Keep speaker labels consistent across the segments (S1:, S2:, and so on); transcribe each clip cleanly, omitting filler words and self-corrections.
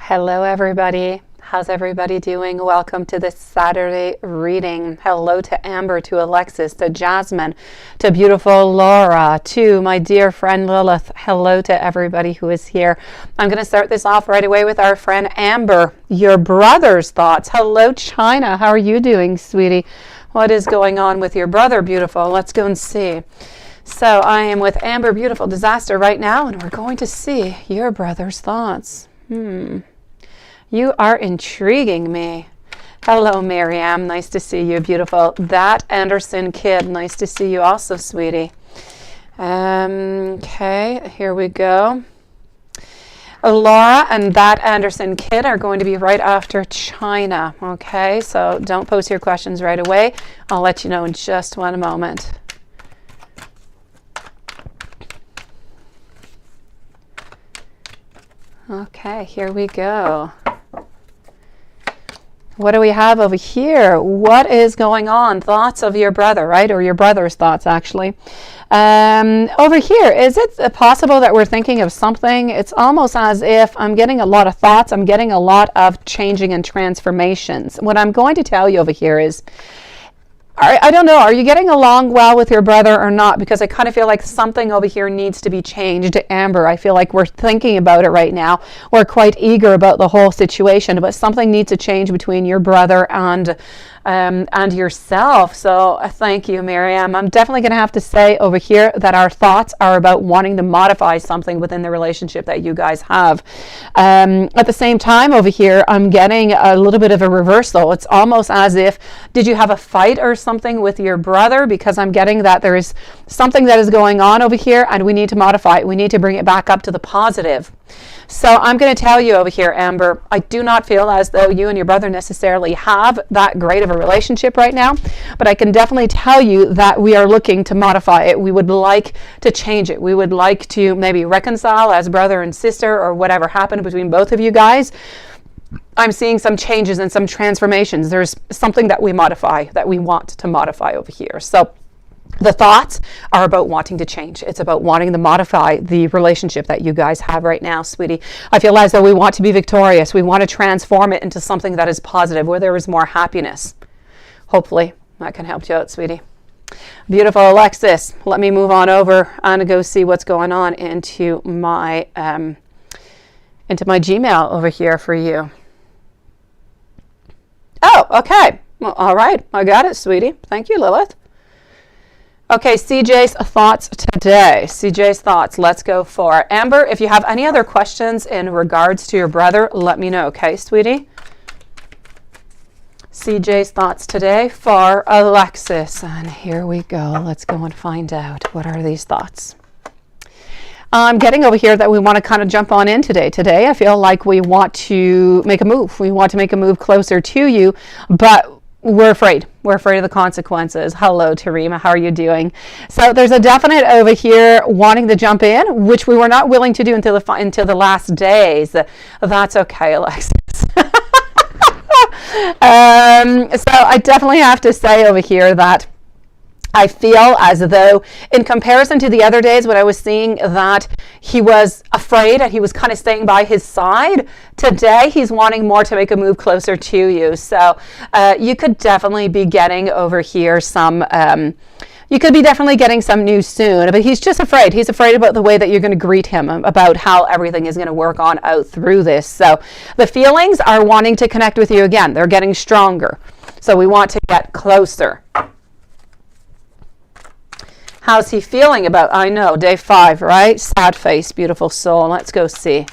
S1: Hello everybody. How's everybody doing? Welcome to this Saturday reading. Hello to Amber, to Alexis, to Jasmine, to beautiful Laura, to my dear friend Lilith. Hello to everybody who is here. I'm going to start this off right away with our friend Amber. Your brother's thoughts. Hello China. How are you doing, sweetie? What is going on with your brother, beautiful? Let's go and see. So I am with Amber, beautiful disaster right now, and we're going to see your brother's thoughts. You are intriguing me. Hello, Miriam. Nice to see you, beautiful. That Anderson kid. Nice to see you also, sweetie. Okay, here we go. Laura and that Anderson kid are going to be right after China. Okay, so don't post your questions right away. I'll let you know in just one moment. Okay, here we go. What do we have over here? What is going on? Thoughts of your brother, right? Or your brother's thoughts, actually. Over here, is it possible that we're thinking of something? It's almost as if I'm getting a lot of thoughts. I'm getting a lot of changing and transformations. What I'm going to tell you over here is, I don't know, are you getting along well with your brother or not? Because I kind of feel like something over here needs to be changed. Amber, I feel like we're thinking about it right now. We're quite eager about the whole situation, but something needs to change between your brother and yourself. So thank you, Miriam. I'm definitely going to have to say over here that our thoughts are about wanting to modify something within the relationship that you guys have. At the same time over here, I'm getting a little bit of a reversal. It's almost as if, did you have a fight or something with your brother? Because I'm getting that there is something that is going on over here and we need to modify it. We need to bring it back up to the positive. So I'm going to tell you over here, Amber, I do not feel as though you and your brother necessarily have that great of a relationship right now, but I can definitely tell you that we are looking to modify it. We would like to change it. We would like to maybe reconcile as brother and sister or whatever happened between both of you guys. I'm seeing some changes and some transformations. There's something that we modify, that we want to modify over here. So the thoughts are about wanting to change. It's about wanting to modify the relationship that you guys have right now, sweetie. I feel as though we want to be victorious. We want to transform it into something that is positive, where there is more happiness. Hopefully that can help you out, sweetie. Beautiful Alexis. Let me move on over and go see what's going on into my Gmail over here for you. Oh, okay. Well, all right. I got it, sweetie. Thank you, Lilith. Okay, CJ's thoughts today. CJ's thoughts. Let's go for Amber. If you have any other questions in regards to your brother, let me know. Okay, sweetie? CJ's thoughts today for Alexis. And here we go. Let's go and find out. What are these thoughts? I'm getting over here that we want to kind of jump on in today. Today, I feel like we want to make a move. We want to make a move closer to you, but we're afraid. We're afraid of the consequences. Hello, Tarima. How are you doing? So there's a definite over here wanting to jump in, which we were not willing to do until the last days. That's okay, Alexis. So I definitely have to say over here that I feel as though in comparison to the other days when I was seeing that he was afraid and he was kind of staying by his side, today he's wanting more to make a move closer to you. So you could definitely be getting over here some, you could be definitely getting some news soon, but he's just afraid. He's afraid about the way that you're going to greet him, about how everything is going to work on out through this. So the feelings are wanting to connect with you again. They're getting stronger. So we want to get closer. How's he feeling about, I know, day 5, right? Sad face, beautiful soul. Let's go see.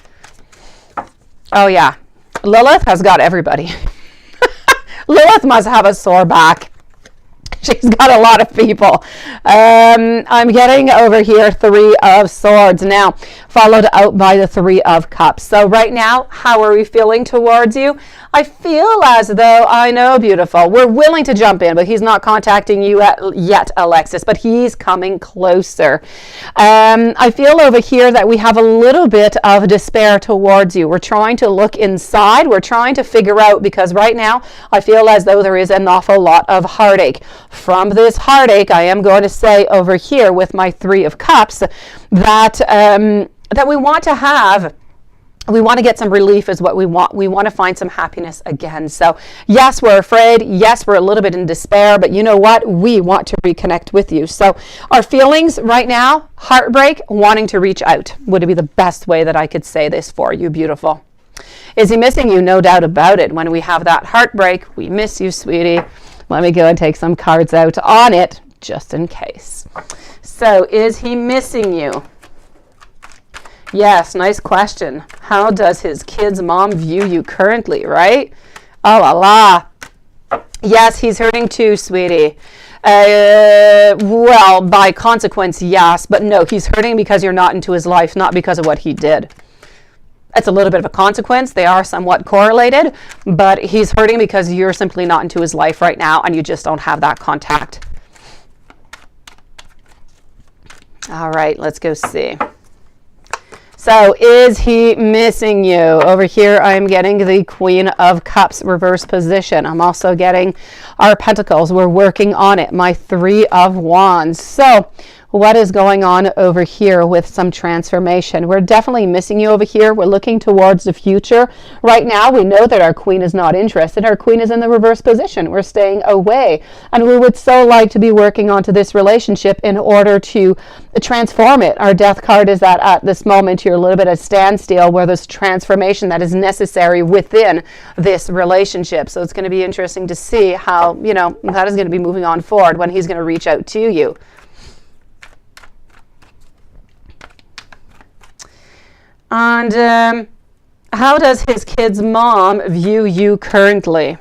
S1: Oh, yeah. Lilith has got everybody. Lilith must have a sore back. She's got a lot of people. I'm getting over here 3 of Swords now, followed out by the 3 of Cups. So right now, how are we feeling towards you? I feel as though, I know, beautiful, we're willing to jump in, but he's not contacting you yet, Alexis, but he's coming closer. I feel over here that we have a little bit of despair towards you. We're trying to look inside. We're trying to figure out, because right now I feel as though there is an awful lot of heartache. From this heartache, I am going to say over here with my 3 of Cups that that we want to have we want to get some relief is what we want. We want to find some happiness again. So yes, we're afraid. Yes, we're a little bit in despair, but you know what? We want to reconnect with you. So our feelings right now, heartbreak, wanting to reach out would be the best way that I could say this for you, beautiful. Is he missing you? No doubt about it. When we have that heartbreak, we miss you, sweetie. Let me go and take some cards out on it, just in case. So is he missing you? Yes, nice question. How does his kid's mom view you currently, right? Oh la la. Yes, he's hurting too, sweetie. Well, by consequence, yes, but no, he's hurting because you're not into his life, not because of what he did. It's a little bit of a consequence. They are somewhat correlated, but he's hurting because you're simply not into his life right now and you just don't have that contact. All right, let's go see. So is he missing you? Over here, I'm getting the Queen of Cups reverse position. I'm also getting our Pentacles. We're working on it. My Three of Wands. So what is going on over here with some transformation? We're definitely missing you over here. We're looking towards the future. Right now, we know that our Queen is not interested. Our Queen is in the reverse position. We're staying away. And we would so like to be working onto this relationship in order to transform it. Our Death card is that at this moment, you're a little bit at standstill where there's transformation that is necessary within this relationship. So it's going to be interesting to see how, you know, that is going to be moving on forward when he's going to reach out to you. And how does his kid's mom view you currently?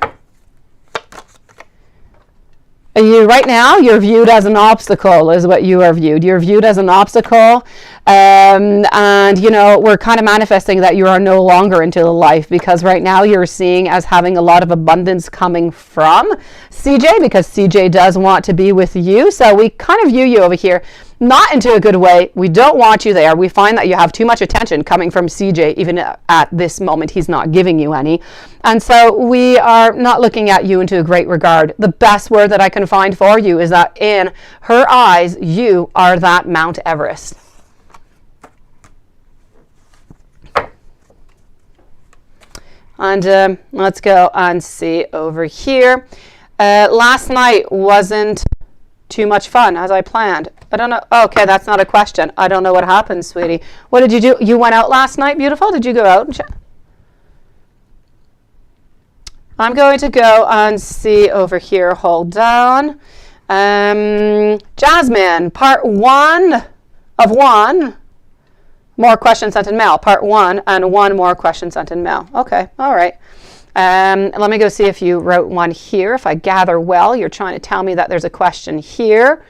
S1: Right now, you're viewed as an obstacle is what you are viewed. You're viewed as an obstacle. And, you know, we're kind of manifesting that you are no longer into the life because right now you're seeing as having a lot of abundance coming from CJ because CJ does want to be with you. So we kind of view you over here not into a good way. We don't want you there. We find that you have too much attention coming from CJ. Even at this moment, he's not giving you any. And so we are not looking at you into a great regard. The best word that I can find for you is that in her eyes, you are that Mount Everest. And let's go and see over here. Last night wasn't too much fun as I planned. I don't know. Okay, that's not a question. I don't know what happened, sweetie. What did you do? You went out last night, beautiful? Did you go out? And I'm going to go and see over here. Hold on. Jasmine, part 1 of 1. More questions sent in mail. Part 1 and 1 more question sent in mail. Okay, all right. Let me go see if you wrote one here. If I gather well, you're trying to tell me that there's a question here.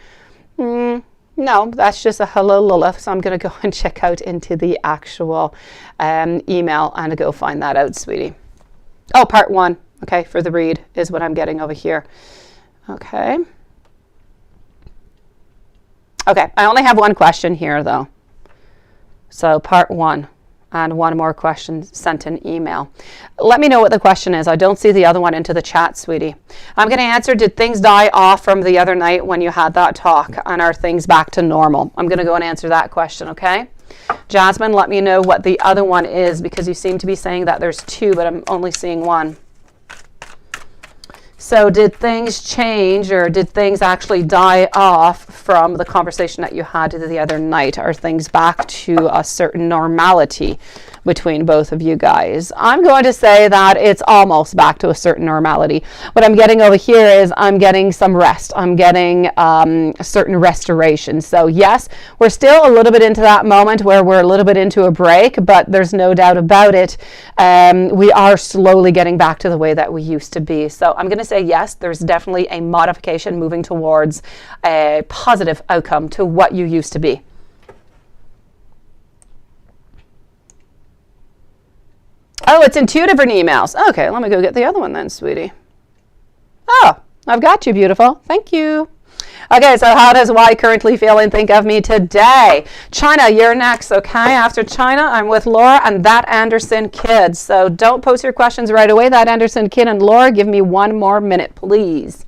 S1: No, that's just a hello, Lilith. So I'm going to go and check out into the actual email and go find that out, sweetie. Oh, part 1. Okay, for the read is what I'm getting over here. Okay. Okay, I only have one question here, though. So part 1. And 1 more question sent an email. Let me know what the question is. I don't see the other one into the chat, sweetie. I'm going to answer, did things die off from the other night when you had that talk? And are things back to normal? I'm going to go and answer that question, okay? Jasmine, let me know what the other one is because you seem to be saying that there's 2, but I'm only seeing 1. So did things change or did things actually die off from the conversation that you had the other night? Are things back to a certain normality between both of you guys? I'm going to say that it's almost back to a certain normality. What I'm getting over here is I'm getting some rest. I'm getting a certain restoration. So yes, we're still a little bit into that moment where we're a little bit into a break, but there's no doubt about it. We are slowly getting back to the way that we used to be. So I'm going to say yes, there's definitely a modification moving towards a positive outcome to what you used to be. Oh, it's in 2 different emails. Okay, let me go get the other one then, sweetie. Oh, I've got you, beautiful. Thank you. Okay, so how does Y currently feel and think of me today? China, you're next, okay? After China, I'm with Laura and that Anderson kid. So don't post your questions right away. That Anderson kid and Laura, give me 1 more minute, please.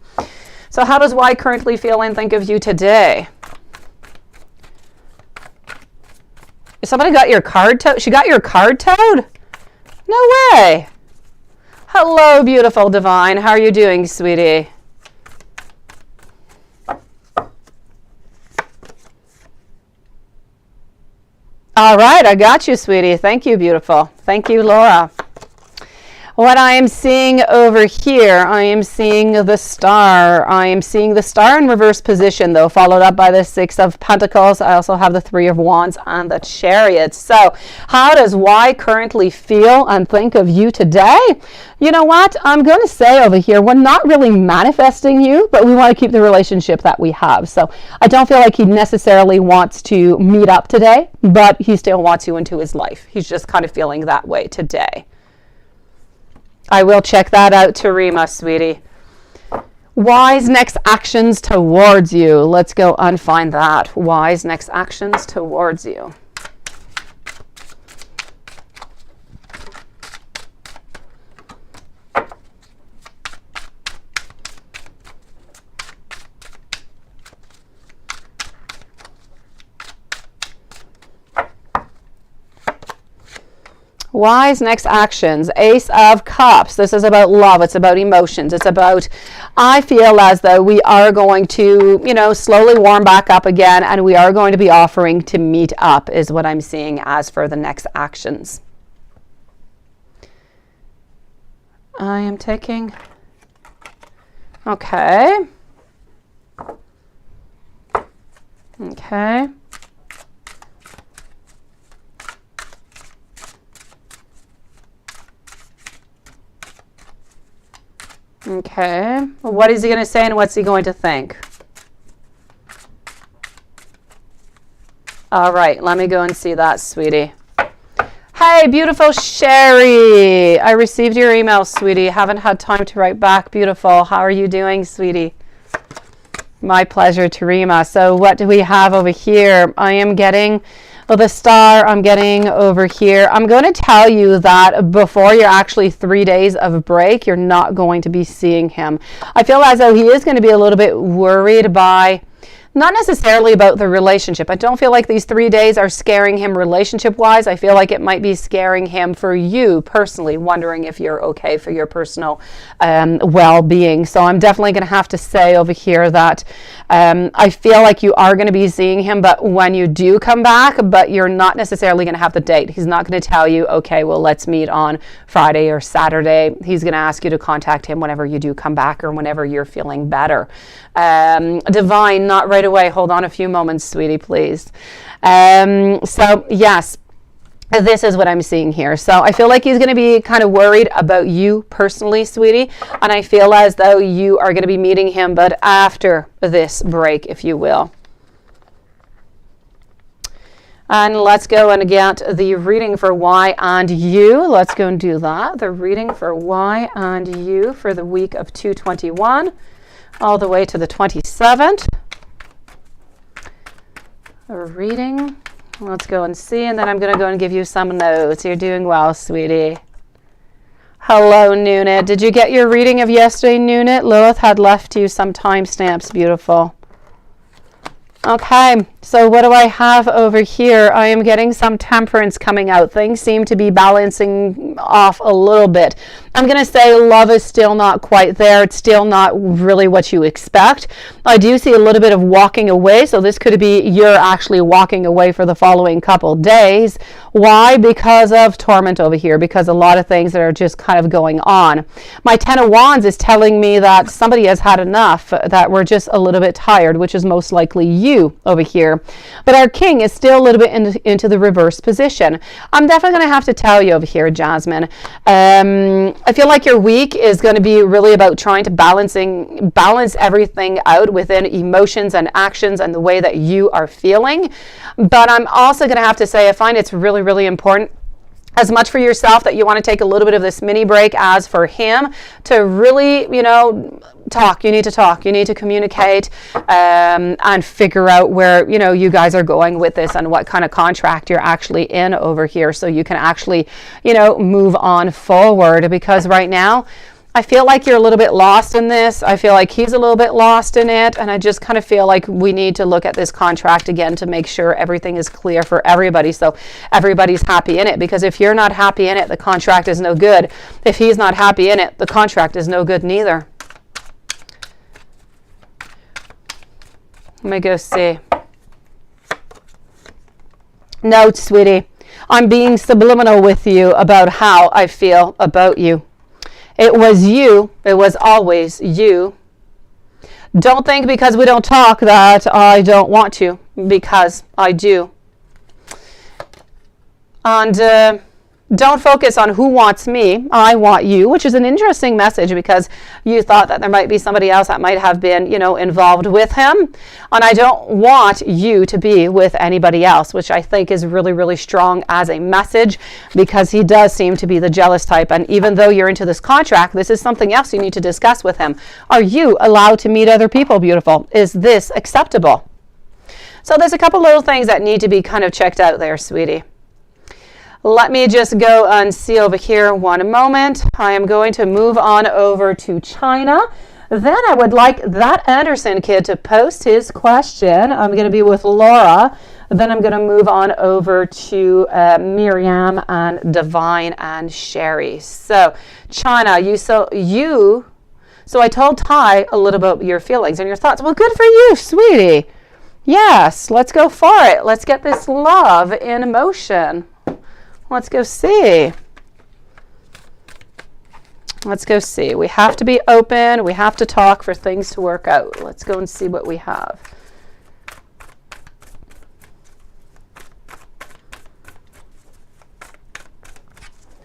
S1: So how does Y currently feel and think of you today? Somebody got your card toad? She got your card toad? No way. Hello, beautiful divine. How are you doing, sweetie? All right, I got you, sweetie. Thank you, beautiful. Thank you, Laura. What I am seeing over here, I am seeing the star. I am seeing the star in reverse position, though, followed up by the Six of Pentacles. I also have the Three of Wands and the Chariot. So how does Y currently feel and think of you today? You know what? I'm going to say over here, we're not really manifesting you, but we want to keep the relationship that we have. So I don't feel like he necessarily wants to meet up today, but he still wants you into his life. He's just kind of feeling that way today. I will check that out, Tarima, sweetie. Y's next actions towards you. Let's go and find that. Y's next actions towards you. Y's next actions. Ace of Cups. This is about love. It's about emotions. It's about, I feel as though we are going to, slowly warm back up again, and we are going to be offering to meet up is what I'm seeing as for the next actions. I am taking, okay. Okay. Okay, well, what is he going to say and what's he going to think? All right, let me go and see that, sweetie. Hey, beautiful Sherry. I received your email, sweetie. Haven't had time to write back. Beautiful. How are you doing, sweetie? My pleasure, Tarima. So what do we have over here? I am getting... Well, the star I'm getting over here, I'm going to tell you that before you're actually 3 days of a break, you're not going to be seeing him. I feel as though he is going to be a little bit worried by, not necessarily about the relationship. I don't feel like these 3 days are scaring him relationship-wise. I feel like it might be scaring him for you personally, wondering if you're okay for your personal well-being. So I'm definitely going to have to say over here that I feel like you are going to be seeing him, but when you do come back, but you're not necessarily going to have the date. He's not going to tell you, okay, well, let's meet on Friday or Saturday. He's going to ask you to contact him whenever you do come back or whenever you're feeling better. Divine, not right away. Hold on a few moments, sweetie, please. So yes, this is what I'm seeing here. So I feel like he's going to be kind of worried about you personally, sweetie. And I feel as though you are going to be meeting him, but after this break, if you will. And let's go and get the reading for Y and you. Let's go and do that. The reading for Y and you for the week of 2/21 all the way to the 27th. A reading. Let's go and see, and then I'm going to go and give you some notes. You're doing well, sweetie. Hello, Nunit. Did you get your reading of yesterday, Nunit? Lilith had left you some timestamps. Beautiful. Okay, so what do I have over here? I am getting some temperance coming out. Things seem to be balancing off a little bit. I'm going to say love is still not quite there. It's still not really what you expect. I do see a little bit of walking away, so this could be you're actually walking away for the following couple days. Why? Because of torment over here, because a lot of things that are just kind of going on. My Ten of Wands is telling me that somebody has had enough, that we're just a little bit tired, which is most likely you over here. But our King is still a little bit into the reverse position. I'm definitely going to have to tell you over here, Jasmine. I feel like your week is going to be really about trying to balance everything out within emotions and actions and the way that you are feeling. But I'm also going to have to say I find it's really, really important, as much for yourself, that you want to take a little bit of this mini break as for him to really, talk. You need to talk. You need to communicate and figure out where, you guys are going with this and what kind of contract you're actually in over here so you can actually, move on forward. Because right now, I feel like you're a little bit lost in this. I feel like he's a little bit lost in it. And I just kind of feel like we need to look at this contract again to make sure everything is clear for everybody. So everybody's happy in it. Because if you're not happy in it, the contract is no good. If he's not happy in it, the contract is no good neither. Let me go see. No, sweetie. I'm being subliminal with you about how I feel about you. It was you. It was always you. Don't think because we don't talk that I don't want to, because I do. And don't focus on who wants me. I want you, which is an interesting message because you thought that there might be somebody else that might have been, involved with him. And I don't want you to be with anybody else, which I think is really, really strong as a message because he does seem to be the jealous type. And even though you're into this contract, this is something else you need to discuss with him. Are you allowed to meet other people, beautiful? Is this acceptable? So there's a couple little things that need to be kind of checked out there, sweetie. Let me just go and see over here one moment. I am going to move on over to China. Then I would like that Anderson kid to post his question. I'm going to be with Laura. Then I'm going to move on over to Miriam and Divine and Sherry. So China, so I told Ty a little about your feelings and your thoughts. Well, good for you, sweetie. Yes, let's go for it. Let's get this love in motion. Let's go see. Let's go see. We have to be open. We have to talk for things to work out. Let's go and see what we have.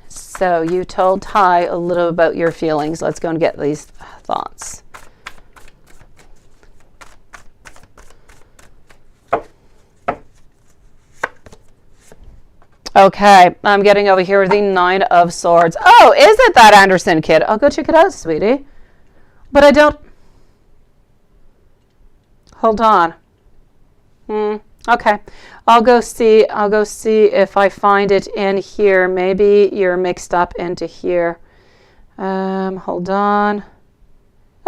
S1: So you told Ty a little about your feelings. Let's go and get these thoughts. Okay, I'm getting over here the 9 of Swords. Oh, is it that Anderson kid? I'll go check it out, sweetie. But I don't... Hold on. Okay, I'll go see if I find it in here. Maybe you're mixed up into here. Hold on.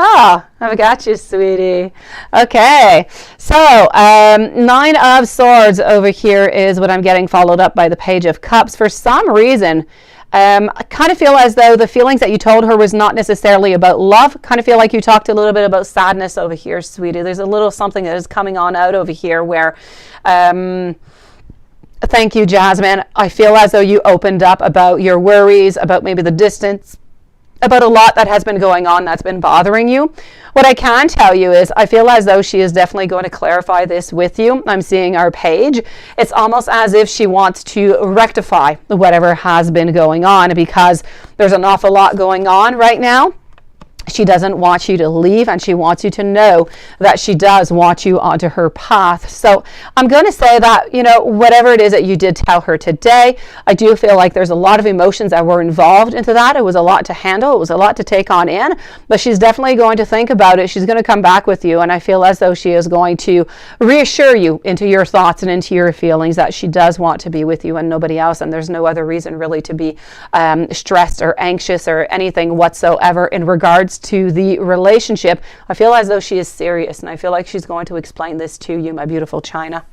S1: Ah, I've got you, sweetie. Okay, so 9 of Swords over here is what I'm getting, followed up by the Page of Cups. For some reason, I kind of feel as though the feelings that you told her was not necessarily about love. Kind of feel like you talked a little bit about sadness over here, sweetie. There's a little something that is coming on out over here where... Thank you, Jasmine. I feel as though you opened up about your worries, about maybe the distance, about a lot that has been going on that's been bothering you. What I can tell you is I feel as though she is definitely going to clarify this with you. I'm seeing our page. It's almost as if she wants to rectify whatever has been going on because there's an awful lot going on right now. She doesn't want you to leave, and she wants you to know that she does want you onto her path. So I'm going to say that, whatever it is that you did tell her today, I do feel like there's a lot of emotions that were involved into that. It was a lot to handle. It was a lot to take on in, but she's definitely going to think about it. She's going to come back with you, and I feel as though she is going to reassure you into your thoughts and into your feelings that she does want to be with you and nobody else, and there's no other reason really to be stressed or anxious or anything whatsoever in regards to the relationship. I feel as though she is serious, and I feel like she's going to explain this to you, my beautiful China.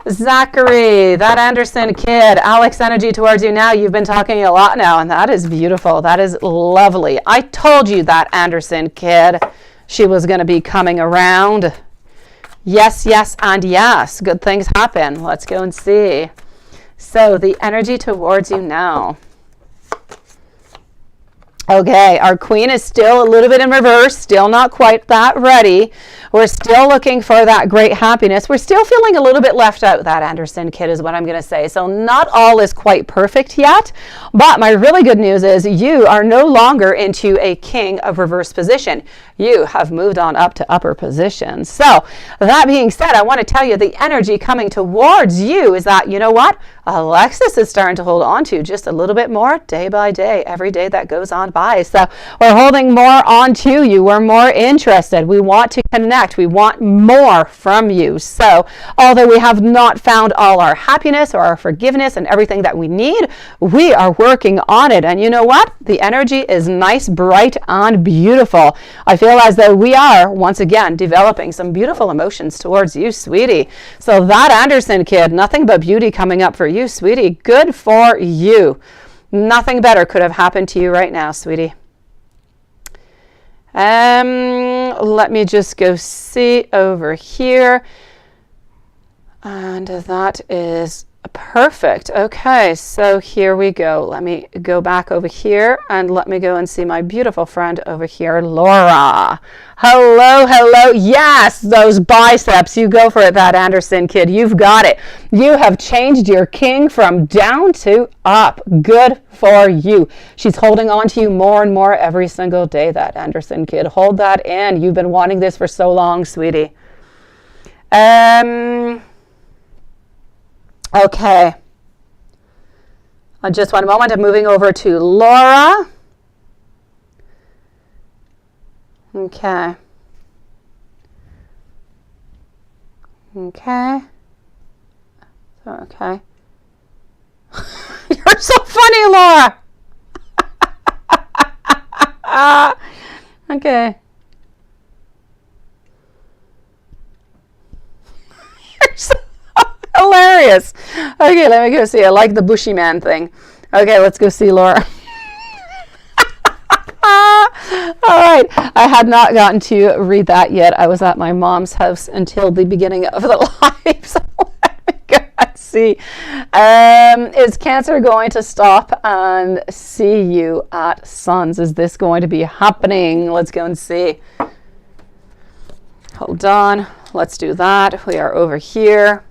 S1: Zachary, that Anderson kid, Alex energy towards you now. You've been talking a lot now, and that is beautiful. That is lovely. I told you that Anderson kid, she was going to be coming around. Yes, yes, and yes. Good things happen. Let's go and see. So the energy towards you now. Okay, our queen is still a little bit in reverse, still not quite that ready. We're still looking for that great happiness. We're still feeling a little bit left out, that Anderson kid is what I'm going to say. So not all is quite perfect yet, but my really good news is you are no longer into a king of reverse position. You have moved on up to upper position. So that being said, I want to tell you the energy coming towards you is that, you know what? Alexis is starting to hold on to just a little bit more day by day, every day that goes on by. goodbye. So we're holding more on to you. We're more interested. We want to connect. We want more from you. So although we have not found all our happiness or our forgiveness and everything that we need, we are working on it. And you know what? The energy is nice, bright, and beautiful. I feel as though we are, once again, developing some beautiful emotions towards you, sweetie. So that Anderson kid, nothing but beauty coming up for you, sweetie. Good for you. Nothing better could have happened to you right now, sweetie. Let me just go see over here. And that is perfect. Okay, so here we go. Let me go back over here and let me go and see my beautiful friend over here, Laura. Hello, hello. Yes, those biceps. You go for it, that Anderson kid. You've got it. You have changed your king from down to up. Good for you. She's holding on to you more and more every single day, that Anderson kid. Hold that in. You've been wanting this for so long, sweetie. Okay. Just one moment. I'm moving over to Laura. Okay. Okay. Okay. You're so funny, Laura. Okay. You're so hilarious. Okay, let me go see. I like the bushy man thing. Okay, let's go see Laura. All right. I had not gotten to read that yet. I was at my mom's house until the beginning of the live. So let me go and see. Is Cancer going to stop and see you at Suns? Is this going to be happening? Let's go and see. Hold on. Let's do that. We are over here.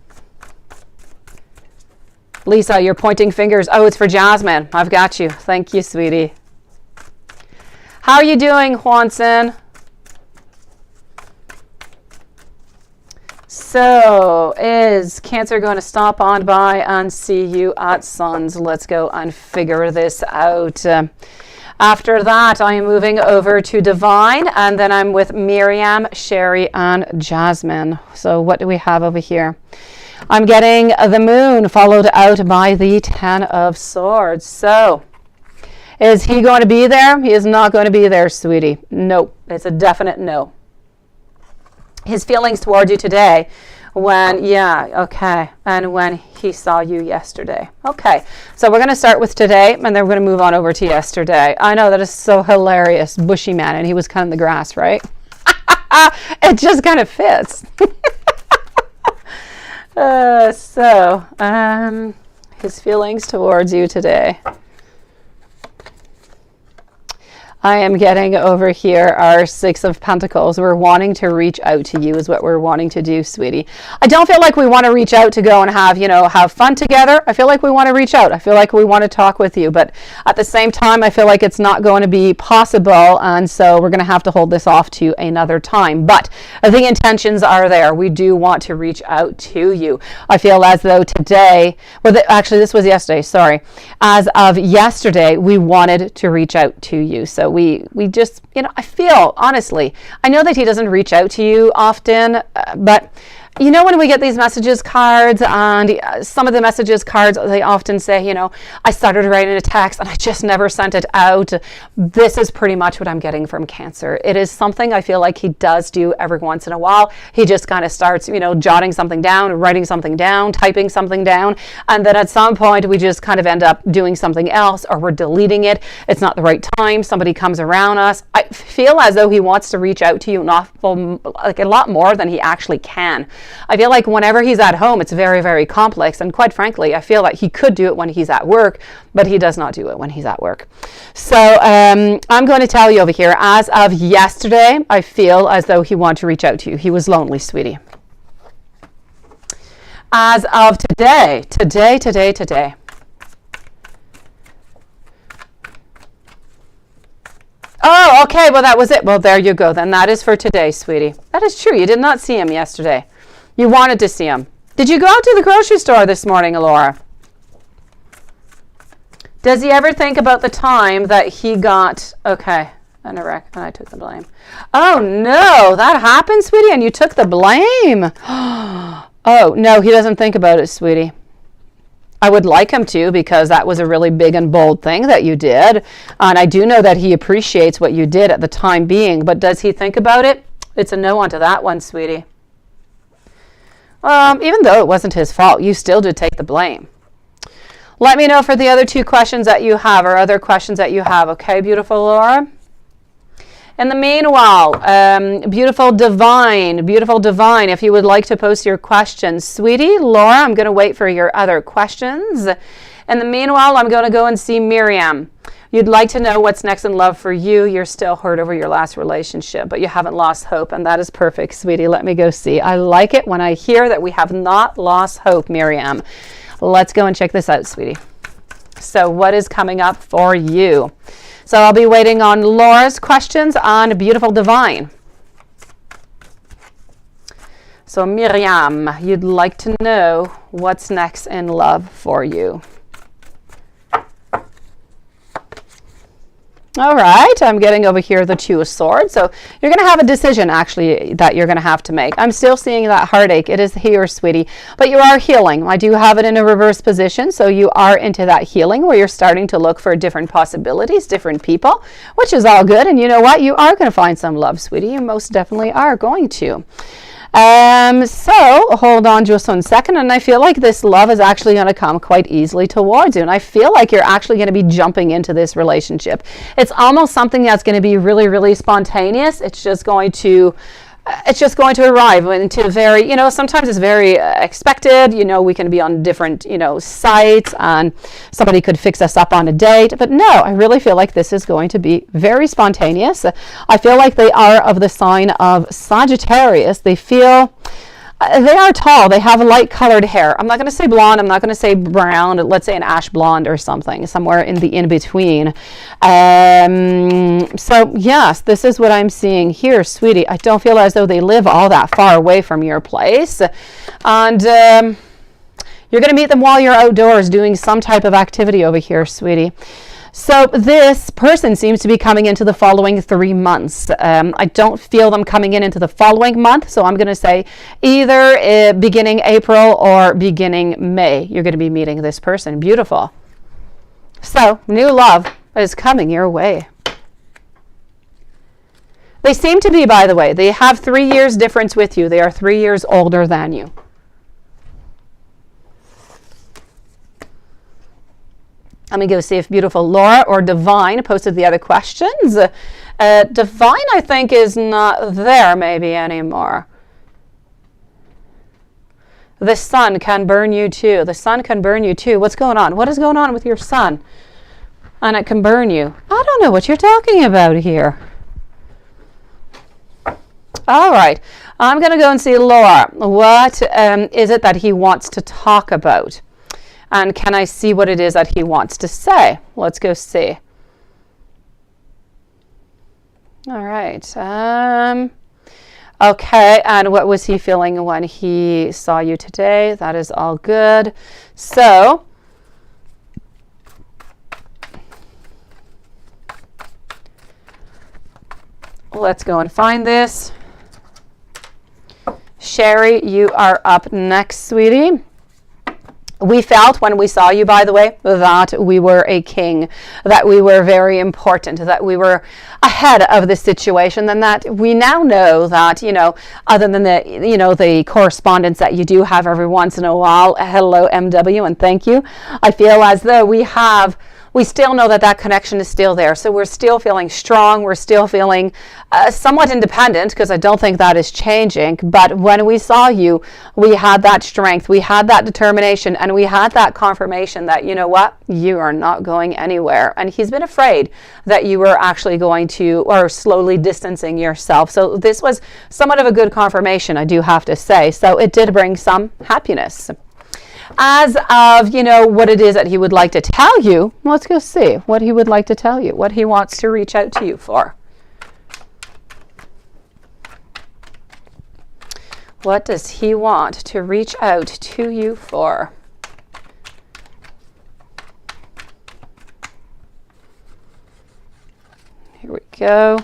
S1: Lisa, you're pointing fingers. Oh, it's for Jasmine. I've got you. Thank you, sweetie. How are you doing, Juanson? So, is Cancer going to stop on by and see you at Suns? Let's go and figure this out. After that, I am moving over to Divine, and then I'm with Miriam, Sherry, and Jasmine. So what do we have over here? I'm getting the Moon followed out by the Ten of Swords. So, is he going to be there? He is not going to be there, sweetie. No, it's a definite no. His feelings towards you today when, yeah, okay, and when he saw you yesterday. Okay, so we're going to start with today, and then we're going to move on over to yesterday. I know, that is so hilarious. Bushy man, and he was cutting the grass, right? It just kind of fits. His feelings towards you today. I am getting over here our Six of Pentacles. We're wanting to reach out to you is what we're wanting to do, sweetie. I don't feel like we want to reach out to go and have, have fun together. I feel like we want to reach out. I feel like we want to talk with you. But at the same time, I feel like it's not going to be possible. And so we're going to have to hold this off to another time. But the intentions are there. We do want to reach out to you. I feel as though today, actually this was yesterday, sorry. As of yesterday, we wanted to reach out to you. So we just, I feel, honestly, I know that he doesn't reach out to you often, but when we get these messages cards, and some of the messages cards, they often say, I started writing a text and I just never sent it out. This is pretty much what I'm getting from Cancer. It is something I feel like he does do every once in a while. He just kind of starts, jotting something down, writing something down, typing something down. And then at some point we just kind of end up doing something else, or we're deleting it. It's not the right time. Somebody comes around us. I feel as though he wants to reach out to you like a lot more than he actually can. I feel like whenever he's at home, it's very, very complex. And quite frankly, I feel like he could do it when he's at work, but he does not do it when he's at work. So I'm going to tell you over here, as of yesterday, I feel as though he wanted to reach out to you. He was lonely, sweetie. As of today. Oh, okay. Well, that was it. Well, there you go. Then that is for today, sweetie. That is true. You did not see him yesterday. You wanted to see him. Did you go out to the grocery store this morning, Laura? Does he ever think about the time that he got, okay, and I took the blame. Oh no, that happened, sweetie, and you took the blame. Oh no, he doesn't think about it, sweetie. I would like him to, because that was a really big and bold thing that you did. And I do know that he appreciates what you did at the time being, but does he think about it? It's a no onto that one, sweetie. Even though it wasn't his fault, you still did take the blame. Let me know for the other two questions that you have, or other questions that you have. Okay, beautiful Laura? In the meanwhile, beautiful divine, if you would like to post your questions. Sweetie, Laura, I'm going to wait for your other questions. In the meanwhile, I'm going to go and see Miriam. You'd like to know what's next in love for you. You're still hurt over your last relationship, but you haven't lost hope, and that is perfect, sweetie. Let me go see. I like it when I hear that we have not lost hope, Miriam. Let's go and check this out, sweetie. So what is coming up for you? So I'll be waiting on Laura's questions on beautiful divine. So Miriam, you'd like to know what's next in love for you. All right, I'm getting over here the Two of Swords. So you're going to have a decision, actually, that you're going to have to make. I'm still seeing that heartache. It is here, sweetie. But you are healing. I do have it in a reverse position. So you are into that healing where you're starting to look for different possibilities, different people, which is all good. And you know what? You are going to find some love, sweetie. You most definitely are going to. So hold on just 1 second, and I feel like this love is actually going to come quite easily towards you, and I feel like you're actually going to be jumping into this relationship. It's almost something that's going to be really, really spontaneous. It's just going to arrive into very, sometimes it's very expected. We can be on different, sites, and somebody could fix us up on a date. But no, I really feel like this is going to be very spontaneous. I feel like they are of the sign of Sagittarius. They are tall. They have light colored hair. I'm not going to say blonde. I'm not going to say brown. Let's say an ash blonde or something, somewhere in the in-between. So yes, this is what I'm seeing here, sweetie. I don't feel as though they live all that far away from your place. And you're going to meet them while you're outdoors doing some type of activity over here, sweetie. So this person seems to be coming into the following 3 months. I don't feel them coming into the following month. So I'm going to say either beginning April or beginning May. You're going to be meeting this person. Beautiful. So new love is coming your way. They seem to be, by the way, they have 3 years difference with you. They are 3 years older than you. Let me go see if beautiful Laura or Divine posted the other questions. Divine, I think, is not there maybe anymore. The sun can burn you too. The sun can burn you too. What's going on? What is going on with your sun? And it can burn you. I don't know what you're talking about here. All right. I'm going to go and see Laura. What is it that he wants to talk about? And can I see what it is that he wants to say? Let's go see. All right. Okay, and what was he feeling when he saw you today? That is all good. So, let's go and find this. Sherry, you are up next, sweetie. We felt when we saw you, by the way, that we were a king, that we were very important, that we were ahead of the situation, and that we now know that, other than the correspondence that you do have every once in a while, hello MW and thank you, I feel as though we still know that connection is still there. So we're still feeling strong. We're still feeling somewhat independent, because I don't think that is changing. But when we saw you, we had that strength. We had that determination. And we had that confirmation that, you know what, you are not going anywhere. And he's been afraid that you were actually going to, or slowly distancing yourself. So this was somewhat of a good confirmation, I do have to say. So it did bring some happiness. As of, what it is that he would like to tell you, let's go see what he would like to tell you, what he wants to reach out to you for. What does he want to reach out to you for? Here we go.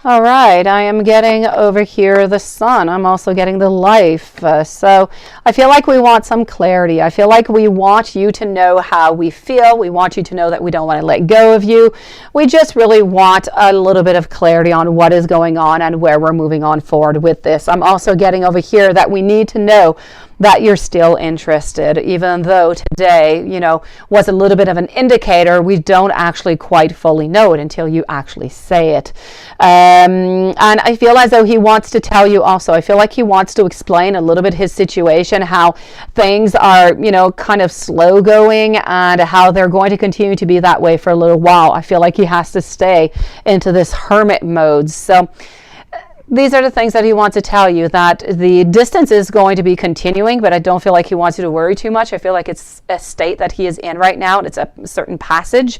S1: All right, I am getting over here the Sun. I'm also getting the Life. So I feel like we want some clarity. I feel like we want you to know how we feel. We want you to know that we don't want to let go of you. We just really want a little bit of clarity on what is going on and where we're moving on forward with this. I'm also getting over here that we need to know that you're still interested, even though today, you know, was a little bit of an indicator. We don't actually quite fully know it until you actually say it. And I feel as though he wants to tell you also, I feel like he wants to explain a little bit his situation, how things are, you know, kind of slow going and how they're going to continue to be that way for a little while. I feel like he has to stay into this hermit mode. So these are the things that he wants to tell you, that the distance is going to be continuing, but I don't feel like he wants you to worry too much. I feel like it's a state that he is in right now, and it's a certain passage.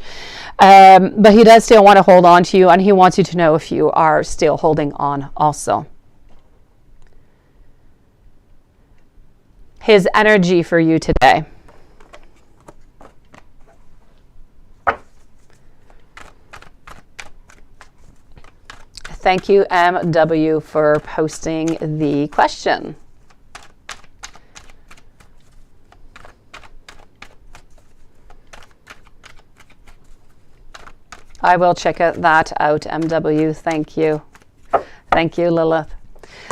S1: But he does still want to hold on to you, and he wants you to know if you are still holding on also. His energy for you today. Thank you, MW, for posting the question. I will check that out, MW. Thank you. Thank you, Lilith.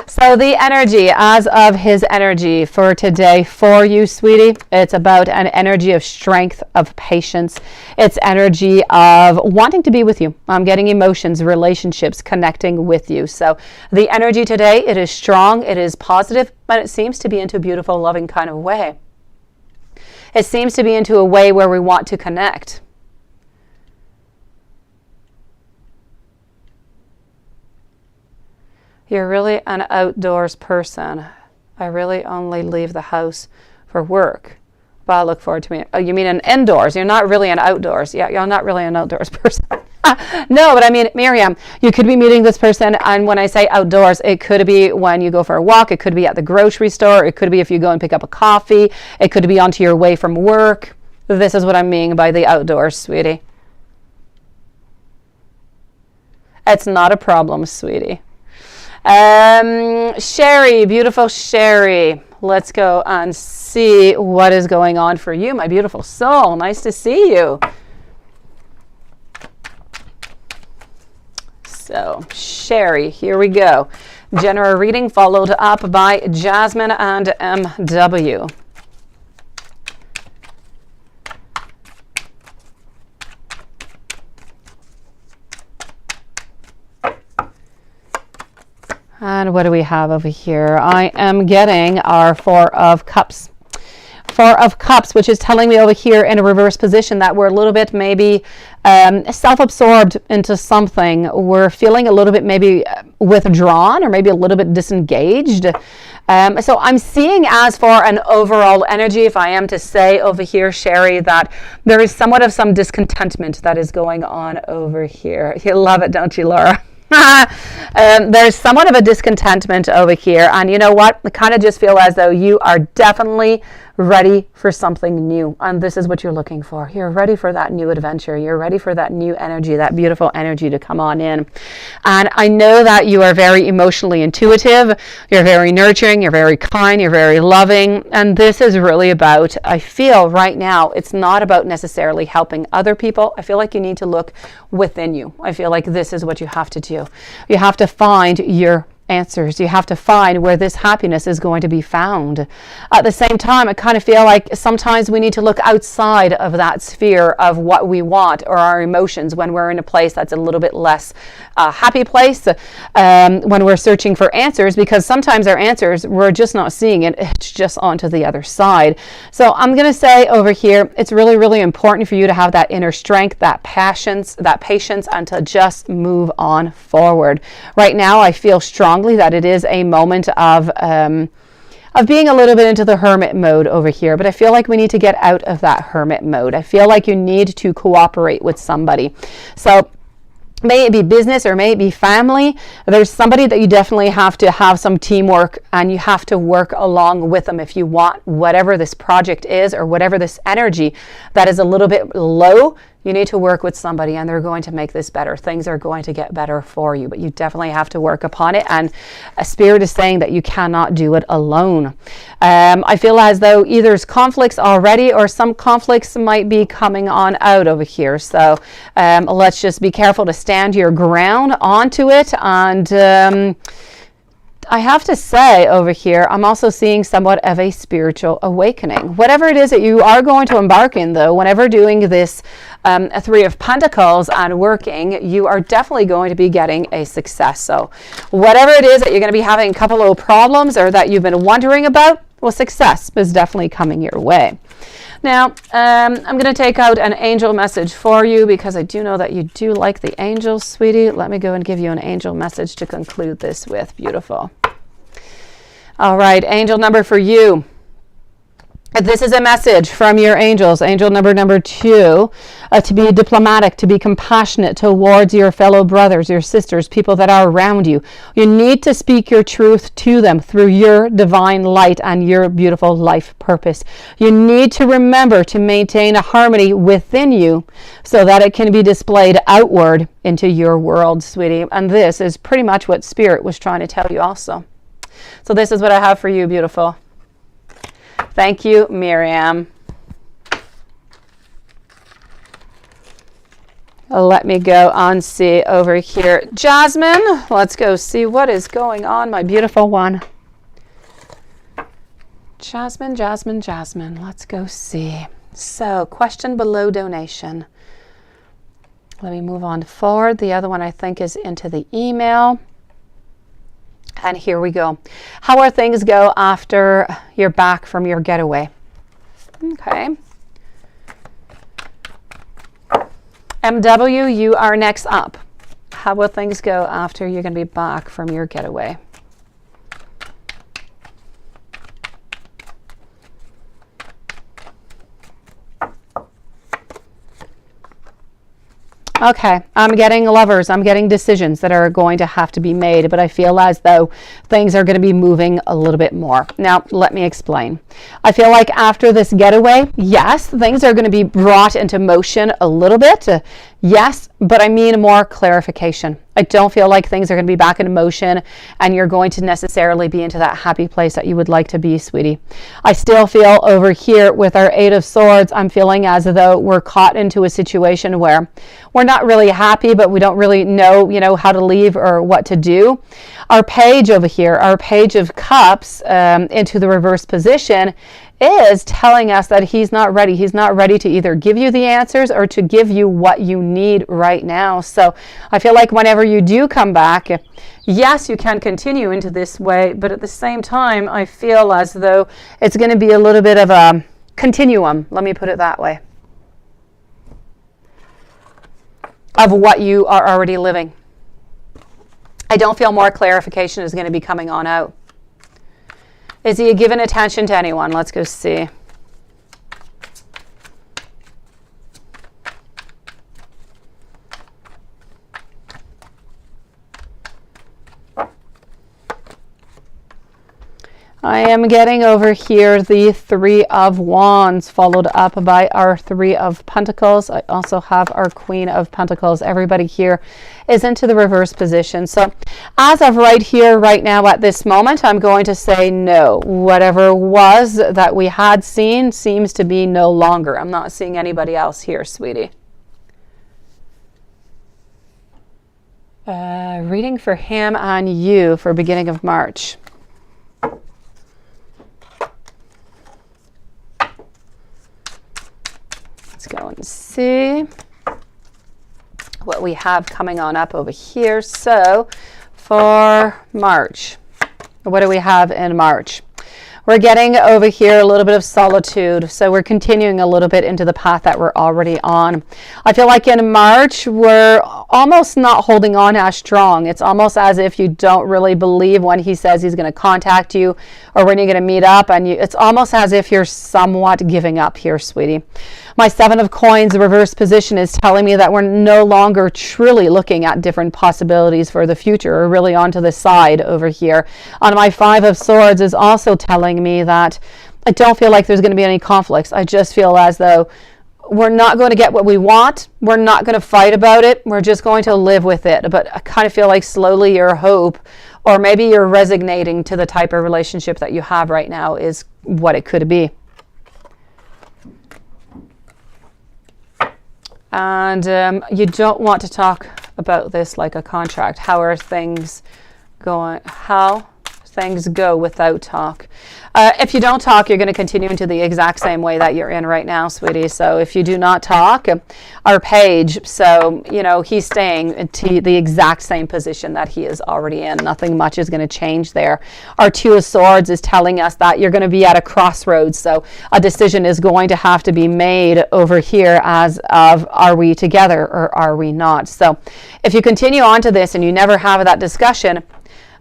S1: So the energy, as of his energy for today for you, sweetie, it's about an energy of strength, of patience. It's energy of wanting to be with you. I'm getting emotions, relationships, connecting with you. So the energy today, it is strong, it is positive, but it seems to be into a beautiful, loving kind of way. It seems to be into a way where we want to connect. You're really an outdoors person. I really only leave the house for work, but I look forward to me. Oh, you mean an indoors? You're not really an outdoors. Yeah, you're not really an outdoors person. No, but I mean, Miriam, you could be meeting this person, and when I say outdoors, it could be when you go for a walk, it could be at the grocery store, it could be if you go and pick up a coffee, it could be onto your way from work. This is what I mean by the outdoors, sweetie. It's not a problem, sweetie. Sherry, beautiful Sherry, let's go and see what is going on for you, my beautiful soul. Nice to see you. So Sherry, here we go. General reading followed up by Jasmine and MW. And what do we have over here? I am getting our Four of Cups. Four of Cups, which is telling me over here in a reverse position that we're a little bit maybe self-absorbed into something. We're feeling a little bit maybe withdrawn or maybe a little bit disengaged. So I'm seeing, as for an overall energy, if I am to say over here, Sherry, that there is somewhat of some discontentment that is going on over here. You love it, don't you, Laura? There's somewhat of a discontentment over here, and you know what? I kind of just feel as though you are definitely ready for something new, and this is what you're looking for. You're ready for that new adventure. You're ready for that new energy, that beautiful energy to come on in. And I know that you are very emotionally intuitive. You're very nurturing. You're very kind. You're very loving. And this is really about, I feel right now, it's not about necessarily helping other people. I feel like you need to look within you. I feel like this is what you have to do. You have to find your answers. You have to find where this happiness is going to be found. At the same time, I kind of feel like sometimes we need to look outside of that sphere of what we want or our emotions when we're in a place that's a little bit less happy place, when we're searching for answers, because sometimes our answers, we're just not seeing it. It's just onto the other side. So I'm going to say over here, it's really, really important for you to have that inner strength, that patience, and to just move on forward. Right now, I feel strongly that it is a moment of being a little bit into the hermit mode over here, but I feel like we need to get out of that hermit mode. I feel like you need to cooperate with somebody. So May it be business or may it be family, there's somebody that you definitely have to have some teamwork, and you have to work along with them if you want whatever this project is, or whatever this energy that is a little bit low. You need to work with somebody, and they're going to make this better. Things are going to get better for you, but you definitely have to work upon it. And a spirit is saying that you cannot do it alone. I feel as though either there's conflicts already, or some conflicts might be coming on out over here. So let's just be careful to stand your ground onto it. And I have to say over here, I'm also seeing somewhat of a spiritual awakening. Whatever it is that you are going to embark in, though, whenever doing this a Three of Pentacles and working, you are definitely going to be getting a success. So whatever it is that you're going to be having a couple of problems, or that you've been wondering about, well, success is definitely coming your way. Now, I'm going to take out an angel message for you, because I do know that you do like the angels, sweetie. Let me go and give you an angel message to conclude this with. Beautiful. All right, angel number for you. This is a message from your angels. Angel number 2, to be diplomatic, to be compassionate towards your fellow brothers, your sisters, people that are around you. You need to speak your truth to them through your divine light and your beautiful life purpose. You need to remember to maintain a harmony within you, so that it can be displayed outward into your world, sweetie. And this is pretty much what Spirit was trying to tell you also. So this is what I have for you, beautiful. Thank you, Miriam. Let me go on see over here. Jasmine, let's go see what is going on, my beautiful one. Jasmine, Jasmine, Jasmine. Let's go see. So, question below donation. Let me move on forward. The other one I think is into the email. And here we go. How are things go after you're back from your getaway? Okay. MW, you are next up. How will things go after you're going to be back from your getaway? Okay, I'm getting lovers. I'm getting decisions that are going to have to be made, but I feel as though things are going to be moving a little bit more. Now, let me explain. I feel like after this getaway, yes, things are going to be brought into motion a little bit. Yes, but I mean more clarification. I don't feel like things are going to be back in motion and you're going to necessarily be into that happy place that you would like to be, sweetie. I still feel over here with our Eight of Swords, I'm feeling as though we're caught into a situation where we're not really happy, but we don't really know, how to leave or what to do. Our Page over here, our Page of Cups into the reverse position, is telling us that he's not ready. He's not ready to either give you the answers or to give you what you need right now. So I feel like whenever you do come back, yes, you can continue into this way, but at the same time, I feel as though it's going to be a little bit of a continuum. Let me put it that way. Of what you are already living. I don't feel more clarification is going to be coming on out. Is he giving attention to anyone? Let's go see. I am getting over here the Three of Wands, followed up by our Three of Pentacles. I also have our Queen of Pentacles. Everybody here is into the reverse position. So as of right here, right now, at this moment, I'm going to say no. Whatever was that we had seen seems to be no longer. I'm not seeing anybody else here, sweetie. Reading for him and you for beginning of March. Let's go and see what we have coming on up over here. So for March, what do we have in March? We're getting over here a little bit of solitude. So we're continuing a little bit into the path that we're already on. I feel like in March, we're almost not holding on as strong. It's almost as if you don't really believe when he says he's going to contact you or when you're going to meet up. And it's almost as if you're somewhat giving up here, sweetie. My Seven of Coins reverse position is telling me that we're no longer truly looking at different possibilities for the future, or really onto the side over here. On my Five of Swords is also telling me that I don't feel like there's going to be any conflicts. I just feel as though we're not going to get what we want. We're not going to fight about it. We're just going to live with it. But I kind of feel like slowly your hope, or maybe you're resignating to the type of relationship that you have right now, is what it could be. And you don't want to talk about this like a contract. How are things going? How things go without talk? If you don't talk, you're going to continue into the exact same way that you're in right now, sweetie. So if you do not talk, our Page, so, you know, he's staying into the exact same position that he is already in. Nothing much is going to change there. Our Two of Swords is telling us that you're going to be at a crossroads. So a decision is going to have to be made over here as of, are we together or are we not? So if you continue on to this and you never have that discussion,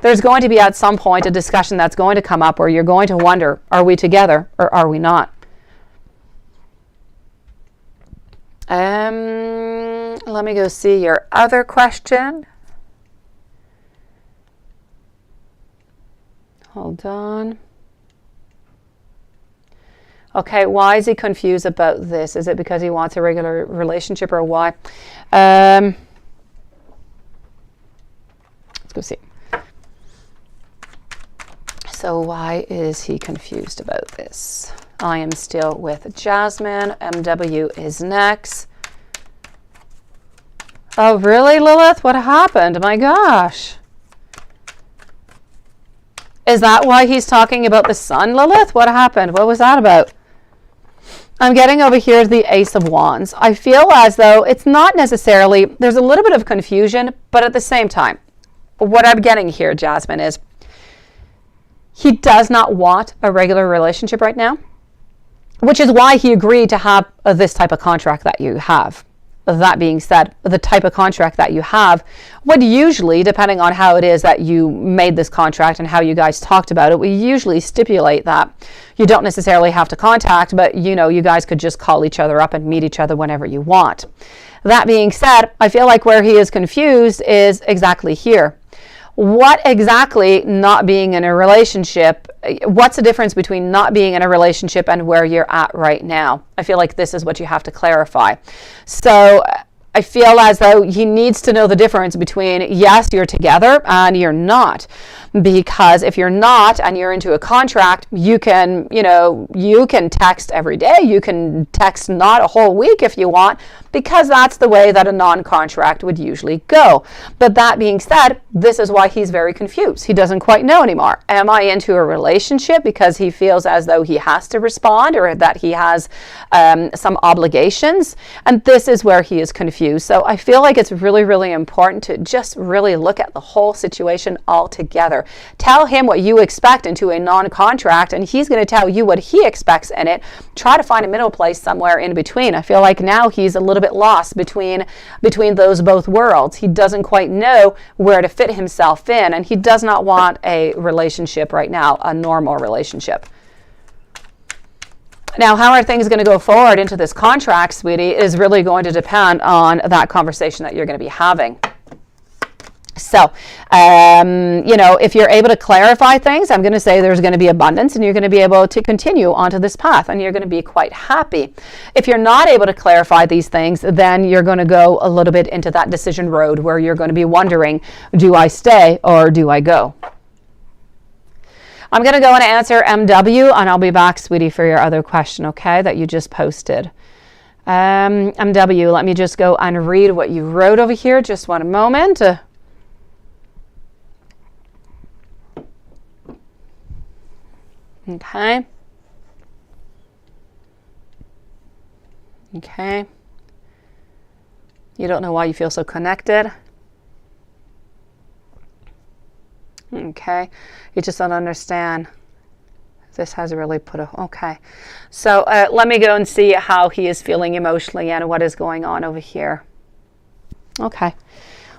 S1: there's going to be at some point a discussion that's going to come up where you're going to wonder, are we together or are we not? Let me go see your other question. Hold on. Okay, why is he confused about this? Is it because he wants a regular relationship, or why? Let's go see. So why is he confused about this? I am still with Jasmine. MW is next. Oh, really, Lilith? What happened? My gosh. Is that why he's talking about the sun, Lilith? What happened? What was that about? I'm getting over here the Ace of Wands. I feel as though it's not necessarily, there's a little bit of confusion, but at the same time, what I'm getting here, Jasmine, is he does not want a regular relationship right now, which is why he agreed to have this type of contract that you have. That being said, the type of contract that you have would usually, depending on how it is that you made this contract and how you guys talked about it, we usually stipulate that you don't necessarily have to contact, but you know, you guys could just call each other up and meet each other whenever you want. That being said, I feel like where he is confused is exactly here. What exactly not being in a relationship, what's the difference between not being in a relationship and where you're at right now? I feel like this is what you have to clarify. So I feel as though he needs to know the difference between, yes, you're together and you're not. Because if you're not and you're into a contract, you can, you know, you can text every day. You can text not a whole week if you want, because that's the way that a non-contract would usually go. But that being said, this is why he's very confused. He doesn't quite know anymore. Am I into a relationship because he feels as though he has to respond, or that he has some obligations? And this is where he is confused. So I feel like it's really, really important to just really look at the whole situation altogether. Tell him what you expect into a non-contract, and he's going to tell you what he expects in it. Try to find a middle place somewhere in between. I feel like now he's a little bit lost between those both worlds. He doesn't quite know where to fit himself in, and he does not want a relationship right now, a normal relationship. Now, how are things going to go forward into this contract, sweetie, is really going to depend on that conversation that you're going to be having. So, you know, if you're able to clarify things, I'm going to say there's going to be abundance, and you're going to be able to continue onto this path, and you're going to be quite happy. If you're not able to clarify these things, then you're going to go a little bit into that decision road where you're going to be wondering, do I stay or do I go? I'm going to go and answer MW, and I'll be back, sweetie, for your other question, okay, that you just posted. MW, let me just go and read what you wrote over here. Just one moment. Okay. Okay. You don't know why you feel so connected. Okay. You just don't understand. This has really put a... Okay. So let me go and see how he is feeling emotionally and what is going on over here. Okay.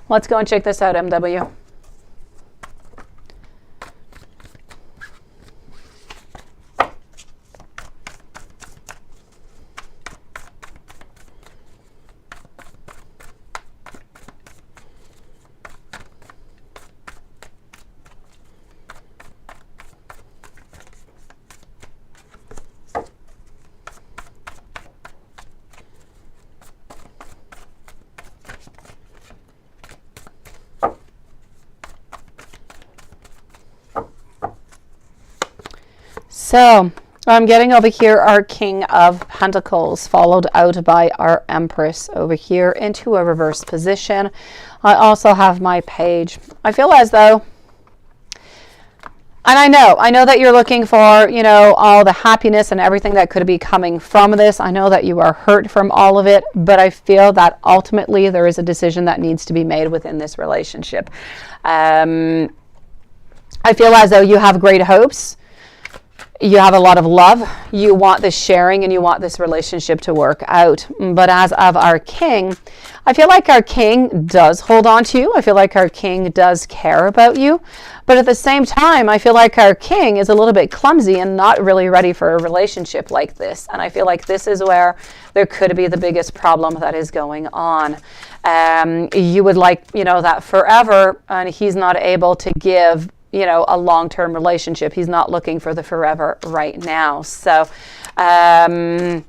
S1: Let's go and check this out, MW. So I'm getting over here our King of Pentacles, followed out by our Empress over here into a reverse position. I also have my Page. I feel as though, and I know that you're looking for, you know, all the happiness and everything that could be coming from this. I know that you are hurt from all of it, but I feel that ultimately there is a decision that needs to be made within this relationship. I feel as though you have great hopes. You have a lot of love. You want this sharing and you want this relationship to work out. But as of our King, I feel like our King does hold on to you. I feel like our King does care about you. But at the same time, I feel like our King is a little bit clumsy and not really ready for a relationship like this. And I feel like this is where there could be the biggest problem that is going on. You would like, you know, that forever, and he's not able to give, you know, a long-term relationship. He's not looking for the forever right now. So I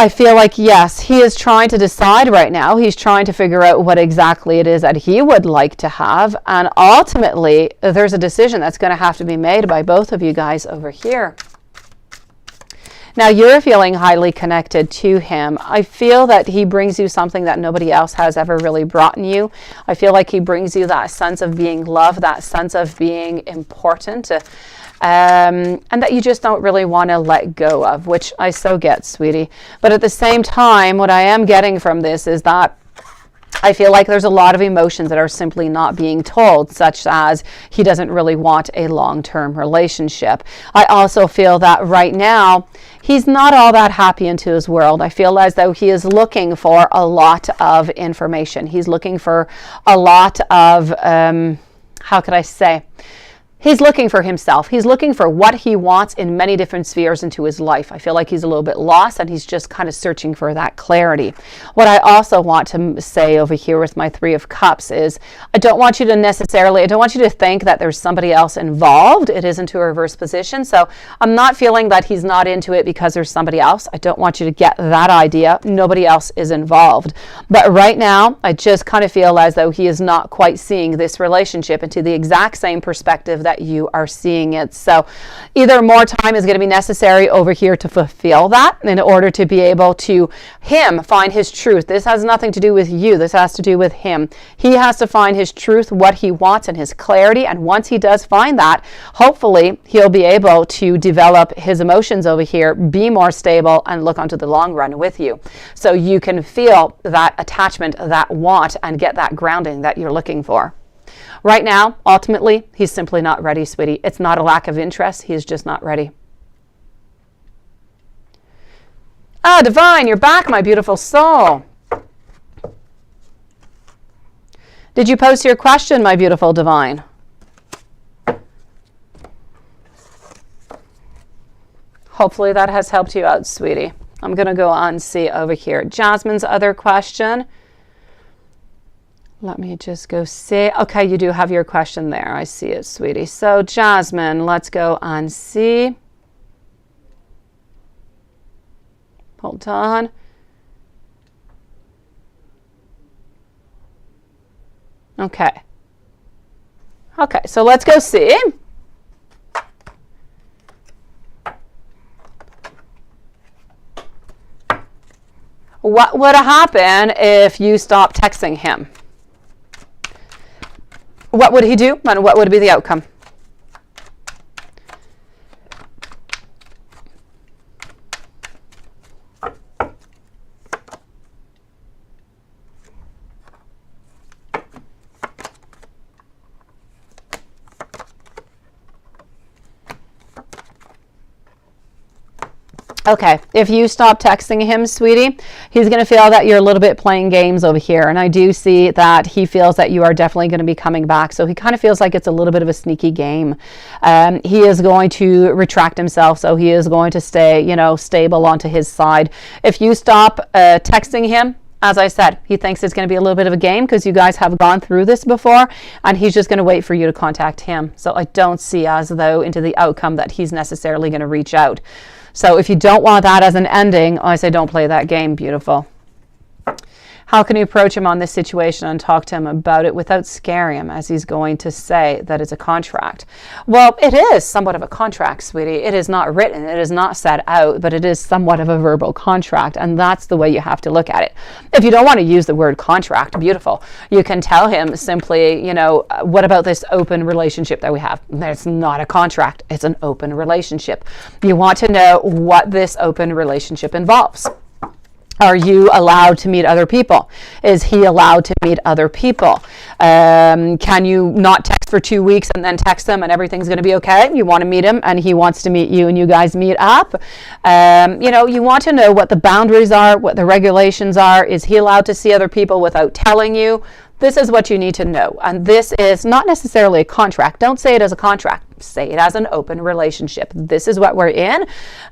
S1: feel like, yes, he is trying to decide right now. He's trying to figure out what exactly it is that he would like to have. And ultimately, there's a decision that's going to have to be made by both of you guys over here. Now, you're feeling highly connected to him. I feel that he brings you something that nobody else has ever really brought you. I feel like he brings you that sense of being loved, that sense of being important, and that you just don't really want to let go of, which I so get, sweetie. But at the same time, what I am getting from this is that I feel like there's a lot of emotions that are simply not being told, such as he doesn't really want a long-term relationship. I also feel that right now, he's not all that happy into his world. I feel as though he is looking for a lot of information. He's looking for a lot of, how could I say? He's looking for himself. He's looking for what he wants in many different spheres into his life. I feel like he's a little bit lost and he's just kind of searching for that clarity. What I also want to say over here with my Three of Cups is I don't want you to think that there's somebody else involved. It is into a reverse position. So I'm not feeling that he's not into it because there's somebody else. I don't want you to get that idea. Nobody else is involved. But right now, I just kind of feel as though he is not quite seeing this relationship into the exact same perspective that you are seeing it. So either more time is going to be necessary over here to fulfill that in order to be able to him find his truth. This has nothing to do with you. This has to do with him. He has to find his truth, what he wants, and his clarity. And once he does find that, hopefully he'll be able to develop his emotions over here, be more stable, and look onto the long run with you. So you can feel that attachment, that want, and get that grounding that you're looking for. Right now, ultimately, he's simply not ready, sweetie. It's not a lack of interest. He's just not ready. Ah, Divine, you're back, my beautiful soul. Did you post your question, my beautiful Divine? Hopefully that has helped you out, sweetie. I'm going to go on and see over here. Jasmine's other question. Let me just go see. Okay, you do have your question there. I see it, sweetie. So, Jasmine, let's go and see. Hold on. Okay. Okay, so let's go see. What would happen if you stopped texting him? What would he do, and what would be the outcome? Okay, if you stop texting him, sweetie, he's going to feel that you're a little bit playing games over here. And I do see that he feels that you are definitely going to be coming back. So he kind of feels like it's a little bit of a sneaky game. He is going to retract himself. So he is going to stay, you know, stable onto his side. If you stop texting him, as I said, he thinks it's going to be a little bit of a game because you guys have gone through this before, and he's just going to wait for you to contact him. So I don't see as though into the outcome that he's necessarily going to reach out. So if you don't want that as an ending, I say don't play that game, beautiful. How can you approach him on this situation and talk to him about it without scaring him, as he's going to say that it's a contract? Well, it is somewhat of a contract, sweetie. It is not written, it is not set out, but it is somewhat of a verbal contract, and that's the way you have to look at it. If you don't want to use the word contract, beautiful. You can tell him simply, you know, what about this open relationship that we have? It's not a contract, it's an open relationship. You want to know what this open relationship involves. Are you allowed to meet other people? Is he allowed to meet other people? Can you not text for 2 weeks and then text him and everything's going to be okay? You want to meet him and he wants to meet you and you guys meet up. You know, you want to know what the boundaries are, what the regulations are. Is he allowed to see other people without telling you? This is what you need to know. And this is not necessarily a contract. Don't say it as a contract. Say it as an open relationship. This is what we're in.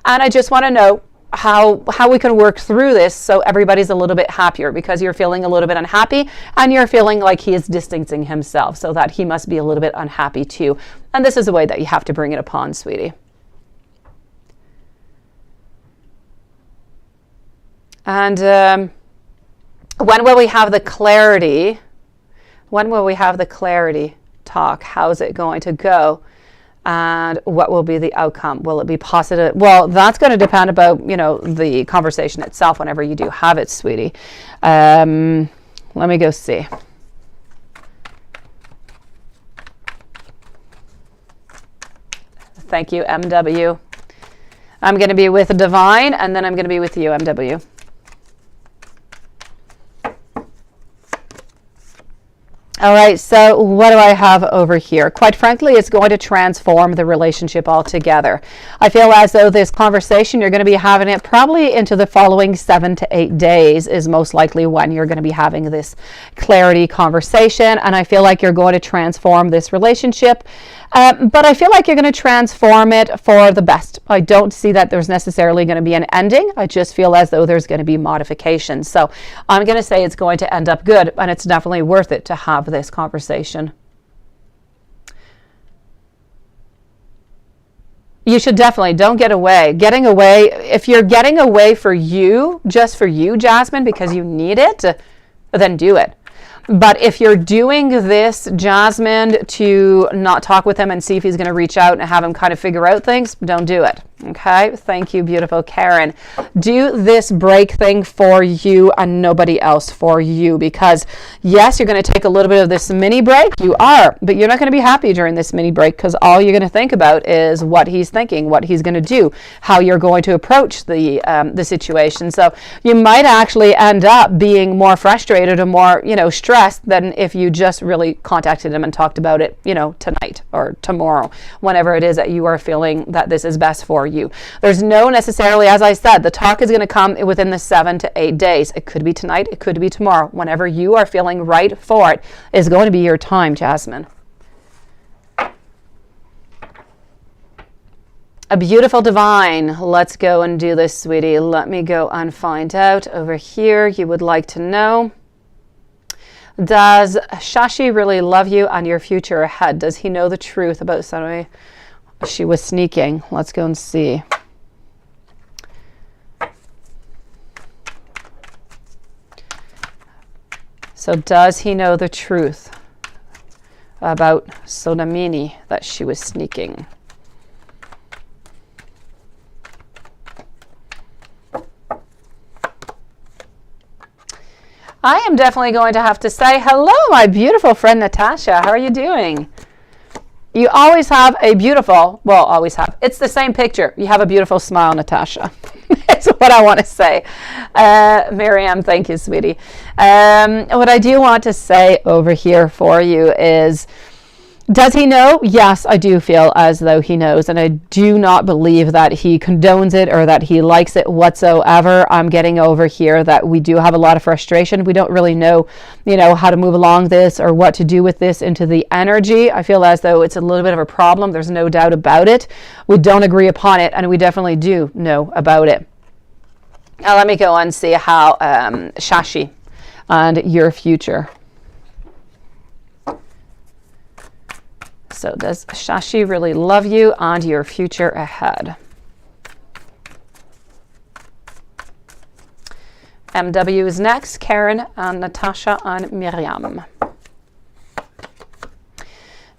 S1: And I just want to know how we can work through this so everybody's a little bit happier, because you're feeling a little bit unhappy and you're feeling like he is distancing himself, so that he must be a little bit unhappy too. And this is the way that you have to bring it upon, sweetie. And when will we have the clarity? When will we have the clarity talk? How's it going to go? And what will be the outcome? Will it be positive? Well, that's going to depend about, you know, the conversation itself whenever you do have it, sweetie. Let me go see. Thank you, MW. I'm going to be with Divine, and then I'm going to be with you, MW. All right, so what do I have over here? Quite frankly, it's going to transform the relationship altogether. I feel as though this conversation, you're going to be having it probably into the following 7 to 8 days is most likely when you're going to be having this clarity conversation. And I feel like you're going to transform this relationship. But I feel like you're going to transform it for the best. I don't see that there's necessarily going to be an ending. I just feel as though there's going to be modifications. So I'm going to say it's going to end up good, and it's definitely worth it to have this conversation. You should definitely, don't get away. Getting away, if you're getting away for you, just for you, Jasmine, because you need it, then do it. But if you're doing this, Jasmine, to not talk with him and see if he's going to reach out and have him kind of figure out things, don't do it. Okay? Thank you, beautiful Karen. Do this break thing for you and nobody else, for you. Because, yes, you're going to take a little bit of this mini break. You are. But you're not going to be happy during this mini break, because all you're going to think about is what he's thinking, what he's going to do, how you're going to approach the situation. So you might actually end up being more frustrated or more, you know, stressed than if you just really contacted him and talked about it, you know, tonight or tomorrow, whenever it is that you are feeling that this is best for you. There's no necessarily, as I said, the talk is going to come within the 7 to 8 days. It could be tonight, it could be tomorrow. Whenever you are feeling right for it is going to be your time, Jasmine. A beautiful Divine. Let's go and do this, sweetie. Let me go and find out over here. You would like to know, does Shashi really love you and your future ahead? Does he know the truth about somebody she was sneaking? Let's go and see. So does he know the truth about Sonamini that she was sneaking? I am definitely going to have to say hello, my beautiful friend Natasha. How are you doing? You always have a beautiful, well, always have. It's the same picture. You have a beautiful smile, Natasha. That's what I want to say. Miriam, thank you, sweetie. What I do want to say over here for you is, does he know? Yes, I do feel as though he knows, and I do not believe that he condones it or that he likes it whatsoever. I'm getting over here that we do have a lot of frustration. We don't really know, you know, how to move along this or what to do with this into the energy. I feel as though it's a little bit of a problem. There's no doubt about it. We don't agree upon it, and we definitely do know about it. Now let me go and see how Shashi and your future. So does Shashi really love you and your future ahead? MW is next. Karen and Natasha and Miriam.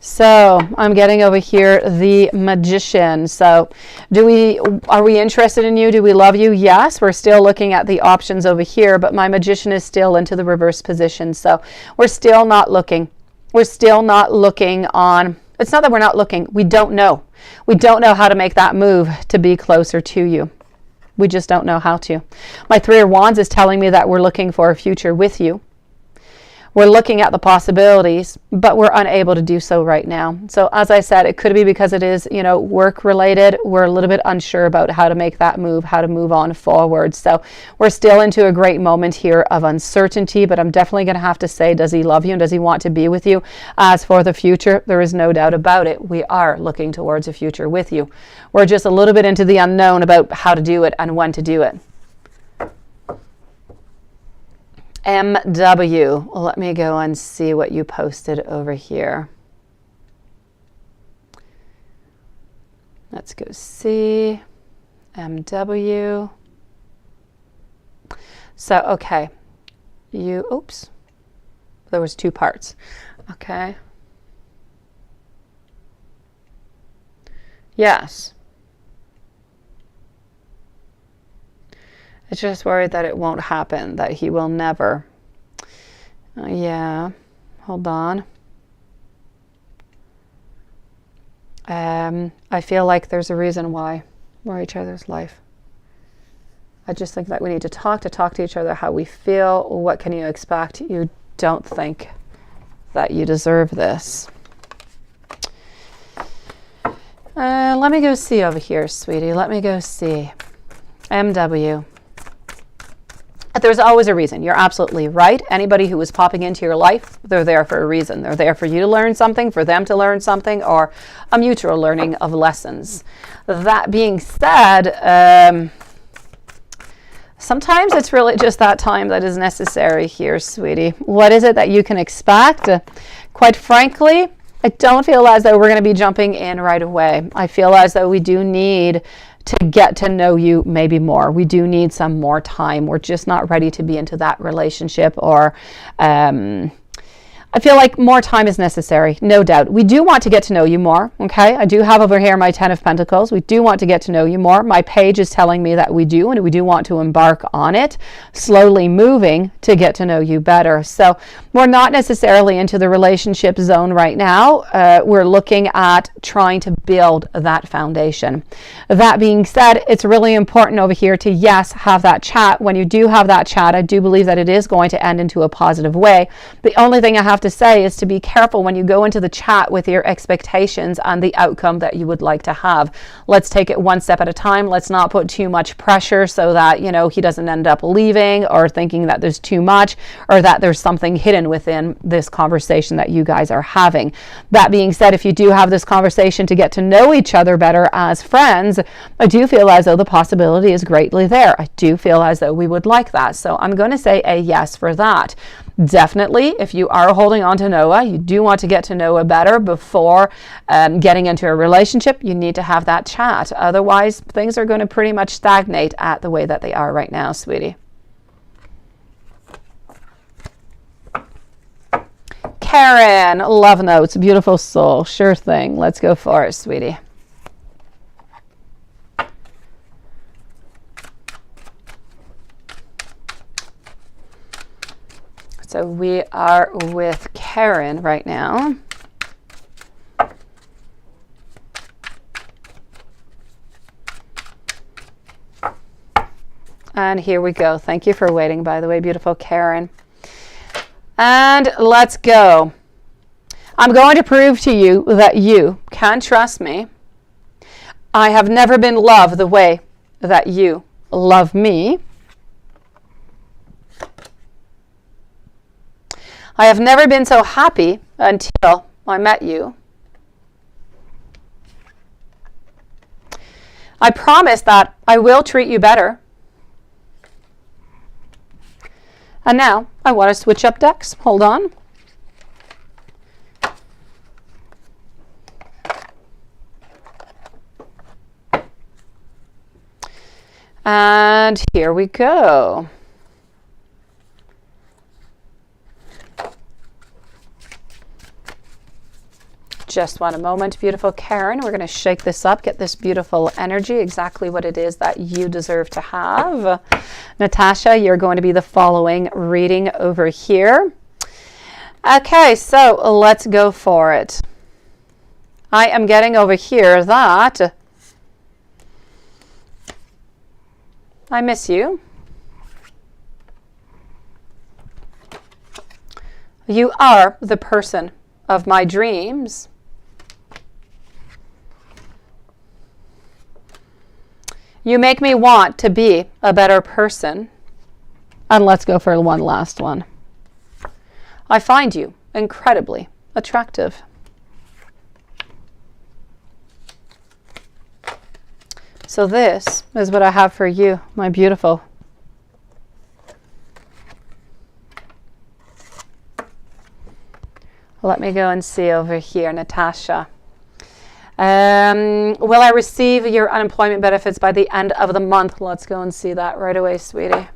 S1: So I'm getting over here the Magician. So are we interested in you? Do we love you? Yes, we're still looking at the options over here, but my Magician is still into the reverse position. So we're still not looking. We're still not looking on, it's not that we're not looking. We don't know. We don't know how to make that move to be closer to you. We just don't know how to. My Three of Wands is telling me that we're looking for a future with you. We're looking at the possibilities, but we're unable to do so right now. So as I said, it could be because it is, you know, work related. We're a little bit unsure about how to make that move, how to move on forward. So we're still into a great moment here of uncertainty, but I'm definitely going to have to say, does he love you and does he want to be with you? As for the future, there is no doubt about it. We are looking towards a future with you. We're just a little bit into the unknown about how to do it and when to do it. MW, let me go and see what you posted over here. Let's go see MW. So, okay, oops, there was two parts. Okay. Yes. It's just worried that it won't happen, that he will never. Yeah, hold on. I feel like there's a reason why we're each other's life. I just think that we need to talk to each other how we feel. What can you expect? You don't think that you deserve this. Let me go see over here, sweetie. Let me go see. MW. There's always a reason. You're absolutely right. Anybody who is popping into your life, they're there for a reason. They're there for you to learn something, for them to learn something, or a mutual learning of lessons. That being said, sometimes it's really just that time that is necessary here, sweetie. What is it that you can expect? Quite frankly, I don't feel as though we're going to be jumping in right away. I feel as though we do need to get to know you maybe more. We do need some more time. We're just not ready to be into that relationship, or I feel like more time is necessary, no doubt. We do want to get to know you more, okay? I do have over here my 10 of Pentacles. We do want to get to know you more. My page is telling me that we do, and we do want to embark on it, slowly moving to get to know you better. So we're not necessarily into the relationship zone right now. We're looking at trying to build that foundation. That being said, it's really important over here to, yes, have that chat. When you do have that chat, I do believe that it is going to end into a positive way. The only thing I have to say is to be careful when you go into the chat with your expectations and the outcome that you would like to have. Let's take it one step at a time. Let's not put too much pressure so that, you know, he doesn't end up leaving or thinking that there's too much, or that there's something hidden within this conversation that you guys are having. That being said, if you do have this conversation to get to know each other better as friends, I do feel as though the possibility is greatly there. I do feel as though we would like that. So I'm going to say a yes for that. Definitely, if you are holding on to Noah, you do want to get to Noah better before getting into a relationship. You need to have that chat. Otherwise, things are going to pretty much stagnate at the way that they are right now, sweetie. Karen, love notes, beautiful soul. Sure thing. Let's go for it, sweetie. So we are with Karen right now. And here we go. Thank you for waiting, by the way, beautiful Karen. And let's go. I'm going to prove to you that you can trust me. I have never been loved the way that you love me. I have never been so happy until I met you. I promise that I will treat you better. And now I want to switch up decks. Hold on. And here we go. Just one moment, beautiful Karen. We're going to shake this up, get this beautiful energy, exactly what it is that you deserve to have. Natasha, you're going to be the following reading over here. Okay, so let's go for it. I am getting over here that I miss you. You are the person of my dreams. You make me want to be a better person. And let's go for one last one. I find you incredibly attractive. So this is what I have for you, my beautiful. Let me go and see over here, Natasha. Will I receive your unemployment benefits by the end of the month? Let's go and see that right away, sweetie.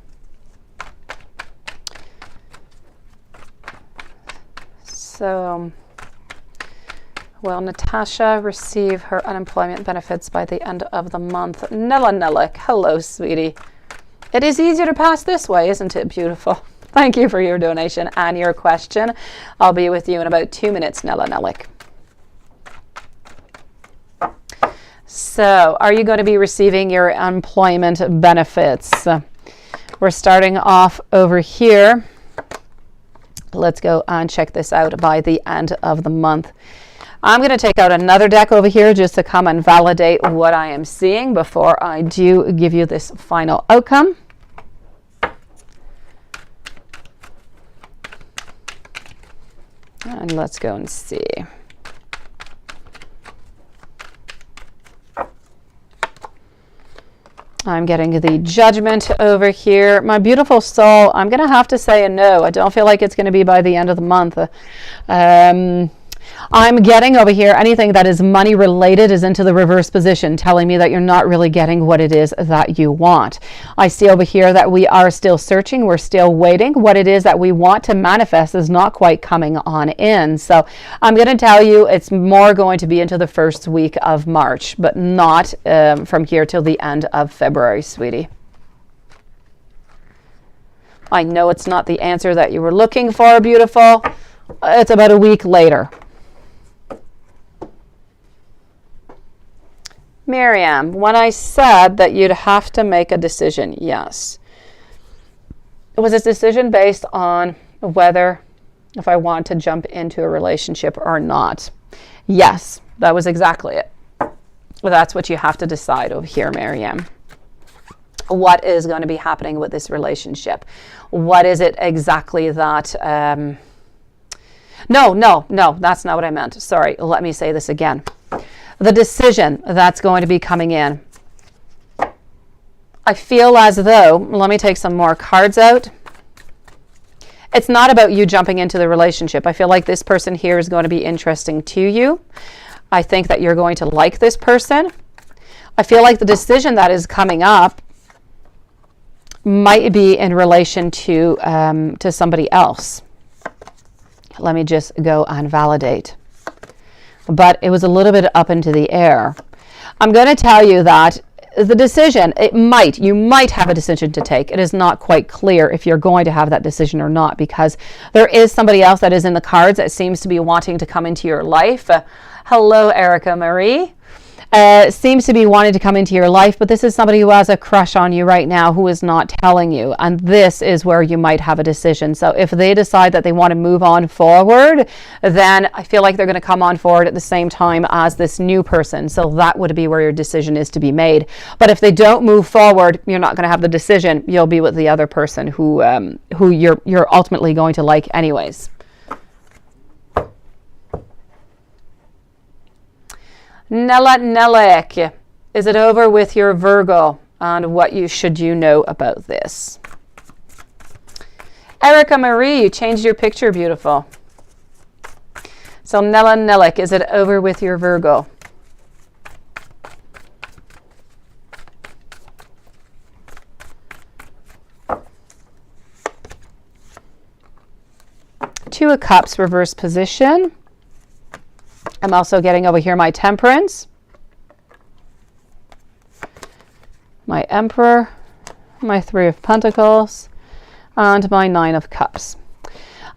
S1: So, will Natasha receive her unemployment benefits by the end of the month? Nella Nellick, hello, sweetie. It is easier to pass this way, isn't it, beautiful? Thank you for your donation and your question. I'll be with you in about 2 minutes, Nella Nellick. So, are you going to be receiving your employment benefits? We're starting off over here. Let's go and check this out by the end of the month. I'm going to take out another deck over here just to come and validate what I am seeing before I do give you this final outcome. And let's go and see. I'm getting the Judgment over here. My beautiful soul, I'm going to have to say a no. I don't feel like it's going to be by the end of the month. I'm getting over here anything that is money related is into the reverse position, telling me that you're not really getting what it is that you want. I see over here that we are still searching. We're still waiting. What it is that we want to manifest is not quite coming on in. So I'm going to tell you it's more going to be into the first week of March, but not from here till the end of February, sweetie. I know it's not the answer that you were looking for, beautiful. It's about a week later. Miriam, when I said that you'd have to make a decision, yes. It was a decision based on whether if I want to jump into a relationship or not. Yes, that was exactly it. Well, that's what you have to decide over here, Miriam. What is going to be happening with this relationship? What is it exactly that... No, that's not what I meant. Sorry, let me say this again. The decision that's going to be coming in. I feel as though, let me take some more cards out. It's not about you jumping into the relationship. I feel like this person here is going to be interesting to you. I think that you're going to like this person. I feel like the decision that is coming up might be in relation to somebody else. Let me just go and validate. But it was a little bit up into the air. I'm going to tell you that the decision, you might have a decision to take. It is not quite clear if you're going to have that decision or not, because there is somebody else that is in the cards that seems to be wanting to come into your life. Hello, Erica Marie. Seems to be wanting to come into your life, but this is somebody who has a crush on you right now who is not telling you, and this is where you might have a decision. So if they decide that they want to move on forward, then I feel like they're going to come on forward at the same time as this new person. So that would be where your decision is to be made. But if they don't move forward, you're not going to have the decision. You'll be with the other person who you're ultimately going to like anyways. Nella Nellick, is it over with your Virgo? And what should you know about this? Erica Marie, you changed your picture, beautiful. So Nella Nellick, is it over with your Virgo? Two of Cups, reverse position. I'm also getting over here my Temperance, my Emperor, my Three of Pentacles, and my Nine of Cups.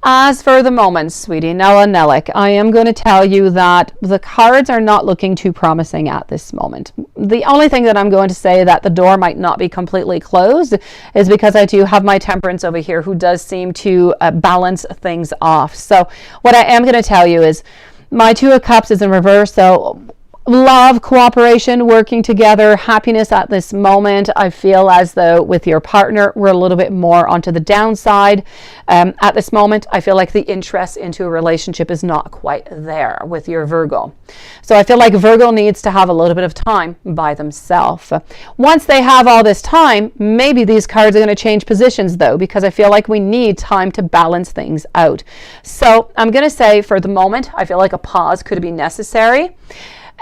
S1: As for the moment, sweetie, Nella Nellick, I am going to tell you that the cards are not looking too promising at this moment. The only thing that I'm going to say that the door might not be completely closed is because I do have my Temperance over here who does seem to balance things off. So what I am going to tell you is my Two of Cups is in reverse, so love, cooperation, working together, happiness at this moment. I feel as though with your partner, we're a little bit more onto the downside. At this moment, I feel like the interest into a relationship is not quite there with your Virgo. So I feel like Virgo needs to have a little bit of time by themselves. Once they have all this time, maybe these cards are going to change positions though, because I feel like we need time to balance things out. So I'm going to say for the moment, I feel like a pause could be necessary.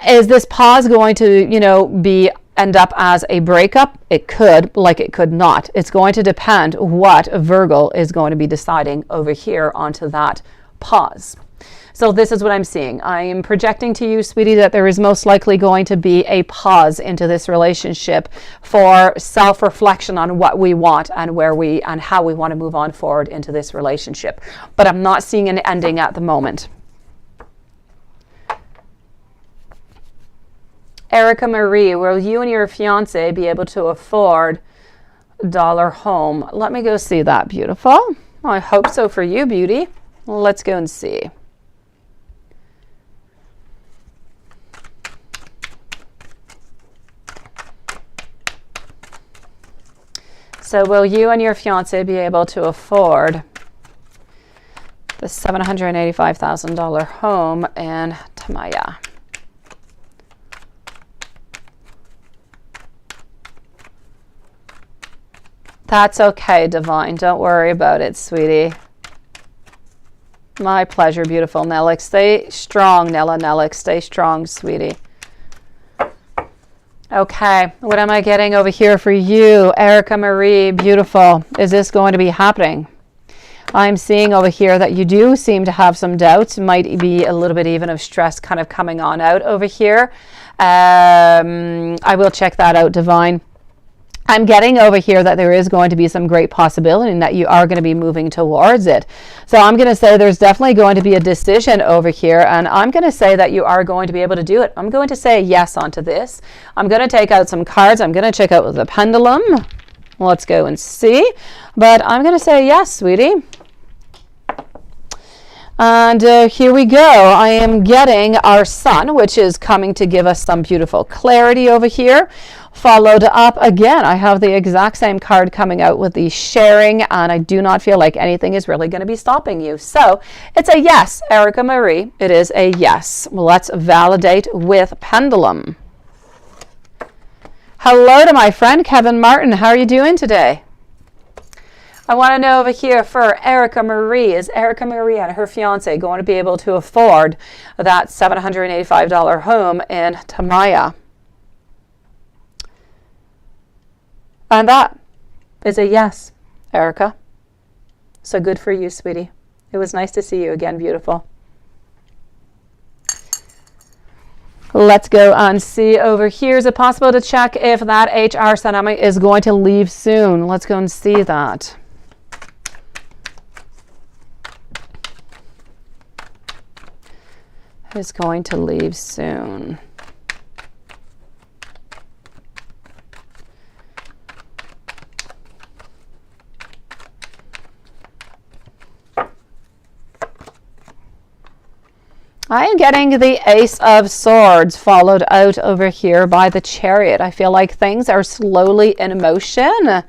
S1: Is this pause going to, end up as a breakup? It could, like it could not. It's going to depend what Virgo is going to be deciding over here onto that pause. So this is what I'm seeing. I am projecting to you, sweetie, that there is most likely going to be a pause into this relationship for self-reflection on what we want and and how we want to move on forward into this relationship. But I'm not seeing an ending at the moment. Erica Marie, will you and your fiance be able to afford dollar home? Let me go see that, beautiful. I hope so for you, beauty. Let's go and see. So will you and your fiance be able to afford the $785,000 home in Tamaya? That's okay, Divine. Don't worry about it, sweetie. My pleasure, beautiful Nellick. Stay strong, Nella Nellick. Stay strong, sweetie. Okay, what am I getting over here for you? Erica Marie, beautiful. Is this going to be happening? I'm seeing over here that you do seem to have some doubts. Might be a little bit even of stress kind of coming on out over here. I will check that out, Divine. I'm getting over here that there is going to be some great possibility and that you are going to be moving towards it. So I'm going to say there's definitely going to be a decision over here, and I'm going to say that you are going to be able to do it. I'm going to say yes onto this. I'm going to take out some cards. I'm going to check out the pendulum. Let's go and see. But I'm going to say yes, sweetie. And here we go. I am getting our sun, which is coming to give us some beautiful clarity over here. Followed up again, I have the exact same card coming out with the sharing, and I do not feel like anything is really going to be stopping you. So it's a yes, Erica Marie. It is a yes. Let's validate with pendulum. Hello to my friend Kevin Martin. How are you doing today? I want to know over here for Erica Marie, is Erica Marie and her fiance going to be able to afford that $785 home in Tamaya? And that is a yes, Erica. So good for you, sweetie. It was nice to see you again, beautiful. Let's go and see over here. Is it possible to check if that HR tsunami is going to leave soon? Let's go and see that. Is going to leave soon. I am getting the Ace of Swords followed out over here by the Chariot. I feel like things are slowly in motion.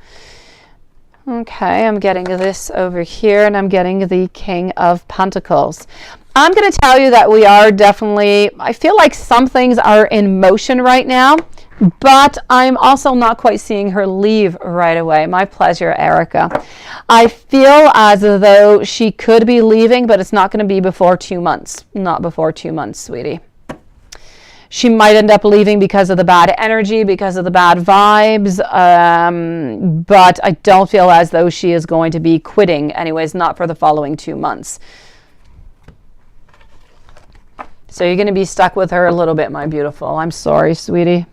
S1: Okay, I'm getting this over here, and I'm getting the King of Pentacles. I'm going to tell you that we are definitely, I feel like some things are in motion right now, but I'm also not quite seeing her leave right away. My pleasure, Erica. I feel as though she could be leaving, but it's not going to be before 2 months. Not before 2 months, sweetie. She might end up leaving because of the bad energy, because of the bad vibes, but I don't feel as though she is going to be quitting anyways, not for the following 2 months. So you're going to be stuck with her a little bit, my beautiful. I'm sorry, sweetie.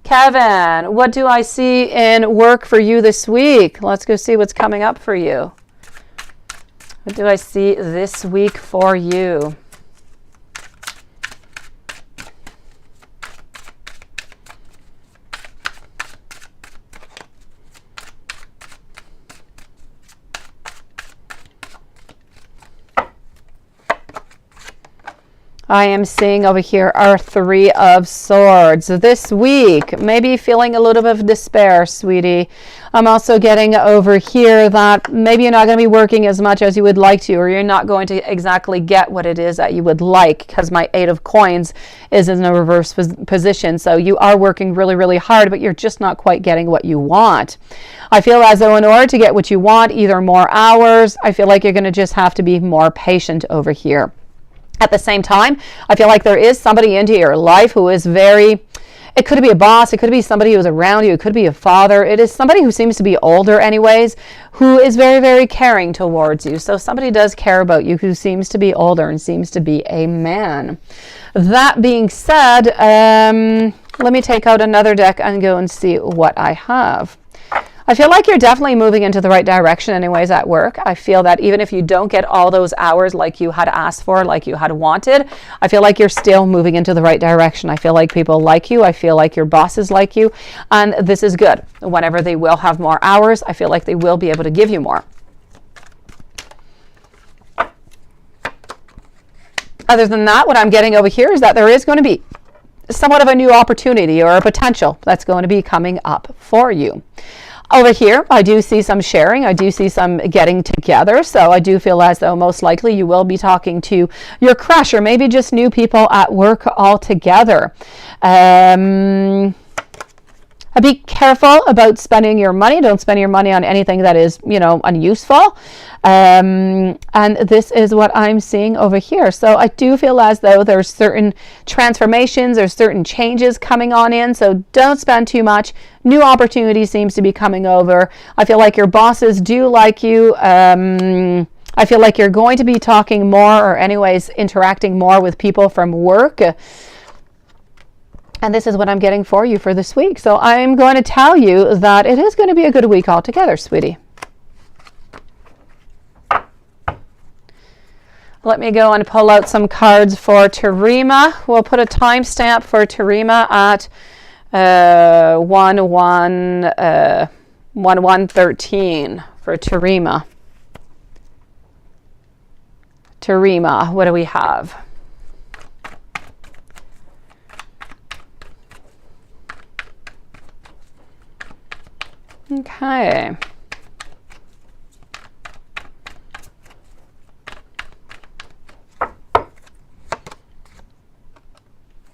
S1: Kevin, what do I see in work for you this week? Let's go see what's coming up for you. What do I see this week for you? I am seeing over here our Three of Swords. This week, maybe feeling a little bit of despair, sweetie. I'm also getting over here that maybe you're not going to be working as much as you would like to, or you're not going to exactly get what it is that you would like, because my Eight of Coins is in a reverse position. So you are working really, really hard, but you're just not quite getting what you want. I feel as though in order to get what you want, either more hours, I feel like you're going to just have to be more patient over here. At the same time, I feel like there is somebody into your life who is very, it could be a boss, it could be somebody who's around you, it could be a father, it is somebody who seems to be older anyways, who is very, very caring towards you. So somebody does care about you who seems to be older and seems to be a man. That being said, let me take out another deck and go and see what I have. I feel like you're definitely moving into the right direction anyways at work. I feel that even if you don't get all those hours like you had asked for, like you had wanted, I feel like you're still moving into the right direction. I feel like people like you. I feel like your bosses like you. And this is good. Whenever they will have more hours, I feel like they will be able to give you more. Other than that, what I'm getting over here is that there is going to be somewhat of a new opportunity or a potential that's going to be coming up for you. Over here, I do see some sharing. I do see some getting together. So I do feel as though most likely you will be talking to your crush or maybe just new people at work altogether. Be careful about spending your money. Don't spend your money on anything that is, unuseful. And this is what I'm seeing over here. So I do feel as though there's certain transformations or certain changes coming on in. So don't spend too much. New opportunity seems to be coming over. I feel like your bosses do like you. I feel like you're going to be talking more or anyways interacting more with people from work. And this is what I'm getting for you for this week. So I'm going to tell you that it is going to be a good week altogether, sweetie. Let me go and pull out some cards for Terima. We'll put a timestamp for Terima at 1/1/13 for Terima. Terima, what do we have? Okay.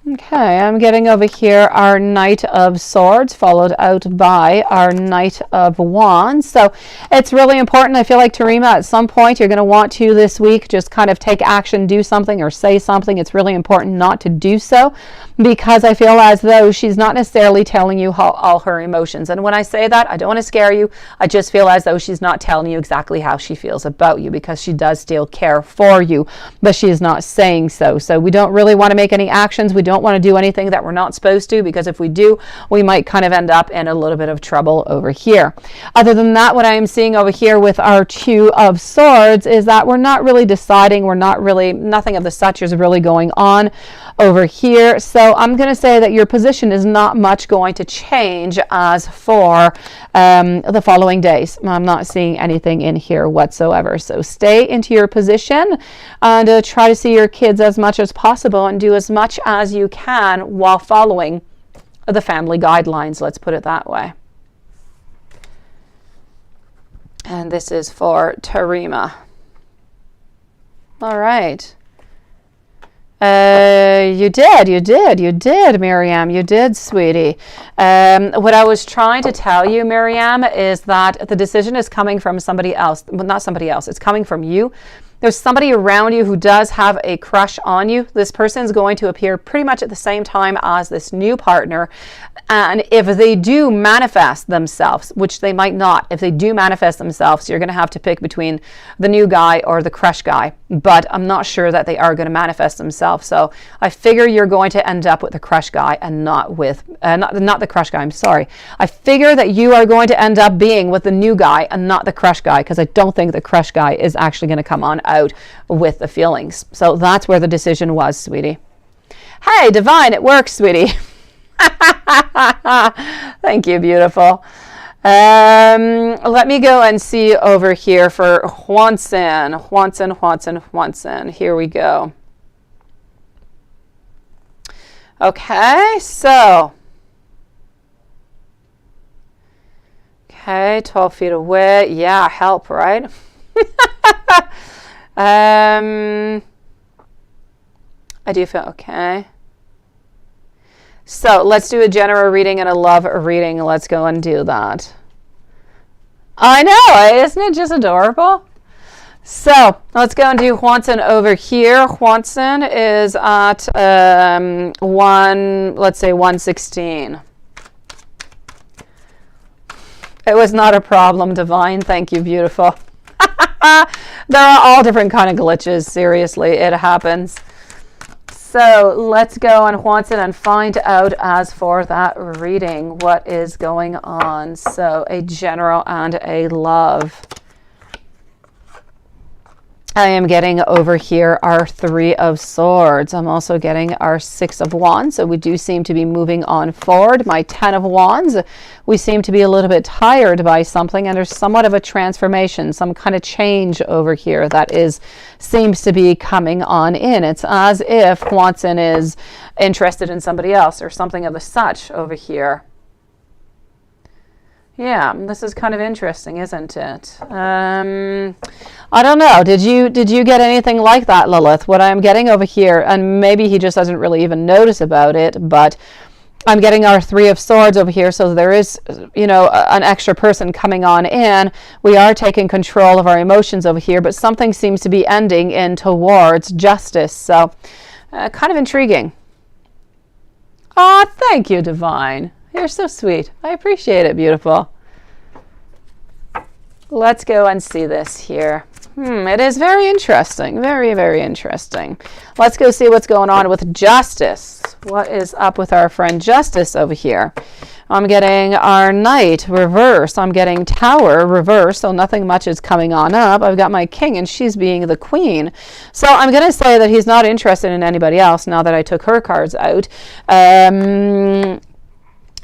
S1: Okay, I'm getting over here our Knight of Swords, followed out by our Knight of Wands. So it's really important. I feel like, Terima, at some point you're going to want to this week just kind of take action, do something or say something. It's really important not to do so, because I feel as though she's not necessarily telling you all her emotions. And when I say that, I don't want to scare you. I just feel as though she's not telling you exactly how she feels about you, because she does still care for you, but she is not saying so. So we don't really want to make any actions. We don't want to do anything that we're not supposed to, because if we do, we might kind of end up in a little bit of trouble over here. Other than that, what I am seeing over here with our Two of Swords is that we're not really deciding. We're not really, nothing of the such is really going on over here. So I'm going to say that your position is not much going to change as for the following days. I'm not seeing anything in here whatsoever. So stay into your position and try to see your kids as much as possible and do as much as you can while following the family guidelines. Let's put it that way. And this is for Terima. All right. You did, Miriam. You did, sweetie. What I was trying to tell you, Miriam, is that the decision is coming from somebody else. Well, not somebody else. It's coming from you. There's somebody around you who does have a crush on you. This person is going to appear pretty much at the same time as this new partner. And if they do manifest themselves, which they might not, if they do manifest themselves, you're going to have to pick between the new guy or the crush guy. But I'm not sure that they are going to manifest themselves. So I figure you're going to end up with the crush guy and not with, not the crush guy, I'm sorry. I figure that you are going to end up being with the new guy and not the crush guy, because I don't think the crush guy is actually going to come on out with the feelings. So that's where the decision was, sweetie. Hey, Divine, it works, sweetie. Thank you, beautiful. Let me go and see over here for Juanson. Here we go. Okay, so. Okay, 12 feet away. Yeah, help, right? I do feel okay. So let's do a general reading and a love reading. Let's go and do that. I know, isn't it just adorable? So let's go and do Juanson over here. Juanson is at 116. It was not a problem, Divine. Thank you, beautiful. There are all different kind of glitches. Seriously, it happens. So let's go on Juanson and find out as for that reading what is going on. So a general and a love. I am getting over here our 3 of Swords. I'm also getting our 6 of Wands. So we do seem to be moving on forward. My 10 of Wands. We seem to be a little bit tired by something, and there's somewhat of a transformation, some kind of change over here that seems to be coming on in. It's as if Juanson is interested in somebody else or something of the such over here. Yeah, this is kind of interesting, isn't it? I don't know. Did you get anything like that, Lilith? What I'm getting over here, and maybe he just doesn't really even notice about it, but I'm getting our 3 of Swords over here, so there is, an extra person coming on in. We are taking control of our emotions over here, but something seems to be ending in towards justice. So, kind of intriguing. Oh, thank you, Divine. You're so sweet. I appreciate it, beautiful. Let's go and see this here. It is very interesting. Very, very interesting. Let's go see what's going on with Justice. What is up with our friend Justice over here? I'm getting our Knight reverse. I'm getting Tower reverse, so nothing much is coming on up. I've got my King, and she's being the Queen. So I'm going to say that he's not interested in anybody else now that I took her cards out.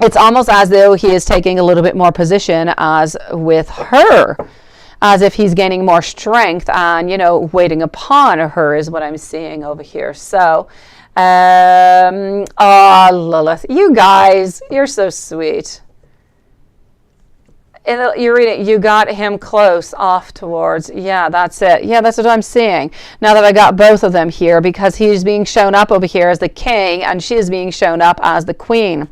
S1: It's almost as though he is taking a little bit more position as with her, as if he's gaining more strength and, waiting upon her is what I'm seeing over here. So, oh, Lilith, you guys, you're so sweet. You're reading, you got him close off towards, yeah, that's it. Yeah, that's what I'm seeing. Now that I got both of them here, because he's being shown up over here as the King and she is being shown up as the Queen.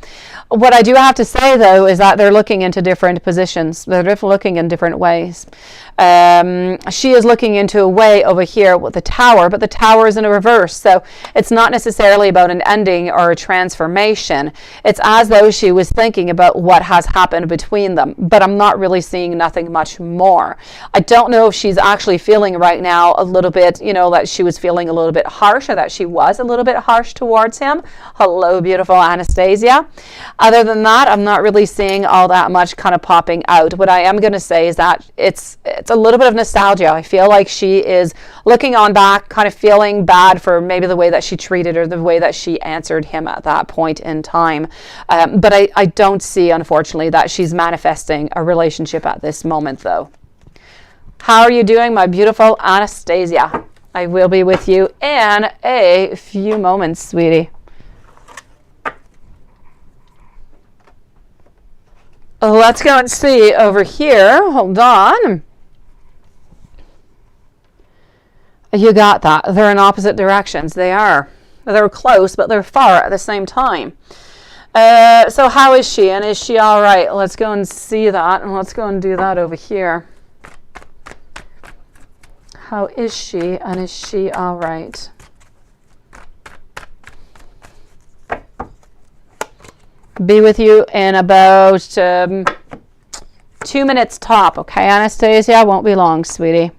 S1: What I do have to say, though, is that they're looking into different positions. They're looking in different ways. She is looking into a way over here with the Tower, but the Tower is in a reverse. So it's not necessarily about an ending or a transformation. It's as though she was thinking about what has happened between them, but I'm not really seeing nothing much more. I don't know if she's actually feeling right now a little bit, that she was feeling a little bit harsh, or that she was a little bit harsh towards him. Hello, beautiful Anastasia. Other than that, I'm not really seeing all that much kind of popping out. What I am going to say is that it's a little bit of nostalgia. I feel like she is looking on back, kind of feeling bad for maybe the way that she treated or the way that she answered him at that point in time. But I don't see, unfortunately, that she's manifesting a relationship at this moment, though. How are you doing, my beautiful Anastasia? I will be with you in a few moments, sweetie. Let's go and see over here. Hold on. You got that. They're in opposite directions. They are. They're close, but they're far at the same time. So how is she? And is she all right? Let's go and see that. And let's go and do that over here. How is she, and is she all right? Be with you in about 2 minutes top, okay, Anastasia? Won't be long, sweetie.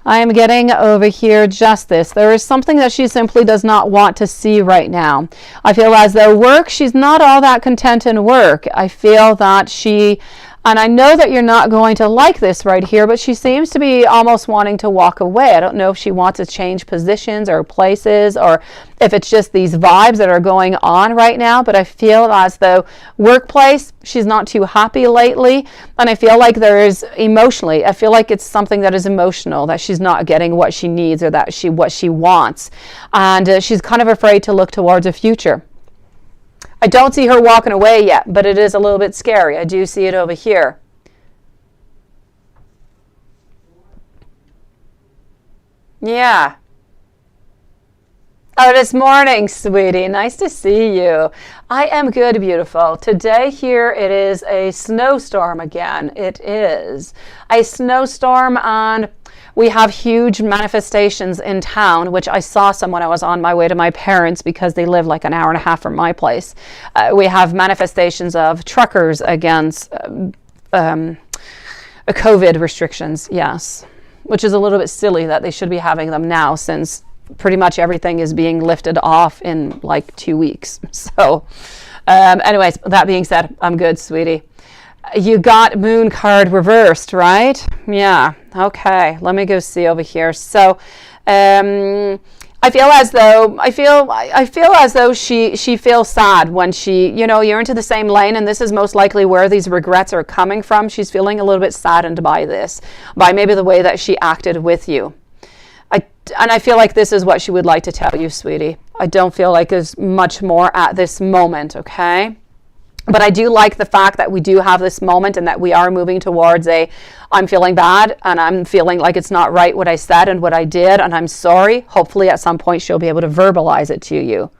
S1: I am getting over here just this. There is something that she simply does not want to see right now. I feel as though work, she's not all that content in work. I feel that she, and I know that you're not going to like this right here, but she seems to be almost wanting to walk away. I don't know if she wants to change positions or places, or if it's just these vibes that are going on right now, but I feel as though workplace, she's not too happy lately, and I feel like there is emotionally, I feel like it's something that is emotional, that she's not getting what she needs or that what she wants, and she's kind of afraid to look towards a future. I don't see her walking away yet, but it is a little bit scary. I do see it over here. Yeah. Oh, this morning, sweetie. Nice to see you. I am good, beautiful. Today here it is a snowstorm again. It is a snowstorm, and we have huge manifestations in town, which I saw some when I was on my way to my parents because they live like an hour and a half from my place. We have manifestations of truckers against COVID restrictions, yes, which is a little bit silly that they should be having them now, since pretty much everything is being lifted off in like 2 weeks. So anyways, that being said, I'm good, sweetie. You got Moon card reversed, right? Yeah. Okay. Let me go see over here. So, I feel as though she feels sad when she, you're into the same lane, and this is most likely where these regrets are coming from. She's feeling a little bit saddened by this, by maybe the way that she acted with you. And I feel like this is what she would like to tell you, sweetie. I don't feel like there's much more at this moment, okay? But I do like the fact that we do have this moment and that we are moving towards I'm feeling bad and I'm feeling like it's not right what I said and what I did, and I'm sorry. Hopefully at some point she'll be able to verbalize it to you.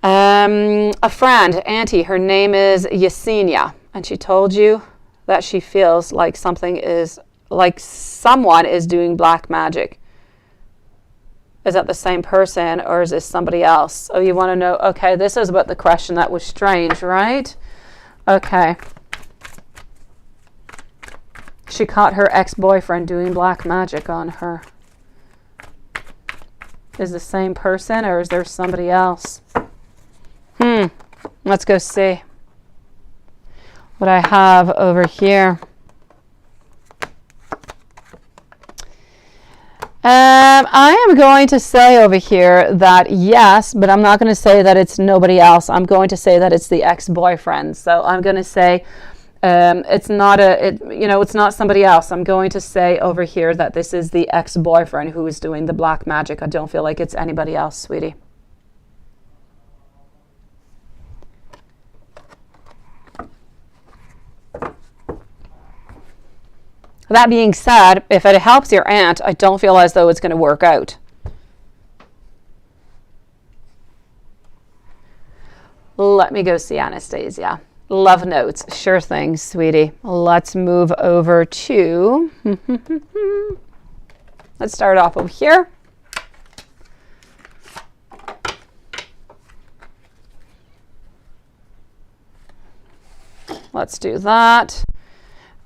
S1: A friend, Auntie, her name is Yesenia, and she told you that she feels like someone is doing black magic. Is that the same person, or is this somebody else? Oh, you want to know? Okay, this is about the question that was strange, right? Okay. She caught her ex-boyfriend doing black magic on her. Is the same person, or is there somebody else? Let's go see what I have over here. I am going to say over here that yes, but I'm not going to say that it's nobody else. I'm going to say that it's the ex-boyfriend. So I'm going to say it's not somebody else. I'm going to say over here that this is the ex-boyfriend who is doing the black magic. I don't feel like it's anybody else, sweetie. That being said, if it helps your aunt, I don't feel as though it's going to work out. Let me go see Anastasia. Love notes. Sure thing, sweetie. Let's move over to... Let's start off over here. Let's do that.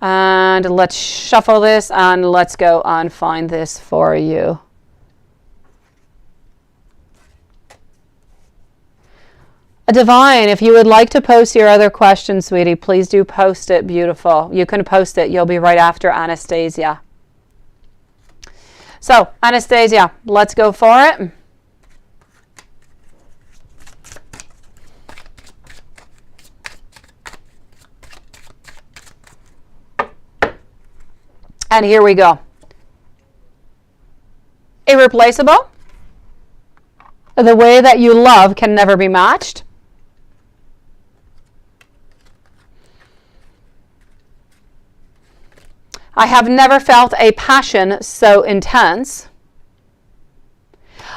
S1: And let's shuffle this and let's go and find this for you. Divine, if you would like to post your other question, sweetie, please do post it, beautiful. You can post it. You'll be right after Anastasia. So, Anastasia, let's go for it. And here we go. Irreplaceable. The way that you love can never be matched. I have never felt a passion so intense.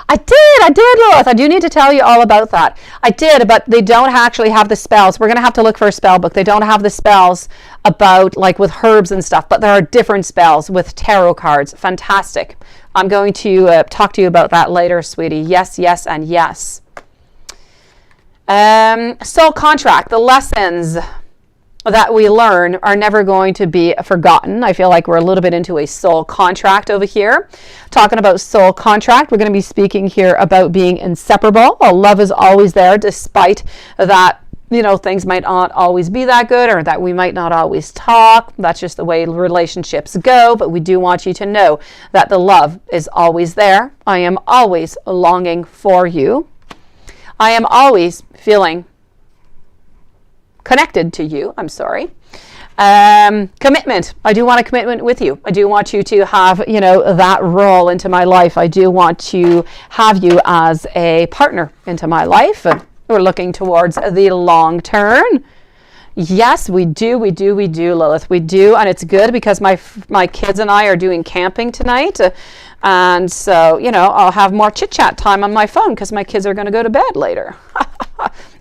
S1: I did, Lilith. I do need to tell you all about that. I did, but they don't actually have the spells. We're going to have to look for a spell book. They don't have the spells about, like, with herbs and stuff, but there are different spells with tarot cards. Fantastic. I'm going to talk to you about that later, sweetie. Yes, yes, and yes. Soul contract, the lessons that we learn are never going to be forgotten. I feel like we're a little bit into a soul contract over here. Talking about soul contract, we're going to be speaking here about being inseparable. Love is always there, despite that, you know, things might not always be that good, or that we might not always talk. That's just the way relationships go. But we do want you to know that the love is always there. I am always longing for you. I am always feeling connected to you. I'm sorry. Commitment. I do want a commitment with you. I do want you to have, you know, that role into my life. I do want to have you as a partner into my life. We're looking towards the long term. Yes, we do, Lilith. We do, and it's good because my kids and I are doing camping tonight. And so, you know, I'll have more chit-chat time on my phone because my kids are going to go to bed later.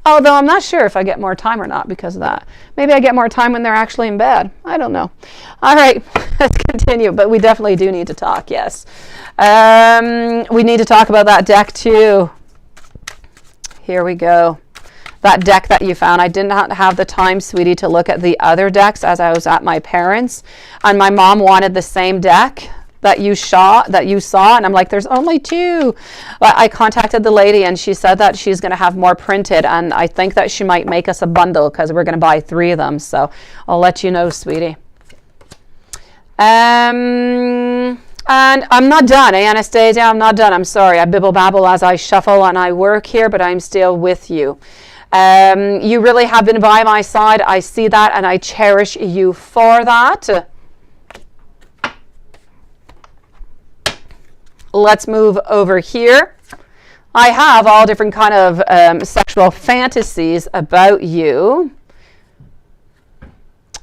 S1: Although I'm not sure if I get more time or not because of that. Maybe I get more time when they're actually in bed. I don't know. All right, let's continue. But we definitely do need to talk, yes. We need to talk about that deck too. Here we go. That deck that you found. I did not have the time, sweetie, to look at the other decks as I was at my parents'. And my mom wanted the same deck that you saw, and I'm like, there's only two. But I contacted the lady and she said that she's going to have more printed, and I think that she might make us a bundle because we're going to buy 3 of them. So I'll let you know, sweetie. And I'm not done, Anastasia. I'm not done. I'm sorry. I bibble babble as I shuffle and I work here, but I'm still with you. You really have been by my side. I see that and I cherish you for that. Let's move over here. I have all different kind of sexual fantasies about you.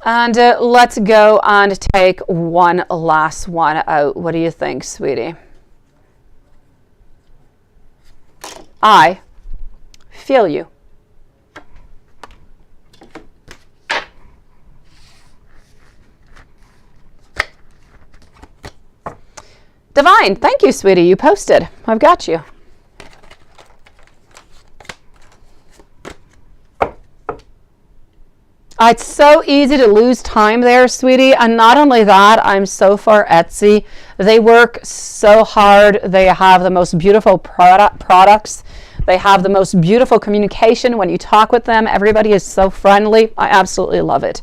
S1: And let's go and take one last one out. What do you think, sweetie? I feel you. Divine, thank you, sweetie. You posted. I've got you. It's so easy to lose time there, sweetie. And not only that, I'm so for Etsy. They work so hard. They have the most beautiful products. They have the most beautiful communication when you talk with them. Everybody is so friendly. I absolutely love it.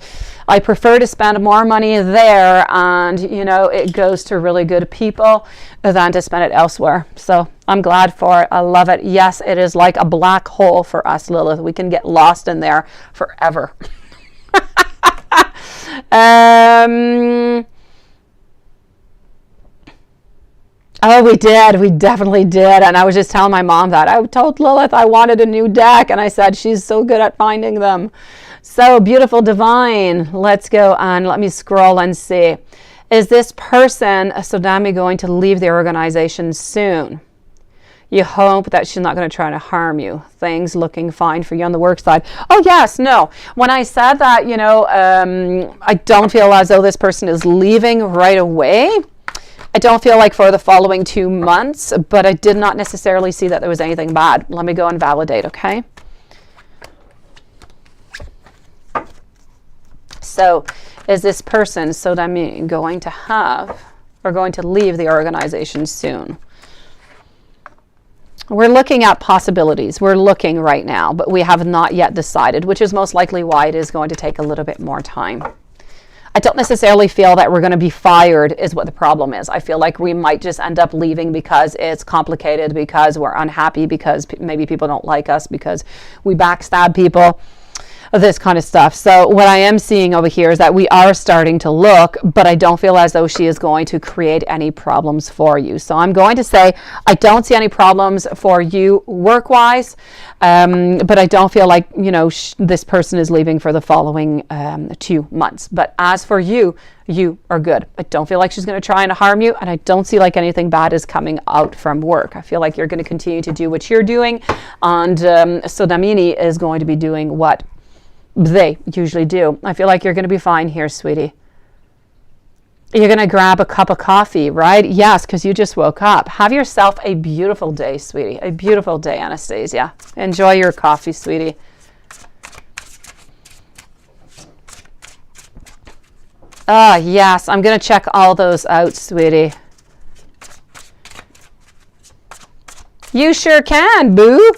S1: I prefer to spend more money there, and, you know, it goes to really good people than to spend it elsewhere. So I'm glad for it. I love it. Yes, it is like a black hole for us, Lilith. We can get lost in there forever. Oh, we did. We definitely did. And I was just telling my mom that. I told Lilith I wanted a new deck, and I said she's so good at finding them. So beautiful, Divine. Let's go and let me scroll and see. Is this person, Sodami, going to leave the organization soon? You hope that she's not going to try to harm you. Things looking fine for you on the work side. Oh, yes, no. When I said that, you know, I don't feel as though this person is leaving right away. I don't feel like for the following 2 months, but I did not necessarily see that there was anything bad. Let me go and validate, okay? So is this person, Sodami, going to have or going to leave the organization soon? We're looking at possibilities. We're looking right now, but we have not yet decided, which is most likely why it is going to take a little bit more time. I don't necessarily feel that we're going to be fired is what the problem is. I feel like we might just end up leaving because it's complicated, because we're unhappy, because maybe people don't like us, because we backstab people. this kind of stuff. So what I am seeing over here is that we are starting to look, but I don't feel as though she is going to create any problems for you. So I'm going to say I don't see any problems for you work-wise, but I don't feel like, you know, this person is leaving for the following 2 months. But as for you, you are good. I don't feel like she's going to try and harm you, and I don't see like anything bad is coming out from work. I feel like you're going to continue to do what you're doing, and so Damini is going to be doing what they usually do. I feel like you're going to be fine here, sweetie. You're going to grab a cup of coffee, right? Yes, because you just woke up. Have yourself a beautiful day, sweetie. A beautiful day, Anastasia. Enjoy your coffee, sweetie. Ah, yes, I'm going to check all those out, sweetie. You sure can, boo.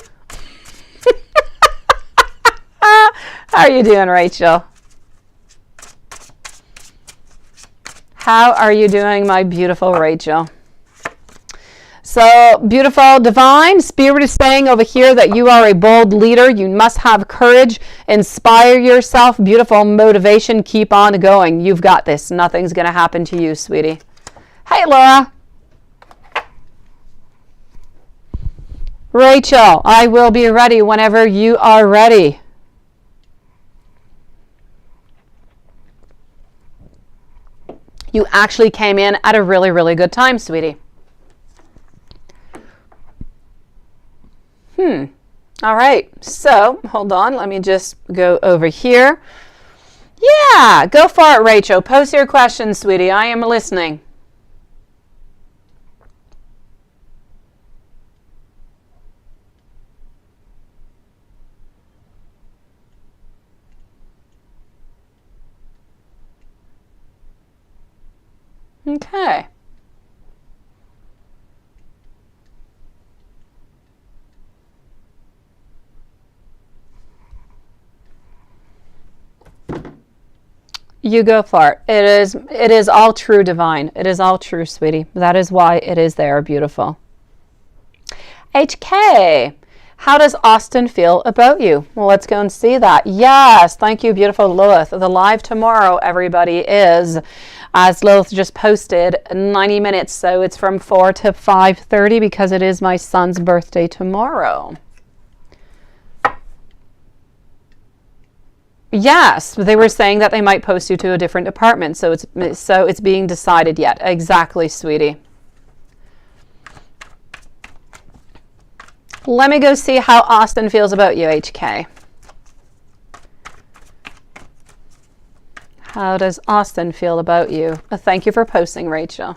S1: How are you doing, Rachel? How are you doing, my beautiful Rachel? So, beautiful, divine, spirit is saying over here that you are a bold leader. You must have courage, inspire yourself, beautiful motivation, keep on going. You've got this. Nothing's going to happen to you, sweetie. Hey, Laura. Rachel, I will be ready whenever you are ready. You actually came in at a really, really good time, sweetie. All right. So, hold on. Let me just go over here. Yeah, go for it, Rachel. Post your questions, sweetie. I am listening. Okay. You go for it. It is all true, divine. It is all true, sweetie. That is why it is there, beautiful. HK, how does Austin feel about you? Well, let's go and see that. Yes, thank you, beautiful Lilith. The live tomorrow, everybody, is, as Lilith just posted, 90 minutes. So it's from 4 to 5:30 because it is my son's birthday tomorrow. Yes, they were saying that they might post you to a different department. So it's being decided yet. Exactly, sweetie. Let me go see how Austin feels about you, HK. How does Austin feel about you? Thank you for posting, Rachel.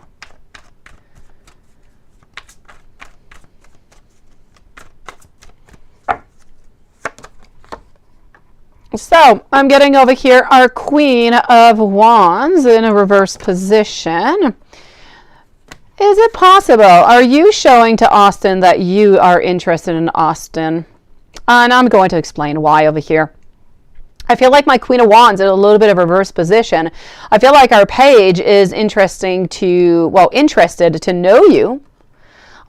S1: So I'm getting over here our Queen of Wands in a reverse position. Is it possible? Are you showing to Austin that you are interested in Austin? And I'm going to explain why over here. I feel like my Queen of Wands in a little bit of a reverse position. I feel like our page is interested to know you.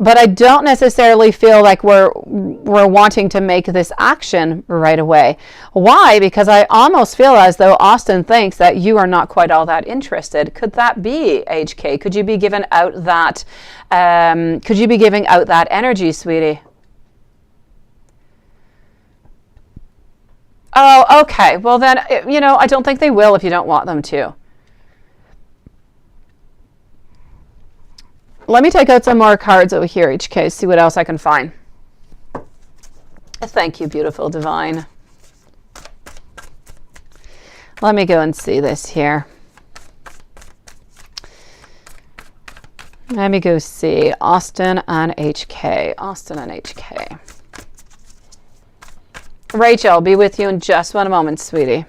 S1: But I don't necessarily feel like we're wanting to make this action right away. Why? Because I almost feel as though Austin thinks that you are not quite all that interested. Could that be, HK? Could you be giving out that? Could you be giving out that energy, sweetie? Oh, okay. Well then, I don't think they will if you don't want them to. Let me take out some more cards over here, HK, see what else I can find. Thank you, beautiful divine. Let me go and see this here. Let me go see Austin and HK. Austin and HK. Rachel, I'll be with you in just one moment, sweetie.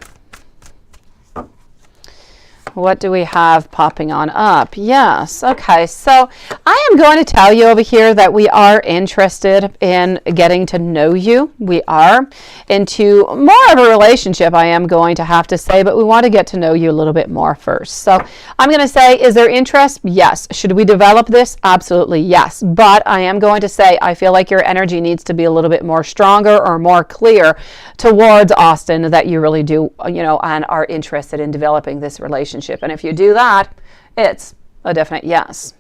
S1: What do we have popping on up? Yes. Okay. So I am going to tell you over here that we are interested in getting to know you. We are into more of a relationship, I am going to have to say, but we want to get to know you a little bit more first. So I'm going to say, is there interest? Yes. Should we develop this? Absolutely yes. But I am going to say, I feel like your energy needs to be a little bit more stronger or more clear towards Austin, that you really do, and are interested in developing this relationship. And if you do that, it's a definite yes.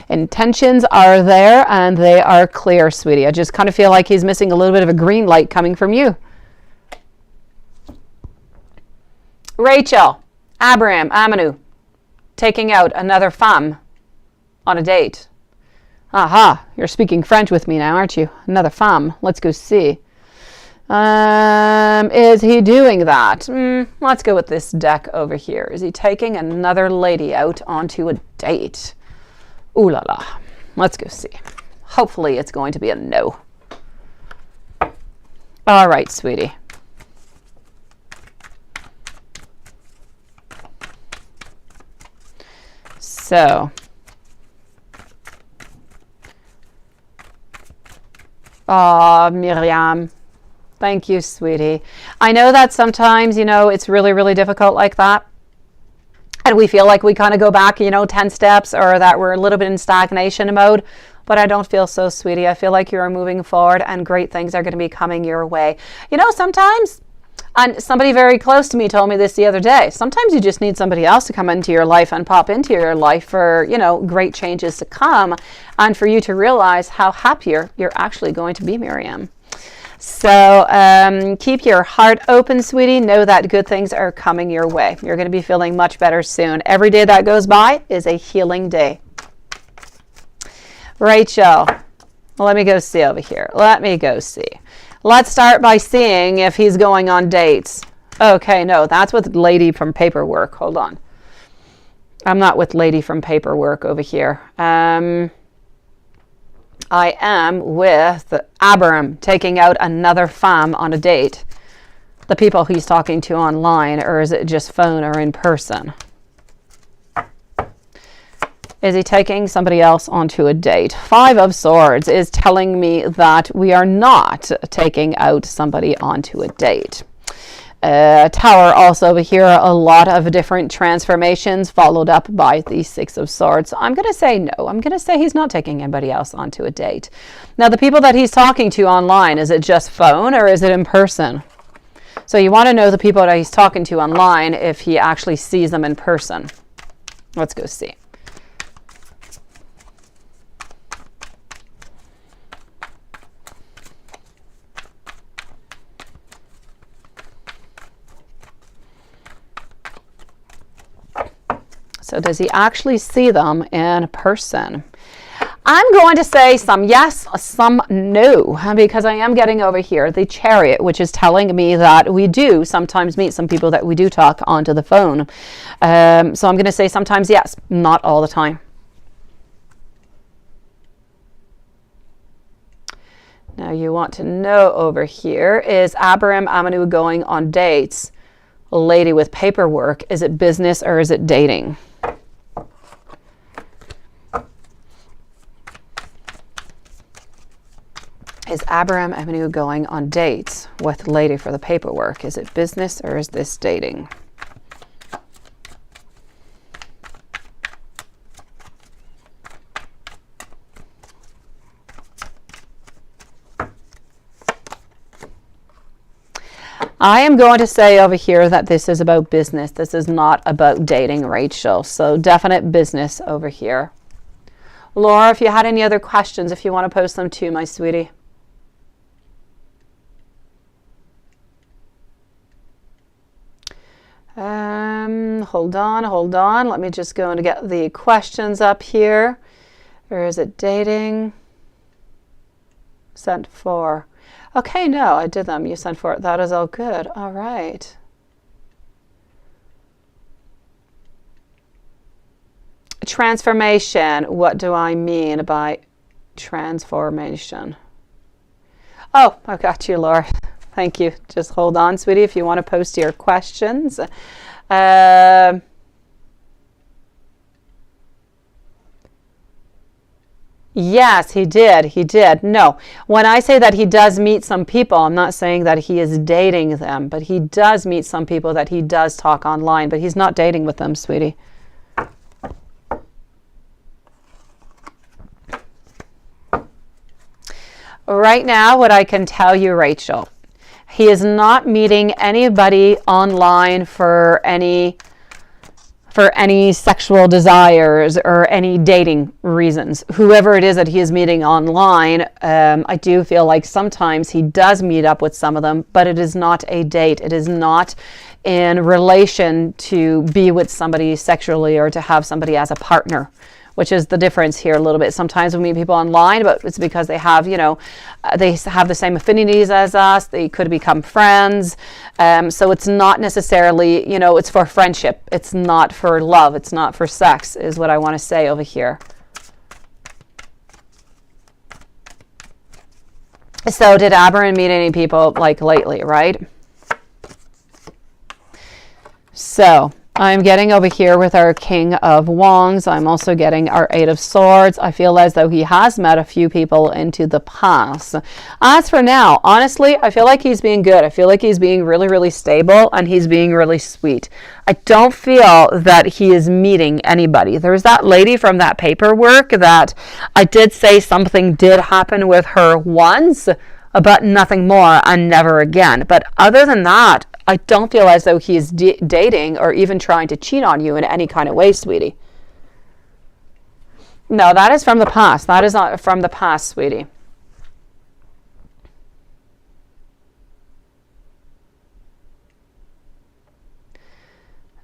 S1: Intentions are there and they are clear, sweetie. I just kind of feel like he's missing a little bit of a green light coming from you. Rachel, Abraham, Amanu, taking out another femme on a date. Aha, you're speaking French with me now, aren't you? Another femme. Let's go see. Is he doing that? Let's go with this deck over here. Is he taking another lady out onto a date? Ooh la la. Let's go see. Hopefully it's going to be a no. All right, sweetie. So, Miriam. Thank you, sweetie. I know that sometimes, it's really, really difficult like that. And we feel like we kind of go back, 10 steps, or that we're a little bit in stagnation mode. But I don't feel so, sweetie. I feel like you are moving forward and great things are going to be coming your way. Sometimes, and somebody very close to me told me this the other day, sometimes you just need somebody else to come into your life and pop into your life for, great changes to come, and for you to realize how happier you're actually going to be, Miriam. So keep your heart open, sweetie. Know that good things are coming your way. You're going to be feeling much better soon. Every day that goes by is a healing day. Rachel, let me go see over here. Let me go see. Let's start by seeing if he's going on dates. Okay, no, that's with lady from paperwork. Hold on. I'm not with lady from paperwork over here. I am with Abraham taking out another femme on a date. The people he's talking to online, or is it just phone or in person? Is he taking somebody else onto a date? 5 of Swords is telling me that we are not taking out somebody onto a date. Tower also over here, a lot of different transformations followed up by the 6 of Swords. So I'm going to say no. I'm going to say he's not taking anybody else onto a date. Now, the people that he's talking to online, is it just phone or is it in person? So you want to know the people that he's talking to online if he actually sees them in person. Let's go see. So does he actually see them in person? I'm going to say some yes, some no, because I am getting over here the Chariot, which is telling me that we do sometimes meet some people that we do talk onto the phone. So I'm going to say sometimes yes, not all the time. Now you want to know over here, is Abraham Amanu going on dates? A lady with paperwork, is it business or is it dating? Is Abraham Amanu going on dates with a lady for the paperwork? Is it business or is this dating? I am going to say over here that this is about business. This is not about dating, Rachel. So definite business over here. Laura, if you had any other questions, if you want to post them too, my sweetie. Hold on. Let me just go and get the questions up here. Or is it dating? Sent for. Okay, no, I did them. You sent for it. That is all good. All right. Transformation. What do I mean by transformation? Oh, I got you, Laura. Thank you. Just hold on, sweetie, if you want to post your questions. Yes, he did. He did. No, when I say that he does meet some people, I'm not saying that he is dating them, but he does meet some people that he does talk online, but he's not dating with them, sweetie. Right now, what I can tell you, Rachel, he is not meeting anybody online for any sexual desires or any dating reasons. Whoever it is that he is meeting online, I do feel like sometimes he does meet up with some of them, but it is not a date. It is not in relation to be with somebody sexually or to have somebody as a partner, which is the difference here a little bit. Sometimes we meet people online, but it's because they have, you know, they have the same affinities as us. They could become friends. So it's not necessarily, you know, it's for friendship. It's not for love. It's not for sex, is what I want to say over here. So did Aberon meet any people like lately, right? So I'm getting over here with our King of Wands. I'm also getting our Eight of Swords. I feel as though he has met a few people into the past. As for now, honestly, I feel like he's being good. I feel like he's being really, really stable, and he's being really sweet. I don't feel that he is meeting anybody. There's that lady from that paperwork that I did say something did happen with her once, but nothing more and never again. But other than that, I don't feel as though he is dating or even trying to cheat on you in any kind of way, sweetie. No, that is from the past. That is not from the past, sweetie.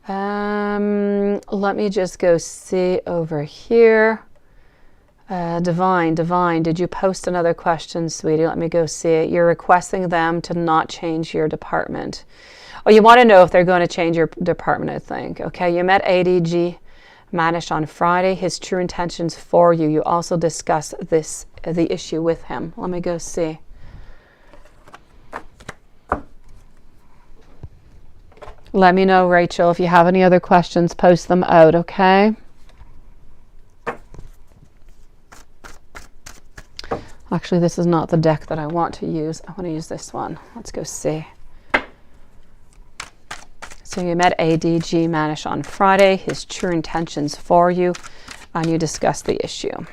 S1: Let me just go see over here. Divine, did you post another question, sweetie? Let me go see it. You're requesting them to not change your department. Oh, you want to know if they're going to change your department, I think. Okay, you met ADG Manish on Friday. His true intentions for you. You also discussed the issue with him. Let me go see. Let me know, Rachel, if you have any other questions, post them out, okay? Actually, this is not the deck that I want to use. I want to use this one. Let's go see. So you met ADG Manish on Friday, his true intentions for you, and you discussed the issue.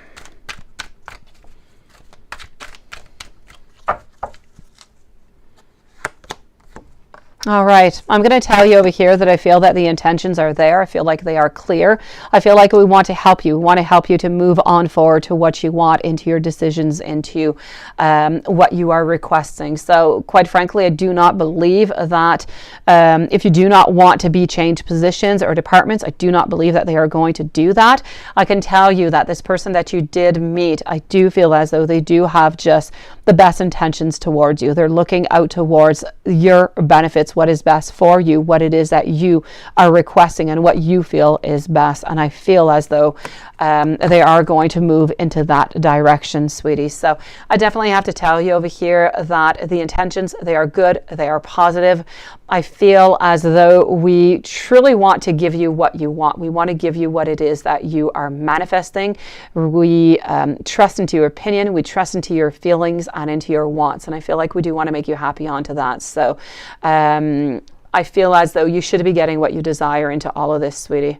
S1: All right, I'm going to tell you over here that I feel that the intentions are there. I feel like they are clear. I feel like we want to help you. We want to help you to move on forward to what you want, into your decisions, into what you are requesting. So quite frankly, I do not believe that if you do not want to be changed positions or departments, I do not believe that they are going to do that. I can tell you that this person that you did meet, I do feel as though they do have just the best intentions towards you. They're looking out towards your benefits, what is best for you, what it is that you are requesting, and what you feel is best. And I feel as though they are going to move into that direction, sweetie. So I definitely have to tell you over here that the intentions, they are good, they are positive. I feel as though we truly want to give you what you want. We want to give you what it is that you are manifesting. We trust into your opinion, we trust into your feelings and into your wants. And I feel like we do want to make you happy onto that. So I feel as though you should be getting what you desire into all of this, sweetie.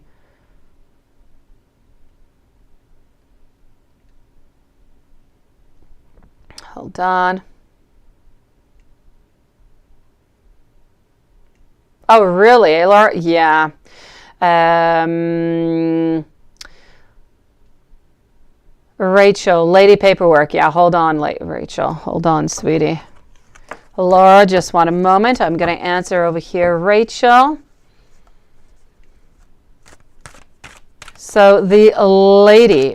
S1: Hold on. Oh, really, Laura? Yeah. Rachel, lady paperwork. Yeah, hold on, Rachel. Hold on, sweetie. Laura, just one moment. I'm going to answer over here, Rachel. So the lady,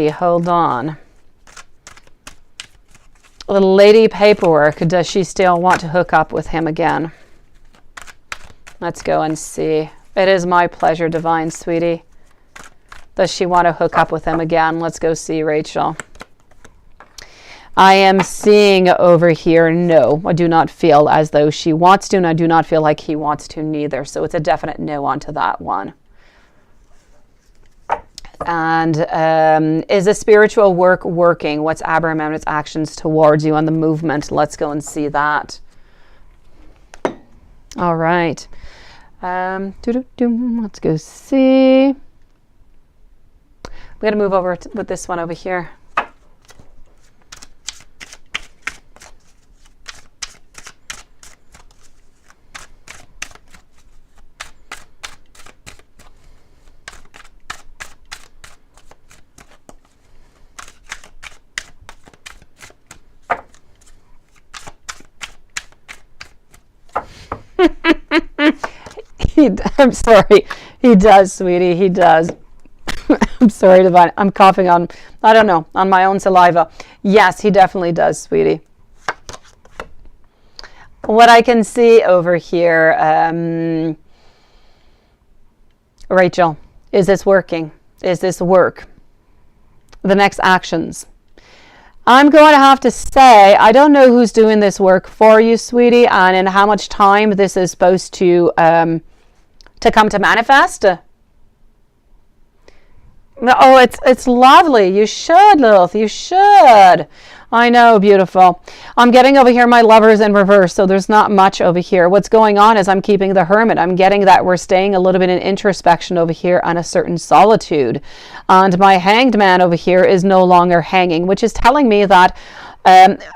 S1: hold on. The lady paperwork, does she still want to hook up with him again? Let's go and see. It is my pleasure, Divine, sweetie. Does she want to hook up with him again? Let's go see, Rachel. I am seeing over here, no, I do not feel as though she wants to, and I do not feel like he wants to neither. So it's a definite no onto that one. And is the spiritual work working? What's Abraham's actions towards you on the movement? Let's go and see that. All right. Let's go see. I'm going to move over with this one over here. I'm sorry. He does, sweetie. He does. I'm sorry, Divine. I'm coughing on, I don't know, on my own saliva. Yes, he definitely does, sweetie. What I can see over here, Rachel, is this working? Is this work? The next actions. I'm going to have to say, I don't know who's doing this work for you, sweetie, and in how much time this is supposed to come to manifest. Oh, it's lovely. You should, Lilith. You should. I know, beautiful. I'm getting over here my Lovers in reverse, so there's not much over here. What's going on is I'm keeping the Hermit. I'm getting that we're staying a little bit in introspection over here on a certain solitude. And my Hanged Man over here is no longer hanging, which is telling me that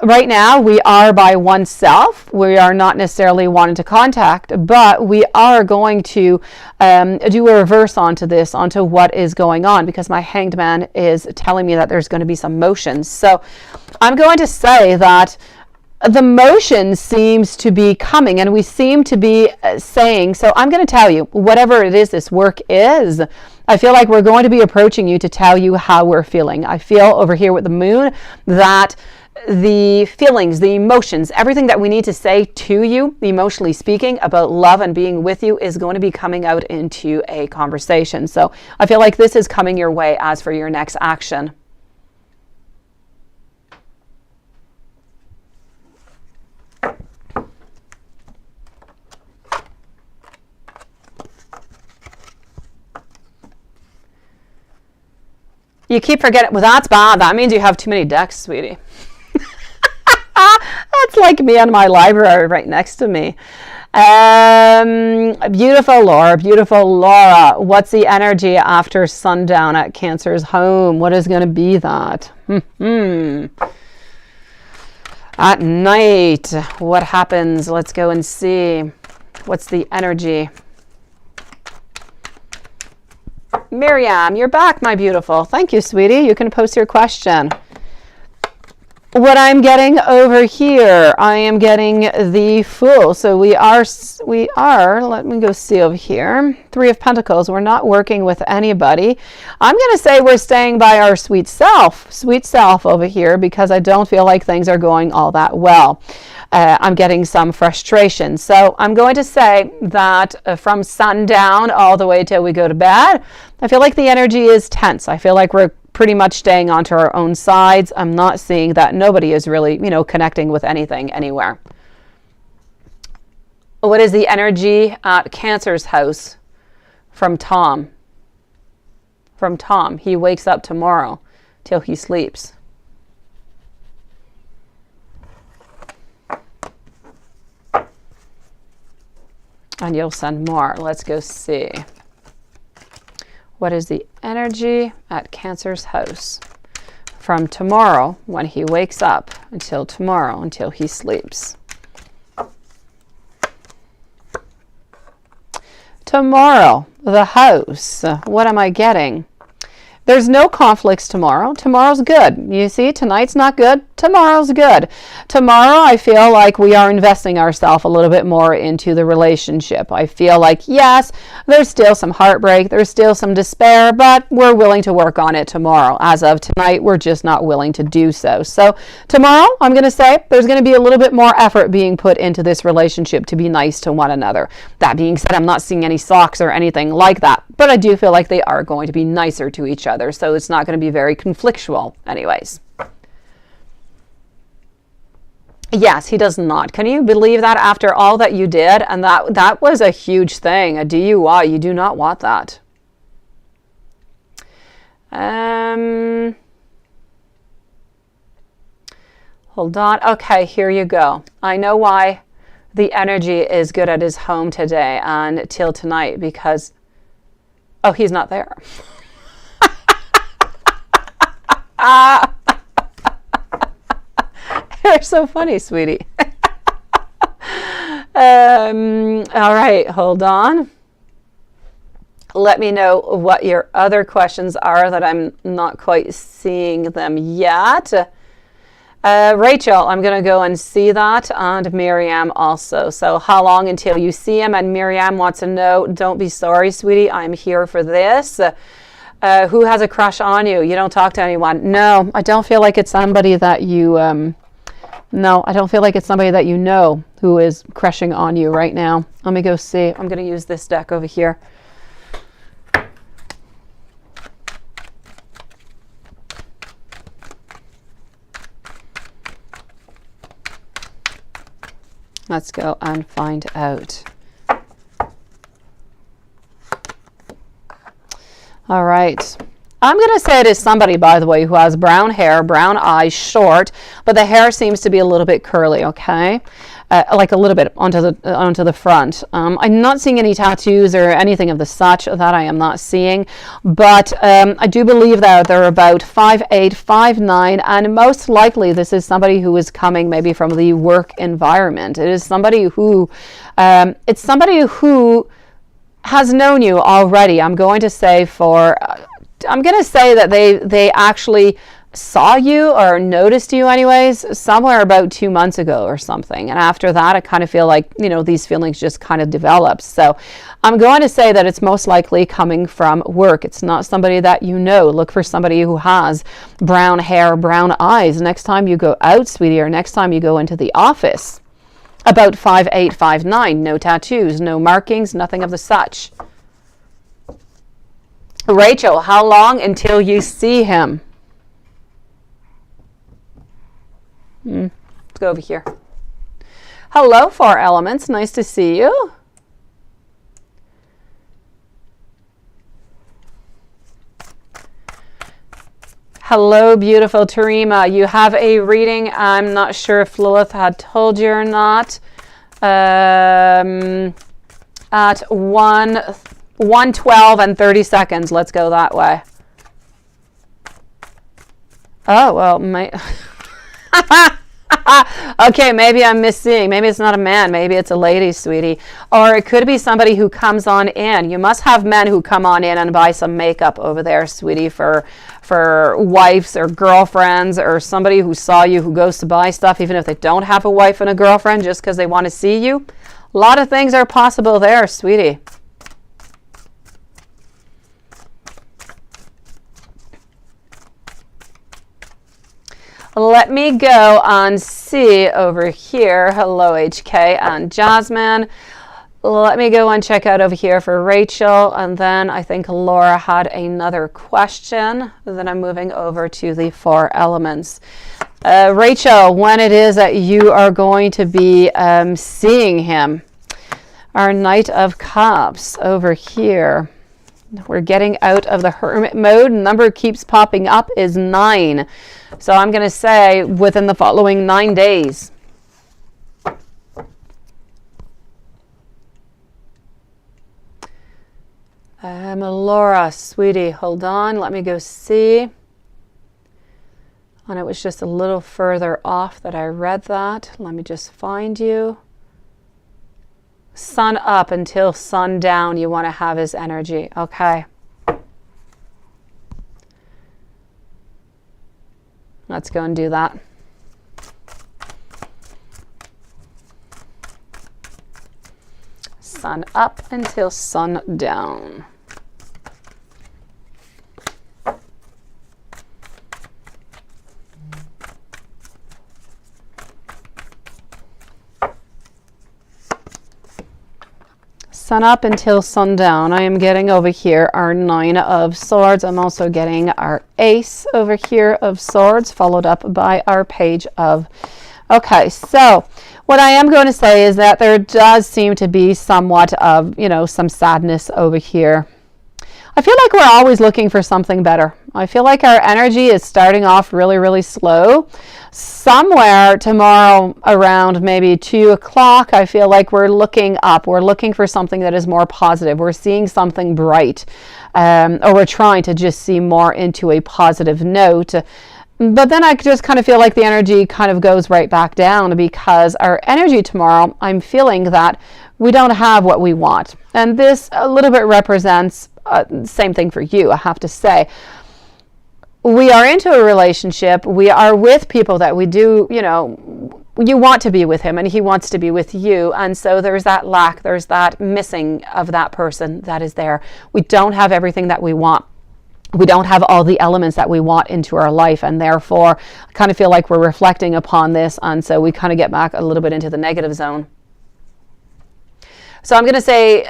S1: right now we are by oneself. We are not necessarily wanting to contact, but we are going to do a reverse onto this, onto what is going on, because my Hanged Man is telling me that there's going to be some motions. So I'm going to say that the motion seems to be coming, and we seem to be saying, so I'm going to tell you, whatever it is this work is, I feel like we're going to be approaching you to tell you how we're feeling. I feel over here with the moon that the feelings, the emotions, everything that we need to say to you, emotionally speaking, about love and being with you is going to be coming out into a conversation. So I feel like this is coming your way as for your next action. You keep forgetting, well, that's bad. That means you have too many decks, sweetie. That's like me on my library right next to me. Beautiful Laura. What's the energy after sundown at Cancer's home? What is going to be that? At night, what happens? Let's go and see. What's the energy? Miriam, you're back, my beautiful. Thank you, sweetie. You can post your question. What I'm getting over here, I am getting the Fool. So we are, let me go see over here. 3 of Pentacles. We're not working with anybody. I'm going to say we're staying by our sweet self over here, because I don't feel like things are going all that well. I'm getting some frustration. So I'm going to say that from sundown all the way till we go to bed, I feel like the energy is tense. I feel like we're pretty much staying onto our own sides. I'm not seeing that nobody is really, connecting with anything anywhere. What is the energy at Cancer's house from Tom? From Tom. He wakes up tomorrow till he sleeps. And you'll send more. Let's go see. What is the energy at Cancer's house from tomorrow when he wakes up until tomorrow, until he sleeps? Tomorrow, the house. What am I getting? There's no conflicts tomorrow. Tomorrow's good. You see, tonight's not good. Tomorrow's good. Tomorrow, I feel like we are investing ourselves a little bit more into the relationship. I feel like, yes, there's still some heartbreak. There's still some despair, but we're willing to work on it tomorrow. As of tonight, we're just not willing to do so. So tomorrow, I'm going to say there's going to be a little bit more effort being put into this relationship to be nice to one another. That being said, I'm not seeing any socks or anything like that, but I do feel like they are going to be nicer to each other. So it's not going to be very conflictual anyways. Yes, he does not. Can you believe that after all that you did? And that was a huge thing, a DUI. You do not want that. Hold on. Okay, here you go. I know why the energy is good at his home today and till tonight, because, oh, he's not there. You're so funny, sweetie. All right, hold on. Let me know what your other questions are that I'm not quite seeing them yet. Rachel, I'm going to go and see that, and Miriam also. So how long until you see him? And Miriam wants to know, don't be sorry, sweetie, I'm here for this. Who has a crush on you? You don't talk to anyone. No, I don't feel like it's somebody that you, no, I don't feel like it's somebody that you know who is crushing on you right now. Let me go see. I'm going to use this deck over here. Let's go and find out. All right. I'm going to say it is somebody, by the way, who has brown hair, brown eyes, short, but the hair seems to be a little bit curly, okay? Like a little bit onto the front. I'm not seeing any tattoos or anything of the such. That I am not seeing. But I do believe that they're about 5'8", 5'9", and most likely this is somebody who is coming maybe from the work environment. It is somebody who, it's somebody who has known you already. I'm going to say that they actually saw you or noticed you anyways somewhere about 2 months ago or something, and after that I kind of feel like, you know, these feelings just kind of developed. So I'm going to say that it's most likely coming from work. It's not somebody that you know. Look for somebody who has brown hair, brown eyes next time you go out, sweetie, or next time you go into the office. About 5'8", 5'9", no tattoos, no markings, nothing of the such. Rachel, how long until you see him? Let's go over here. Hello, 4 elements. Nice to see you. Hello, beautiful Tarima. You have a reading. I'm not sure if Lilith had told you or not. At 1:12 and 30 seconds. Let's go that way. Oh, well, okay, maybe I'm misseeing. Maybe it's not a man. Maybe it's a lady, sweetie. Or it could be somebody who comes on in. You must have men who come on in and buy some makeup over there, sweetie, for wives or girlfriends, or somebody who saw you who goes to buy stuff even if they don't have a wife and a girlfriend just because they want to see you. A lot of things are possible there, sweetie. Let me go and see over here. Hello, HK and Jasmine. Let me go and check out over here for Rachel. And then I think Laura had another question. Then I'm moving over to the 4 elements. Rachel, when it is that you are going to be seeing him. Our Knight of Cups over here. We're getting out of the hermit mode. Number keeps popping up is 9. So I'm going to say within the following 9 days. Laura, sweetie, hold on. Let me go see. And it was just a little further off that I read that. Let me just find you. Sun up until sun down, you want to have his energy. Okay. Let's go and do that. Sun up until sun down. Sun up until sundown. I am getting over here our 9 of Swords. I'm also getting our Ace over here of Swords, followed up by our Page of Okay, so what I am going to say is that there does seem to be somewhat of, some sadness over here. I feel like we're always looking for something better. I feel like our energy is starting off really, really slow. Somewhere tomorrow around maybe 2 o'clock, I feel like we're looking up. We're looking for something that is more positive. We're seeing something bright, or we're trying to just see more into a positive note. But then I just kind of feel like the energy kind of goes right back down, because our energy tomorrow, I'm feeling that we don't have what we want. And this a little bit represents same thing for you, I have to say. We are into a relationship. We are with people that we do, you want to be with him and he wants to be with you. And so there's that lack, there's that missing of that person that is there. We don't have everything that we want. We don't have all the elements that we want into our life, and therefore I kind of feel like we're reflecting upon this, and so we kind of get back a little bit into the negative zone. So I'm going to say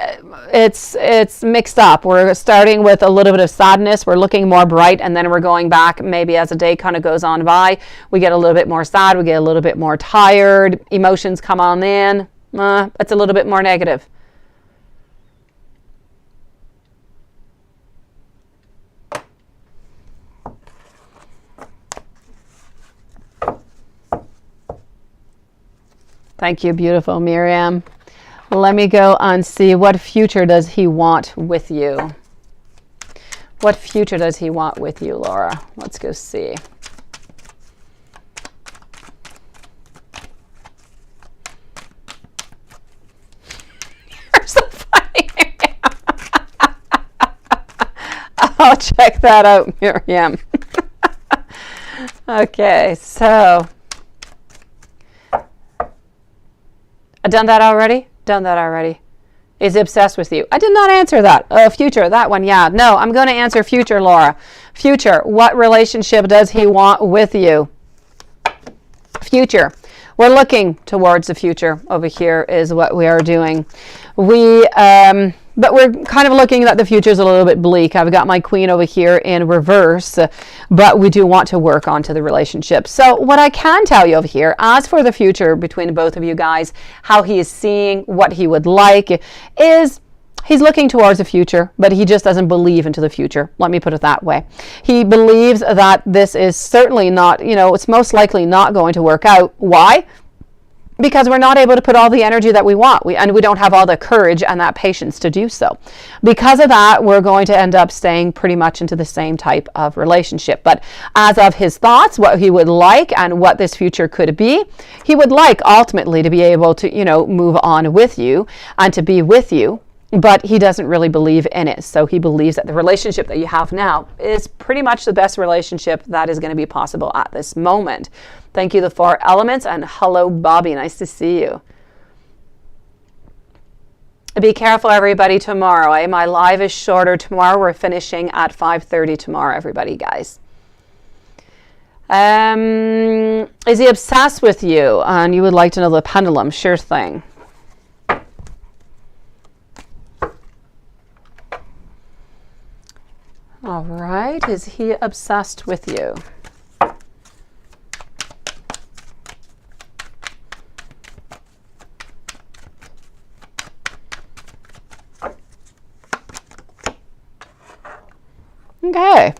S1: it's mixed up. We're starting with a little bit of sadness. We're looking more bright, and then we're going back. Maybe as the day kind of goes on by, we get a little bit more sad. We get a little bit more tired. Emotions come on in. It's a little bit more negative. Thank you, beautiful Miriam. Let me go and see, what future does he want with you? What future does he want with you, Laura? Let's go see. You're so funny, Miriam. I'll check that out, Miriam. Okay, so I've done that already? Done that already. Is obsessed with you. I did not answer that. Future, that one, yeah. No, I'm going to answer future, Laura. Future, what relationship does he want with you? Future. We're looking towards the future over here is what we are doing. But we're kind of looking that the future is a little bit bleak. I've got my queen over here in reverse, but we do want to work onto the relationship. So what I can tell you over here, as for the future between both of you guys, how he is seeing, what he would like, is he's looking towards the future, but he just doesn't believe into the future. Let me put it that way. He believes that this is certainly not, it's most likely not going to work out. Why? Because we're not able to put all the energy that we want. And we don't have all the courage and that patience to do so. Because of that, we're going to end up staying pretty much into the same type of relationship. But as of his thoughts, what he would like and what this future could be, he would like ultimately to be able to, move on with you and to be with you. But he doesn't really believe in it. So he believes that the relationship that you have now is pretty much the best relationship that is going to be possible at this moment. Thank you, the 4 elements, and hello, Bobby. Nice to see you. Be careful, everybody, tomorrow. My live is shorter tomorrow. We're finishing at 5:30 tomorrow, everybody, guys. Is he obsessed with you? And you would like to know the pendulum? Sure thing. All right. Is he obsessed with you? Okay.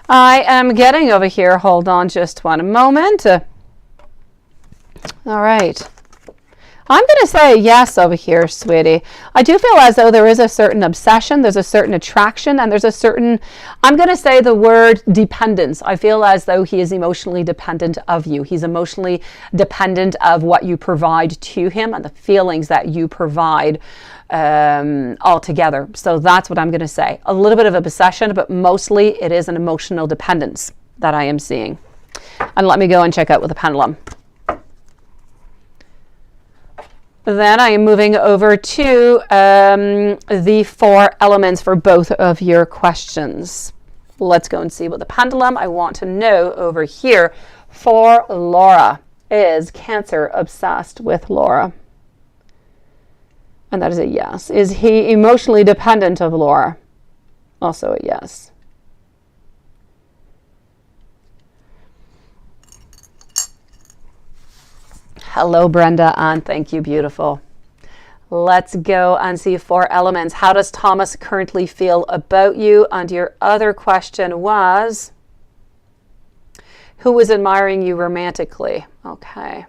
S1: I am getting over here. Hold on just one moment. All right. I'm going to say yes over here, sweetie. I do feel as though there is a certain obsession, there's a certain attraction, and there's a certain, I'm going to say the word dependence. I feel as though he is emotionally dependent of you. He's emotionally dependent of what you provide to him and the feelings that you provide altogether. So that's what I'm going to say. A little bit of obsession, but mostly it is an emotional dependence that I am seeing. And let me go and check out with the pendulum. Then I am moving over to the 4 elements for both of your questions. Let's go and see what the pendulum I want to know over here for Laura. Is Cancer obsessed with Laura? And that is a yes. Is he emotionally dependent of Laura? Also a yes. Hello, Brenda, and thank you, beautiful. Let's go and see 4 elements. How does Thomas currently feel about you? And your other question was, who is admiring you romantically? Okay.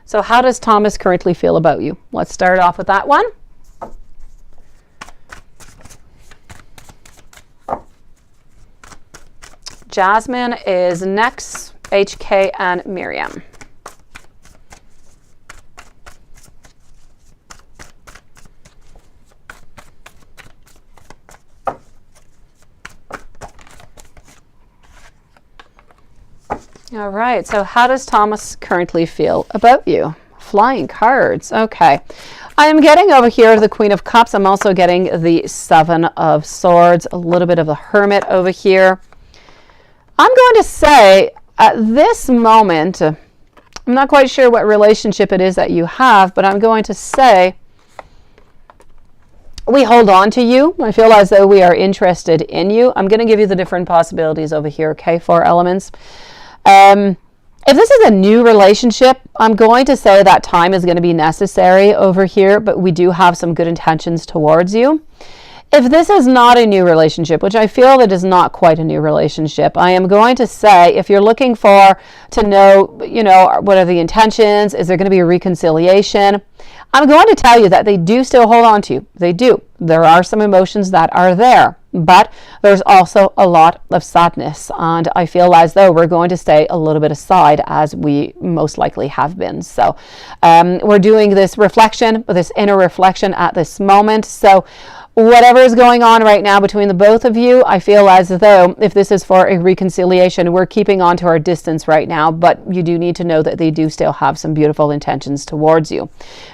S1: So how does Thomas currently feel about you? Let's start off with that one. Jasmine is next, HK and Miriam. All right, so how does Thomas currently feel about you? Flying cards, okay. I am getting over here the Queen of Cups. I'm also getting the 7 of Swords, a little bit of the Hermit over here. I'm going to say at this moment, I'm not quite sure what relationship it is that you have, but I'm going to say we hold on to you. I feel as though we are interested in you. I'm going to give you the different possibilities over here, okay, 4 elements. If this is a new relationship, I'm going to say that time is going to be necessary over here, but we do have some good intentions towards you. If this is not a new relationship, which I feel that is not quite a new relationship, I am going to say if you're looking to know, what are the intentions, is there going to be a reconciliation? I'm going to tell you that they do still hold on to you. They do. There are some emotions that are there, but there's also a lot of sadness. And I feel as though we're going to stay a little bit aside as we most likely have been. So we're doing this reflection, this inner reflection at this moment. So whatever is going on right now between the both of you, I feel as though if this is for a reconciliation, we're keeping on to our distance right now, but you do need to know that they do still have some beautiful intentions towards you.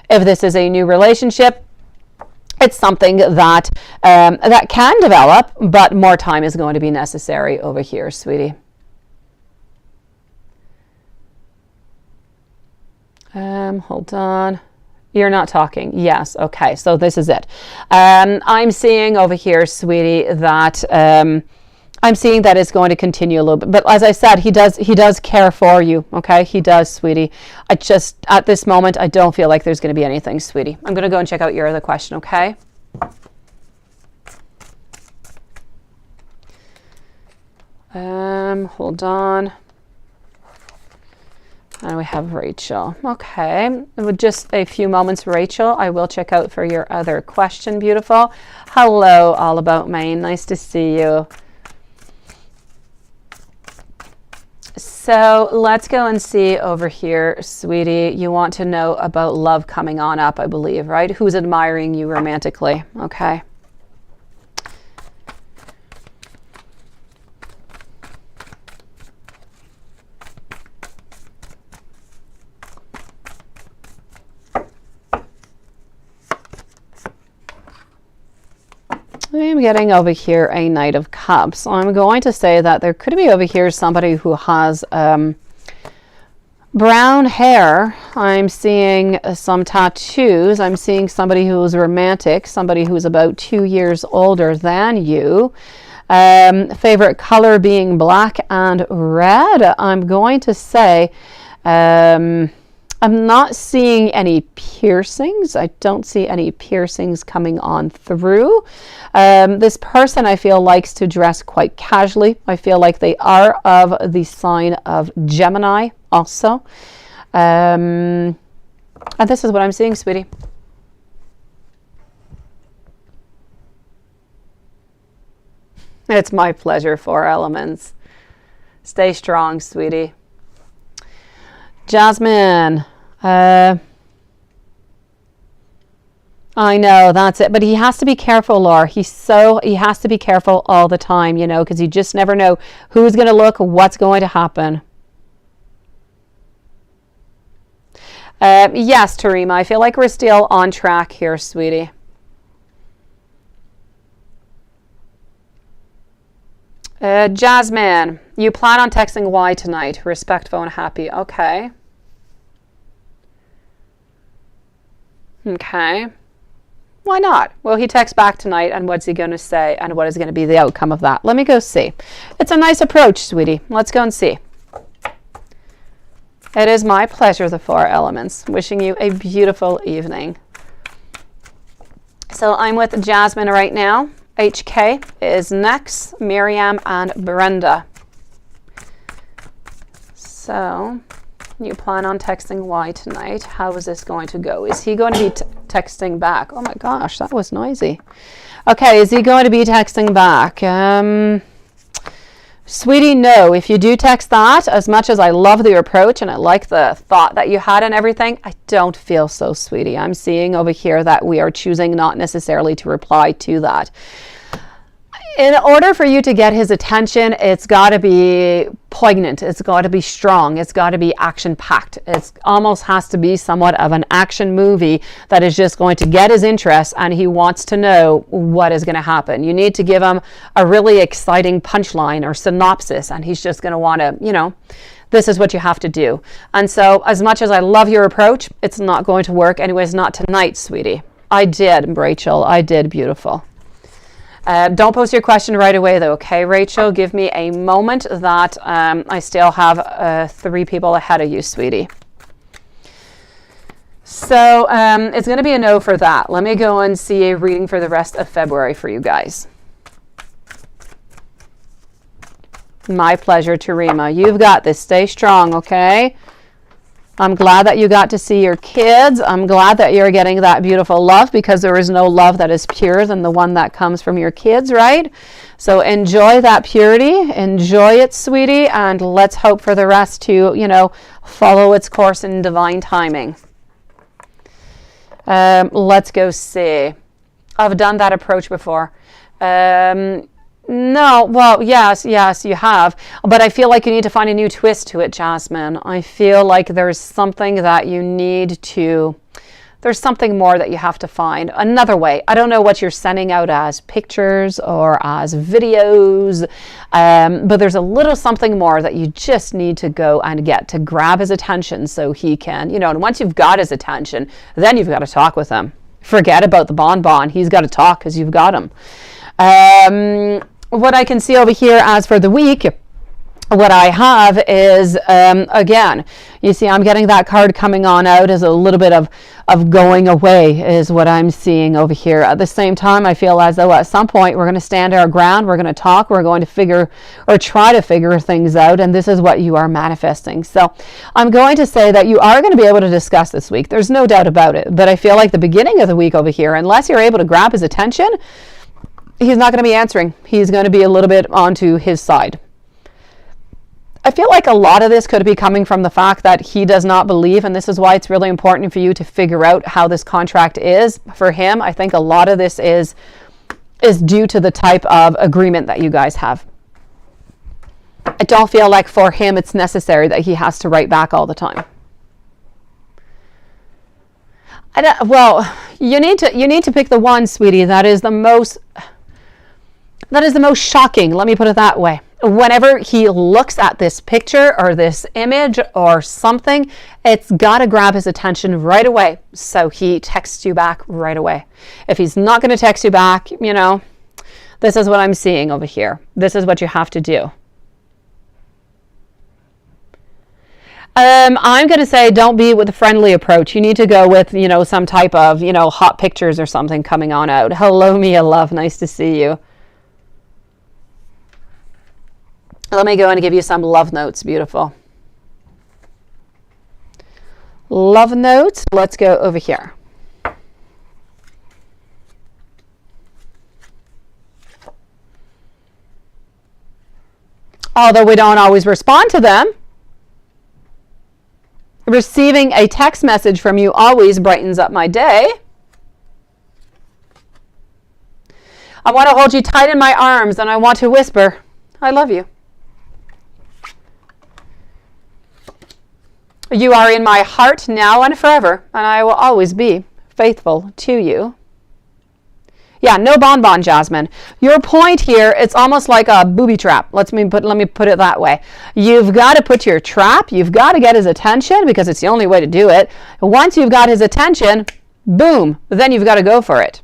S1: If this is a new relationship, it's something that that can develop, but more time is going to be necessary over here, sweetie. Hold on. You're not talking. Yes. Okay. So this is it. I'm seeing over here, sweetie, that I'm seeing that it's going to continue a little bit. But as I said, he does care for you. Okay. He does, sweetie. I just, at this moment, I don't feel like there's going to be anything, sweetie. I'm going to go and check out your other question. Okay. Hold on. And we have Rachel. Okay, with just a few moments, Rachel, I will check out for your other question, beautiful. Hello, All About Maine. Nice to see you. So let's go and see over here, sweetie. You want to know about love coming on up, I believe, right? Who's admiring you romantically? Okay. I'm getting over here a Knight of Cups. So I'm going to say that there could be over here somebody who has brown hair. I'm seeing some tattoos. I'm seeing somebody who's romantic, somebody who's about 2 years older than you. Favorite color being black and red. I'm going to say I'm not seeing any piercings. I don't see any piercings coming on through. This person, I feel, likes to dress quite casually. I feel like they are of the sign of Gemini also. And this is what I'm seeing, sweetie. It's my pleasure, 4 elements. Stay strong, sweetie. Jasmine, I know, that's it. But he has to be careful, Laura. He has to be careful all the time, because you just never know who's going to look, what's going to happen. Yes, Tarima, I feel like we're still on track here, sweetie. Jasmine, you plan on texting Y tonight. Respectful and happy. Okay. Okay. Why not? Will he text back tonight, and what's he going to say, and what is going to be the outcome of that? Let me go see. It's a nice approach, sweetie. Let's go and see. It is my pleasure, the four elements. Wishing you a beautiful evening. So I'm with Jasmine right now. HK is next, Miriam and Brenda. So you plan on texting Y tonight. How is this going to go? Is he going to be texting back? Oh my gosh, that was noisy. Okay, is he going to be texting back? Sweetie, no. If you do text that, as much as I love the approach and I like the thought that you had and everything, I don't feel so, sweetie. I'm seeing over here that we are choosing not necessarily to reply to that. In order for you to get his attention, it's got to be poignant. It's got to be strong. It's got to be action-packed. It almost has to be somewhat of an action movie that is just going to get his interest, and he wants to know what is going to happen. You need to give him a really exciting punchline or synopsis, and he's just going to want to, you know, this is what you have to do. And so as much as I love your approach, it's not going to work. Anyways, not tonight, sweetie. I did, Rachel. I did, beautiful. Don't post your question right away, though, okay, Rachel? Give me a moment that I still have 3 people ahead of you, sweetie. So it's going to be a no for that. Let me go and see a reading for the rest of February for you guys. My pleasure, Tarima. You've got this. Stay strong, okay? I'm glad that you got to see your kids. I'm glad that you're getting that beautiful love, because there is no love that is purer than the one that comes from your kids, right? So enjoy that purity. Enjoy it, sweetie. And let's hope for the rest to, you know, follow its course in divine timing. Let's go see. I've done that approach before. No, well, yes, you have. But I feel like you need to find a new twist to it, Jasmine. I feel like there's something that you need to, there's something more that you have to find. Another way. I don't know what you're sending out as pictures or as videos, but there's a little something more that you just need to go and get to grab his attention so he can, you know, and once you've got his attention, then you've got to talk with him. Forget about the bonbon. He's got to talk because you've got him. What I can see over here as for the week, what I have is, again, you see I'm getting that card coming on out as a little bit of going away is what I'm seeing over here. At the same time, I feel as though at some point we're going to stand our ground, we're going to talk, we're going to figure or try to figure things out, and this is what you are manifesting. So I'm going to say that you are going to be able to discuss this week. There's no doubt about it, but I feel like the beginning of the week over here, unless you're able to grab his attention, he's not going to be answering. He's going to be a little bit onto his side. I feel like a lot of this could be coming from the fact that he does not believe, and this is why it's really important for you to figure out how this contract is for him. I think a lot of this is due to the type of agreement that you guys have. I don't feel like for him it's necessary that he has to write back all the time. Well, you need to pick the one, sweetie, that is the most shocking. Let me put it that way. Whenever he looks at this picture or this image or something, it's got to grab his attention right away. So he texts you back right away. If he's not going to text you back, you know, this is what I'm seeing over here. This is what you have to do. I'm going to say don't be with a friendly approach. You need to go with, you know, some type of, you know, hot pictures or something coming on out. Hello, Mia love. Nice to see you. Let me go and give you some love notes. Beautiful. Love notes. Let's go over here. Although we don't always respond to them, receiving a text message from you always brightens up my day. I want to hold you tight in my arms and I want to whisper, I love you. You are in my heart now and forever, and I will always be faithful to you. Yeah, no bonbon, Jasmine. Your point here, it's almost like a booby trap. Let me put it that way. You've got to put your trap. You've got to get his attention because it's the only way to do it. Once you've got his attention, boom, then you've got to go for it.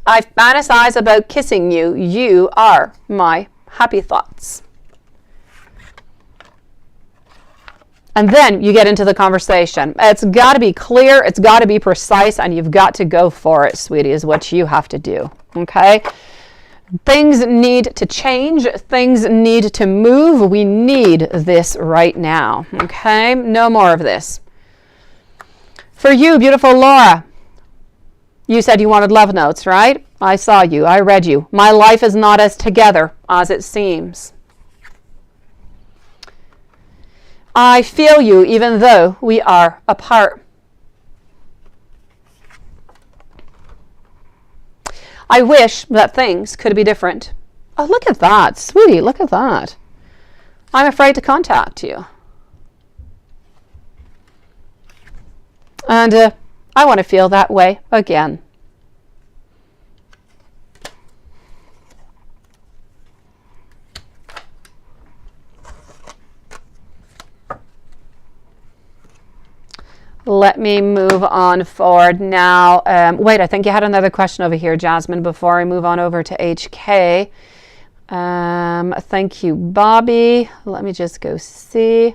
S1: I fantasize about kissing you. You are my happy thoughts. And then you get into the conversation. It's got to be clear, it's got to be precise, and you've got to go for it, sweetie, is what you have to do. Okay? Things need to change. Things need to move. We need this right now. Okay? No more of this. For you, beautiful Laura, you said you wanted love notes, right? I saw you. I read you. My life is not as together as it seems. I feel you even though we are apart. I wish that things could be different. Oh, look at that, sweetie, look at that. I'm afraid to contact you. And I want to feel that way again. Let me move on forward now. Wait, I think you had another question over here, Jasmine, before I move on over to HK. Thank you, Bobby. Let me just go see.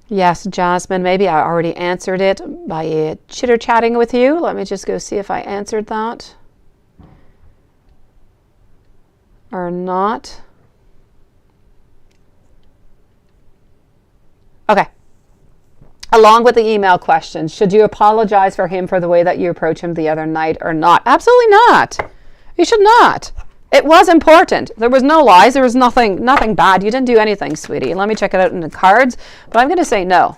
S1: Yes, Jasmine, maybe I already answered it by chitter-chatting with you. Let me just go see if I answered that or not. Okay. Along with the email questions, should you apologize for him for the way that you approached him the other night or not? Absolutely not. You should not. It was important. There was no lies. There was nothing bad. You didn't do anything, sweetie. Let me check it out in the cards, but I'm going to say no.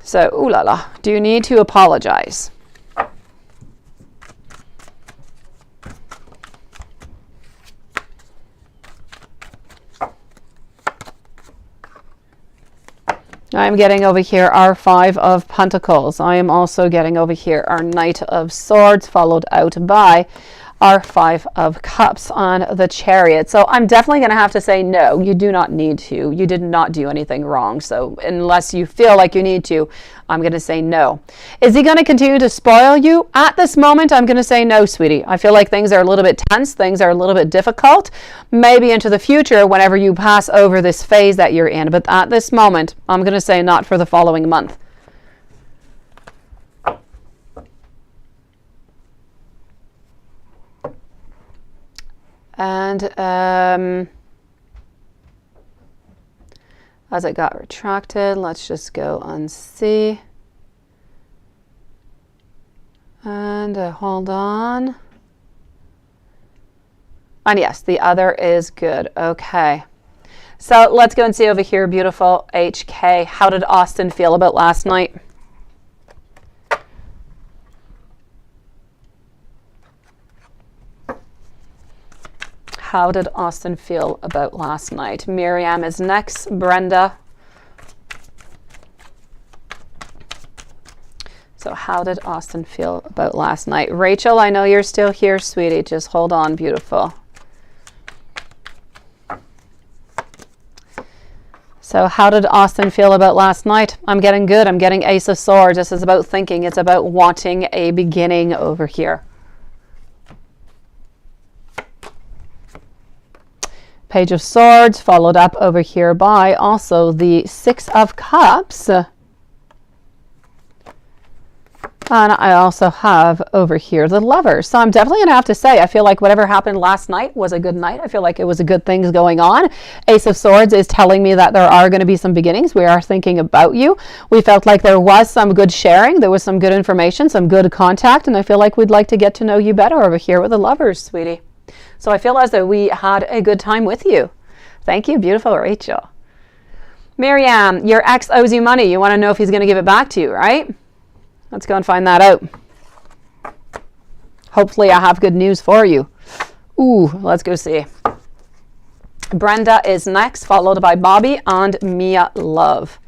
S1: So, ooh la la. Do you need to apologize? I'm getting over here our Five of Pentacles. I am also getting over here our Knight of Swords, followed out by our Five of Cups on the Chariot. So I'm definitely going to have to say no. You do not need to. You did not do anything wrong. So unless you feel like you need to, I'm going to say no. Is he going to continue to spoil you? At this moment, I'm going to say no, sweetie. I feel like things are a little bit tense. Things are a little bit difficult. Maybe into the future, whenever you pass over this phase that you're in. But at this moment, I'm going to say not for the following month. And as it got retracted, let's just go and see. And hold on. And yes, the other is good. Okay. So let's go and see over here, beautiful HK. How did Austin feel about last night? How did Austin feel about last night? Miriam is next. Brenda. So how did Austin feel about last night? Rachel, I know you're still here, sweetie. Just hold on, beautiful. So how did Austin feel about last night? I'm getting good. I'm getting Ace of Swords. This is about thinking. It's about wanting a beginning over here. Page of Swords, followed up over here by also the Six of Cups. And I also have over here the Lovers. So I'm definitely going to have to say, I feel like whatever happened last night was a good night. I feel like it was a good things going on. Ace of Swords is telling me that there are going to be some beginnings. We are thinking about you. We felt like there was some good sharing. There was some good information, some good contact. And I feel like we'd like to get to know you better over here with the Lovers, sweetie. So I feel as though we had a good time with you. Thank you, beautiful Rachel. Miriam, your ex owes you money. You want to know if he's going to give it back to you, right? Let's go and find that out. Hopefully I have good news for you. Ooh, let's go see. Brenda is next, followed by Bobby and Mia Love.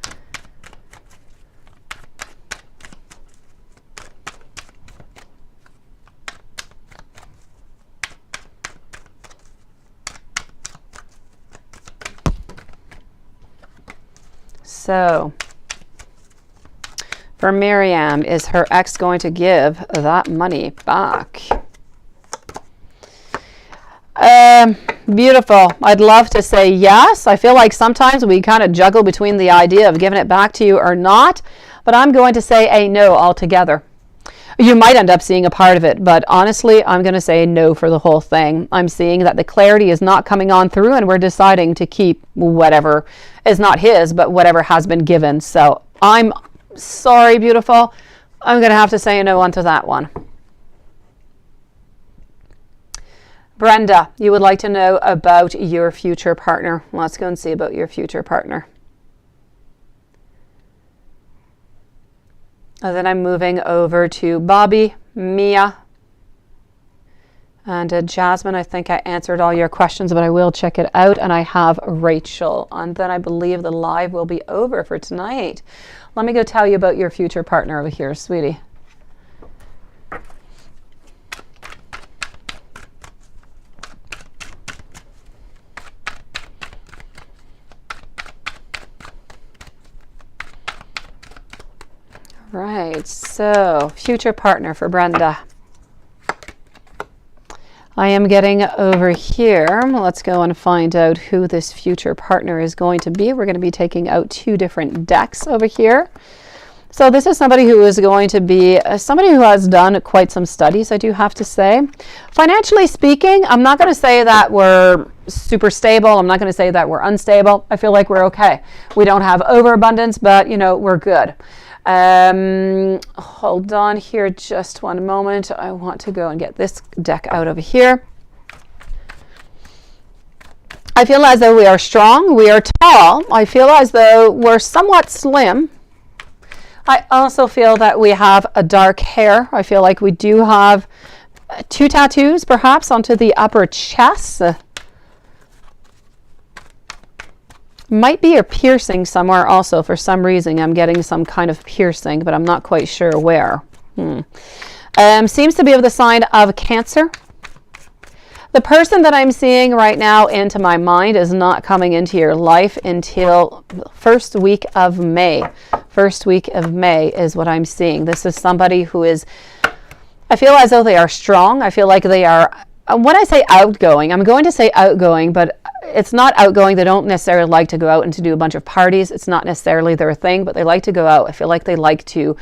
S1: So, for Miriam, is her ex going to give that money back? Beautiful. I'd love to say yes. I feel like sometimes we kind of juggle between the idea of giving it back to you or not, but I'm going to say a no altogether. You might end up seeing a part of it, but honestly, I'm going to say no for the whole thing. I'm seeing that the clarity is not coming on through, and we're deciding to keep whatever is not his, but whatever has been given. So I'm sorry, beautiful. I'm going to have to say a no onto that one. Brenda, you would like to know about your future partner. Let's go and see about your future partner. And then I'm moving over to Bobby, Mia, and Jasmine. I think I answered all your questions, but I will check it out. And I have Rachel. And then I believe the live will be over for tonight. Let me go tell you about your future partner over here, sweetie. Right, so future partner for Brenda. I am getting over here. Let's go and find out who this future partner is going to be. We're going to be taking out 2 different decks over here. So this is somebody who is going to be somebody who has done quite some studies, I do have to say. Financially speaking, I'm not going to say that we're super stable. I'm not going to say that we're unstable. I feel like we're okay. We don't have overabundance, but, you know, we're good. Hold on here just one moment. I want to go and get this deck out over here. I feel as though we are strong, we are tall. I feel as though we're somewhat slim. I also feel that we have a dark hair. I feel like we do have 2 tattoos perhaps onto the upper chest. Might be a piercing somewhere also. For some reason I'm getting some kind of piercing, but I'm not quite sure where. Seems to be of the sign of Cancer. The person that I'm seeing right now into my mind is not coming into your life until first week of May. First week of May is what I'm seeing. This is somebody who is, I feel as though they are strong. I feel like they are, when I say outgoing, I'm going to say outgoing, but it's not outgoing. They don't necessarily like to go out and to do a bunch of parties. It's not necessarily their thing, but they like to go out. I feel like they like to,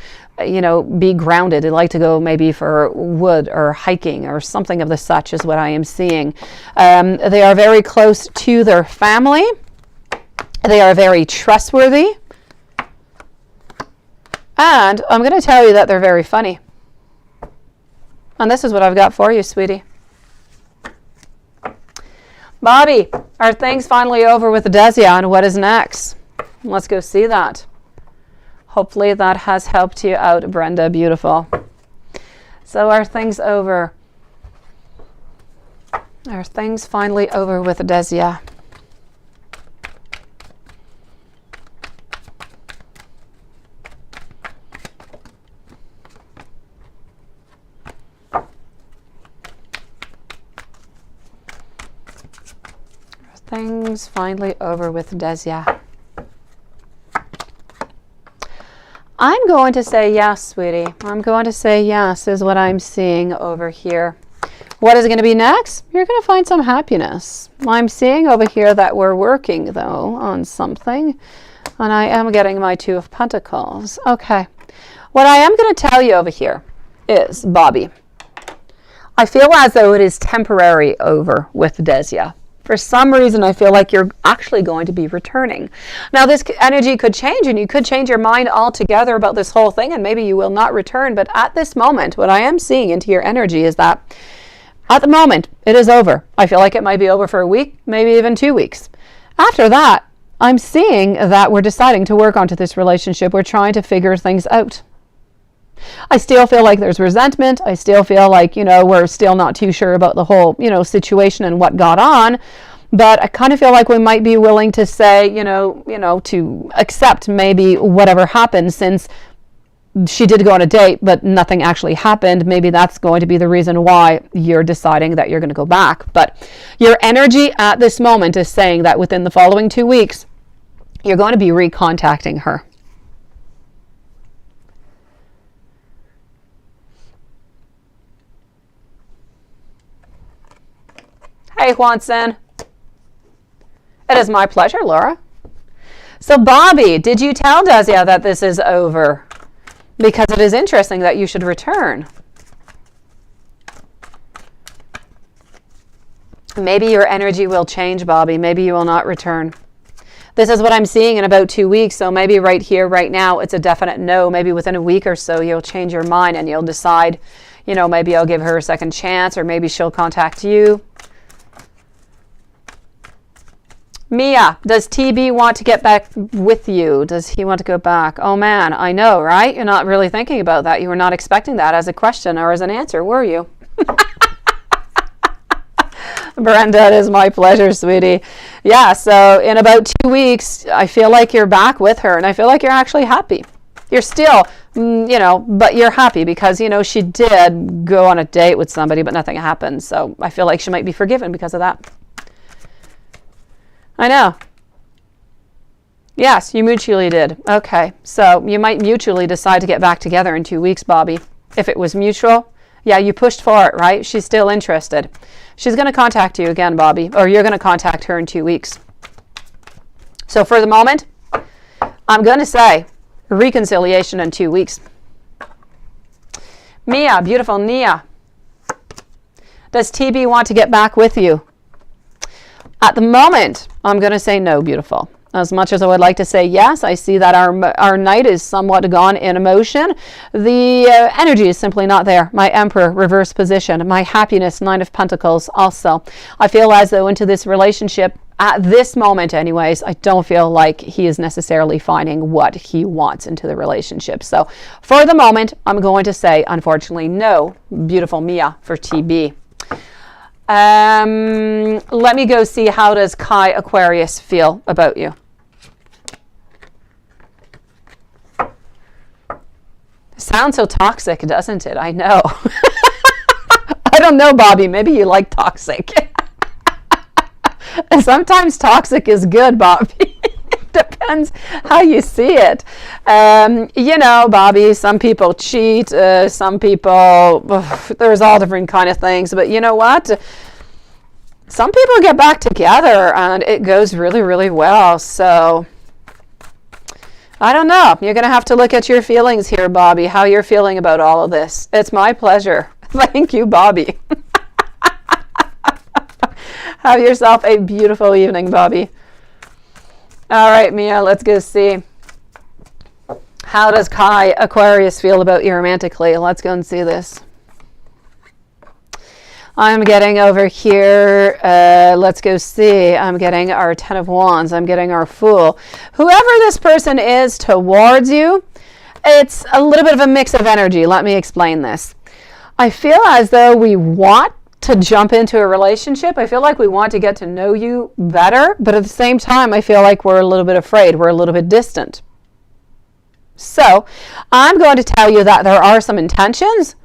S1: you know, be grounded. They like to go maybe for wood or hiking or something of the such is what I am seeing. They are very close to their family. They are very trustworthy. And I'm going to tell you that they're very funny. And this is what I've got for you, sweetie. Bobby, are things finally over with Desia, and what is next? Let's go see that. Hopefully that has helped you out, Brenda. Beautiful. So are things over? Are things finally over with Desia? Things finally over with Desia. I'm going to say yes, sweetie. I'm going to say yes is what I'm seeing over here. What is going to be next? You're going to find some happiness. I'm seeing over here that we're working, though, on something. And I am getting my 2 of Pentacles. Okay. What I am going to tell you over here is, Bobby, I feel as though it is temporary over with Desia. For some reason, I feel like you're actually going to be returning. Now, this energy could change, and you could change your mind altogether about this whole thing, and maybe you will not return. But at this moment, what I am seeing into your energy is that at the moment, it is over. I feel like it might be over for a week, maybe even 2 weeks. After that, I'm seeing that we're deciding to work onto this relationship. We're trying to figure things out. I still feel like there's resentment. I still feel like, you know, we're still not too sure about the whole, you know, situation and what got on. But I kind of feel like we might be willing to say, you know, to accept maybe whatever happened, since she did go on a date, but nothing actually happened. Maybe that's going to be the reason why you're deciding that you're going to go back. But your energy at this moment is saying that within the following 2 weeks, you're going to be recontacting her. say, Juanson? It is my pleasure, Laura. So, Bobby, did you tell Desia that this is over? Because it is interesting that you should return. Maybe your energy will change, Bobby. Maybe you will not return. This is what I'm seeing in about 2 weeks. So maybe right here, right now, it's a definite no. Maybe within a week or so, you'll change your mind and you'll decide, you know, maybe I'll give her a second chance, or maybe she'll contact you. Mia, does TB want to get back with you? Does he want to go back? Oh man, I know, right? You're not really thinking about that. You were not expecting that as a question or as an answer, were you? Brenda, it is my pleasure, sweetie. Yeah, so in about 2 weeks, I feel like you're back with her, and I feel like you're actually happy. You're still, you know, but you're happy because, you know, she did go on a date with somebody, but nothing happened. So I feel like she might be forgiven because of that. I know. Yes, you mutually did. Okay, so you might mutually decide to get back together in 2 weeks, Bobby. If it was mutual, yeah, you pushed for it, right? She's still interested. She's going to contact you again, Bobby, or you're going to contact her in 2 weeks. So for the moment, I'm going to say reconciliation in 2 weeks. Mia, beautiful Nia. Does TB want to get back with you? At the moment, I'm going to say no, beautiful. As much as I would like to say yes, I see that our night is somewhat gone in emotion. The energy is simply not there. My Emperor, reverse position. My happiness, 9 of Pentacles also. I feel as though into this relationship, at this moment anyways, I don't feel like he is necessarily finding what he wants into the relationship. So for the moment, I'm going to say, unfortunately, no, beautiful Mia, for TB. Let me go see, how does Kai Aquarius feel about you? Sounds so toxic, doesn't it? I know. I don't know, Bobby. Maybe you like toxic. Sometimes toxic is good, Bobby. Depends how you see it. You know, Bobby, some people cheat, some people, there's all different kind of things, but you know what? Some people get back together and it goes really, really well. So I don't know. You're going to have to look at your feelings here, Bobby, how you're feeling about all of this. It's my pleasure. Thank you, Bobby. Have yourself a beautiful evening, Bobby. All right, Mia, let's go see. How does Kai Aquarius feel about you romantically? Let's go and see this. I'm getting over here, let's go see. I'm getting our 10 of Wands. I'm getting our Fool. Whoever this person is towards you, it's a little bit of a mix of energy. Let me explain this. I feel as though we want to jump into a relationship. I feel like we want to get to know you better, but at the same time, I feel like we're a little bit afraid. We're a little bit distant. So I'm going to tell you that there are some intentions.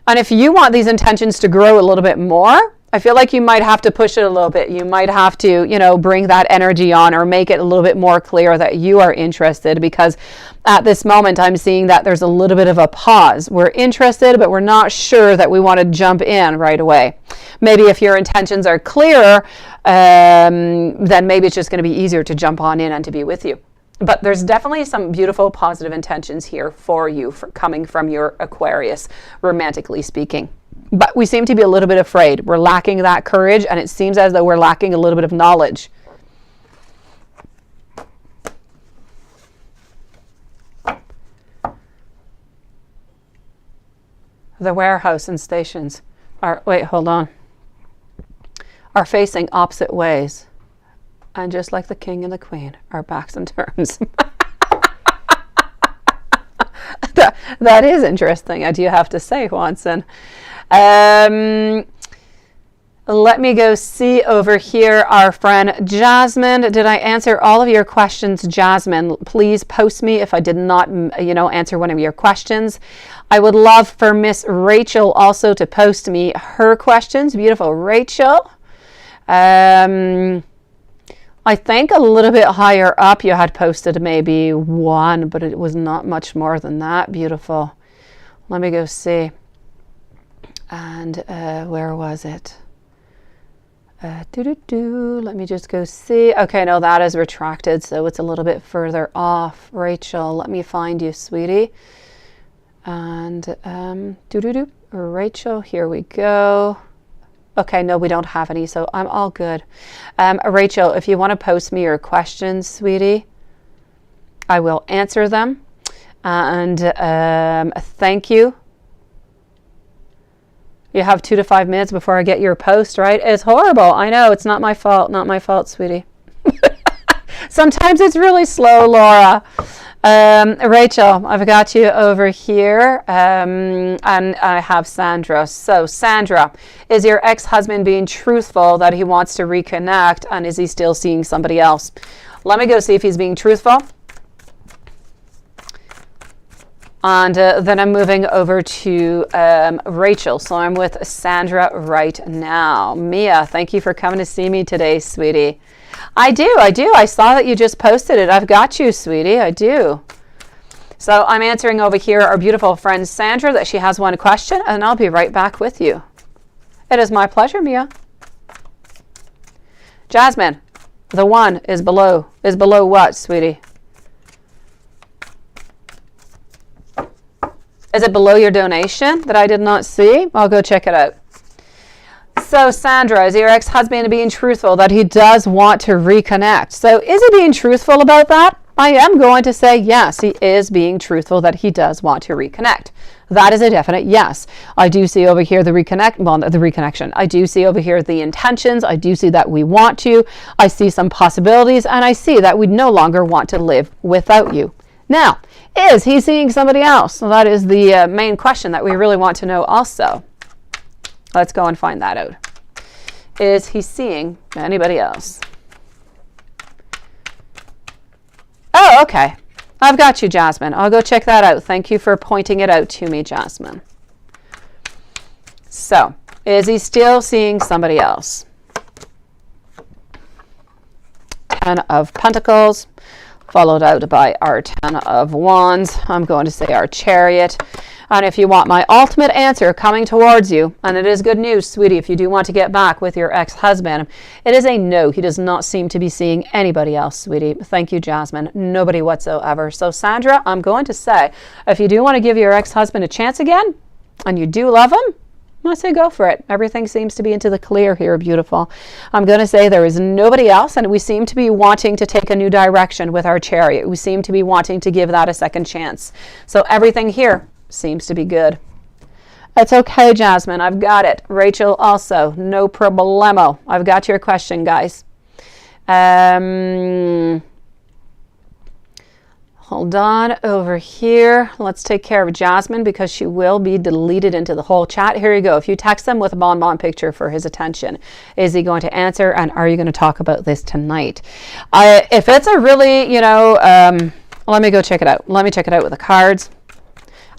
S1: And if you want these intentions to grow a little bit more, I feel like you might have to push it a little bit. You might have to, you know, bring that energy on or make it a little bit more clear that you are interested, because at this moment I'm seeing that there's a little bit of a pause. We're interested, but we're not sure that we want to jump in right away. Maybe if your intentions are clearer, then maybe it's just going to be easier to jump on in and to be with you. But there's definitely some beautiful positive intentions here for you, coming from your Aquarius, romantically speaking. But we seem to be a little bit afraid. We're lacking that courage, and it seems as though we're lacking a little bit of knowledge. The warehouse and stations are, wait, hold on, are facing opposite ways. And just like the king and the queen, our backs and turns. That is interesting, I do have to say, Juanson. Let me go see over here our friend Jasmine. Did I answer all of your questions, Jasmine? Please post me if I did not, answer one of your questions. I would love for Miss Rachel also to post me her questions. Beautiful Rachel. I think a little bit higher up you had posted maybe one, but it was not much more than that. Beautiful. Let me go see. And where was it? Let me just go see. Okay, no, that is retracted, so it's a little bit further off. Rachel, let me find you, sweetie. And Rachel, here we go. Okay, no, we don't have any, so I'm all good. Rachel, if you want to post me your questions, sweetie, I will answer them. And thank you. You have 2 to 5 minutes before I get your post, right? It's horrible. I know, it's not my fault. Not my fault, sweetie. Sometimes it's really slow, Laura. Rachel, I've got you over here, and I have Sandra. So, Sandra, is your ex-husband being truthful that he wants to reconnect, and is he still seeing somebody else? Let me go see if he's being truthful. And then I'm moving over to Rachel. So I'm with Sandra right now. Mia, thank you for coming to see me today, sweetie. I do. I saw that you just posted it. I've got you, sweetie. I do. So I'm answering over here our beautiful friend Sandra that she has one question, and I'll be right back with you. It is my pleasure, Mia. Jasmine, the one is below. Is below what, sweetie? Is it below your donation that I did not see? I'll go check it out. So, Sandra, is your ex-husband being truthful that he does want to reconnect? So, is he being truthful about that? I am going to say yes, he is being truthful that he does want to reconnect. That is a definite yes. I do see over here the reconnection. I do see over here the intentions. I do see that we want to. I see some possibilities, and I see that we no longer want to live without you. Now, is he seeing somebody else? Well, that is the main question that we really want to know also. Let's go and find that out. Is he seeing anybody else? Oh, okay. I've got you, Jasmine. I'll go check that out. Thank you for pointing it out to me, Jasmine. So, is he still seeing somebody else? 10 of Pentacles, followed out by our 10 of Wands. I'm going to say our Chariot. And if you want my ultimate answer coming towards you, and it is good news, sweetie, if you do want to get back with your ex-husband, it is a no. He does not seem to be seeing anybody else, sweetie. Thank you, Jasmine. Nobody whatsoever. So, Sandra, I'm going to say, if you do want to give your ex-husband a chance again, and you do love him, I say go for it. Everything seems to be into the clear here, beautiful. I'm going to say there is nobody else, and we seem to be wanting to take a new direction with our Chariot. We seem to be wanting to give that a second chance. So everything here seems to be good. It's okay, Jasmine. I've got it. Rachel also. No problemo. I've got your question, guys. Hold on over here. Let's take care of Jasmine because she will be deleted into the whole chat. Here you go. If you text him with a bonbon picture for his attention, is he going to answer? And are you going to talk about this tonight? If it's a really, let me go check it out. Let me check it out with the cards.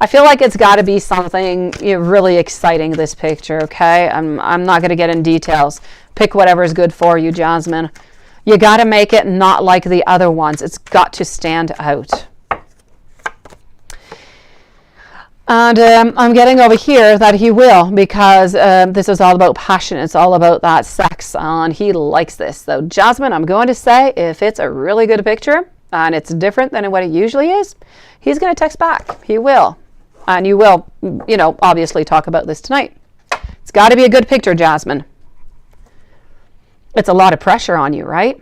S1: I feel like it's got to be something really exciting, this picture, okay? I'm not going to get in details. Pick whatever is good for you, Jasmine. You got to make it not like the other ones. It's got to stand out. And I'm getting over here that he will, because this is all about passion. It's all about that sex, and he likes this. So, Jasmine, I'm going to say if it's a really good picture and it's different than what it usually is, he's going to text back. He will. And you will, obviously talk about this tonight. It's got to be a good picture, Jasmine. It's a lot of pressure on you, right?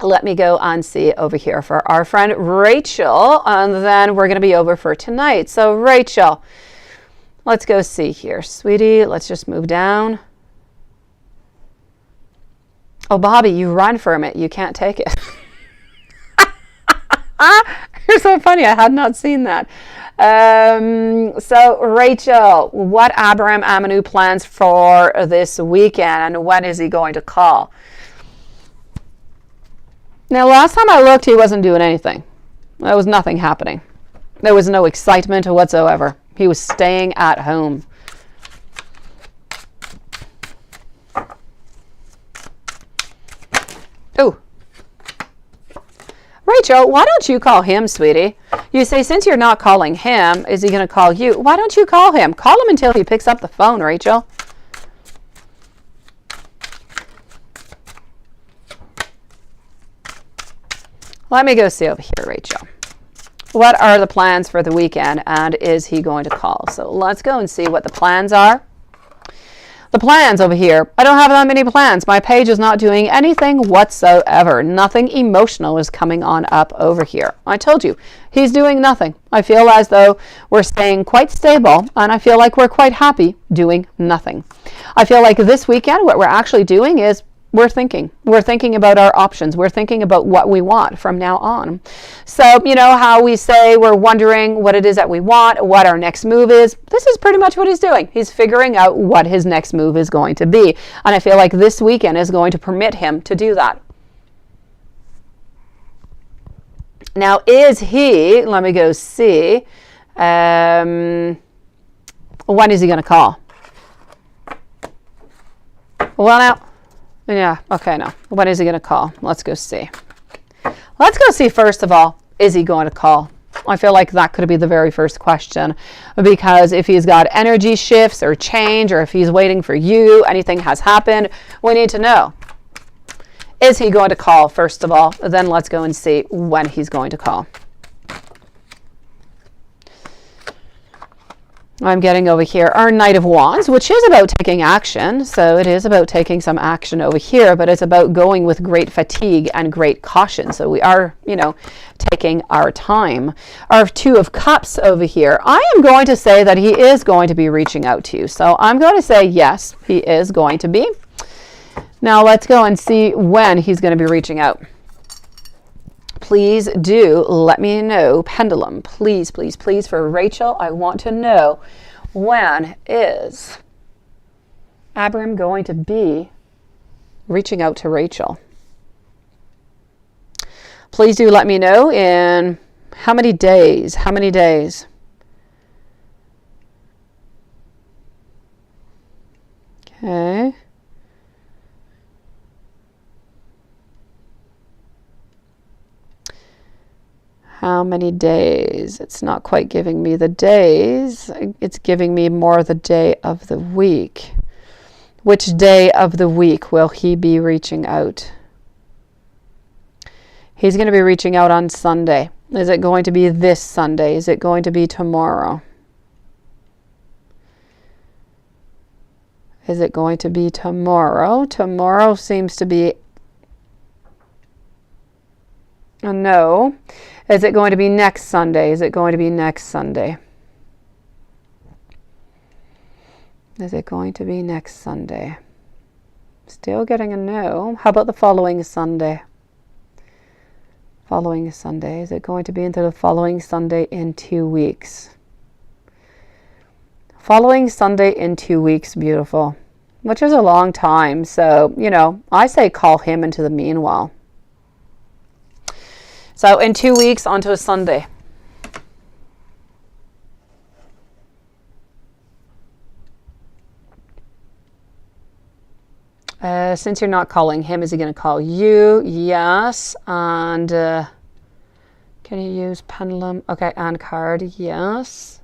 S1: Let me go and see over here for our friend Rachel, and then we're going to be over for tonight. So, Rachel, let's go see here. Sweetie, let's just move down. Oh, Bobby, you run from it. You can't take it. You're so funny. I had not seen that. So, Rachel, what Abraham Amanu plans for this weekend, and when is he going to call? Now, last time I looked, he wasn't doing anything. There was nothing happening. There was no excitement whatsoever. He was staying at home. Ooh. Rachel, why don't you call him, sweetie? You say, since you're not calling him, is he going to call you? Why don't you call him? Call him until he picks up the phone, Rachel. Let me go see over here, Rachel. What are the plans for the weekend, and is he going to call? So let's go and see what the plans are. The plans over here. I don't have that many plans. My page is not doing anything whatsoever. Nothing emotional is coming on up over here. I told you, he's doing nothing. I feel as though we're staying quite stable, and I feel like we're quite happy doing nothing. I feel like this weekend, what we're actually doing is we're thinking. We're thinking about our options. We're thinking about what we want from now on. So, you know how we say we're wondering what it is that we want, what our next move is? This is pretty much what he's doing. He's figuring out what his next move is going to be. And I feel like this weekend is going to permit him to do that. Now, is he, let me go see, when is he going to call? Well, now, yeah, okay, no. When is he going to call? Let's go see. Let's go see, first of all, is he going to call? I feel like that could be the very first question, because if he's got energy shifts or change, or if he's waiting for you, anything has happened, we need to know. Is he going to call, first of all? Then let's go and see when he's going to call. I'm getting over here our Knight of Wands, which is about taking action. So it is about taking some action over here, but it's about going with great fatigue and great caution. So we are, you know, taking our time. Our Two of Cups over here. I am going to say that he is going to be reaching out to you. So I'm going to say yes, he is going to be. Now let's go and see when he's going to be reaching out. Please do let me know, Pendulum. Please, please, please, for Rachel, I want to know, when is Abram going to be reaching out to Rachel? Please do let me know in how many days? How many days? Okay. How many days? It's not quite giving me the days. It's giving me more the day of the week. Which day of the week will he be reaching out? He's going to be reaching out on Sunday. Is it going to be this Sunday? Is it going to be tomorrow? Is it going to be tomorrow? Tomorrow seems to be a no. Is it going to be next Sunday? Is it going to be next Sunday? Is it going to be next Sunday? Still getting a no. How about the following Sunday? Following Sunday. Is it going to be into the following Sunday in 2 weeks? Following Sunday in 2 weeks, beautiful. Which is a long time. So, you know, I say call him into the meanwhile. So in 2 weeks onto a Sunday. Since you're not calling him, is he going to call you? Yes. And can you use pendulum? Okay, and card. Yes.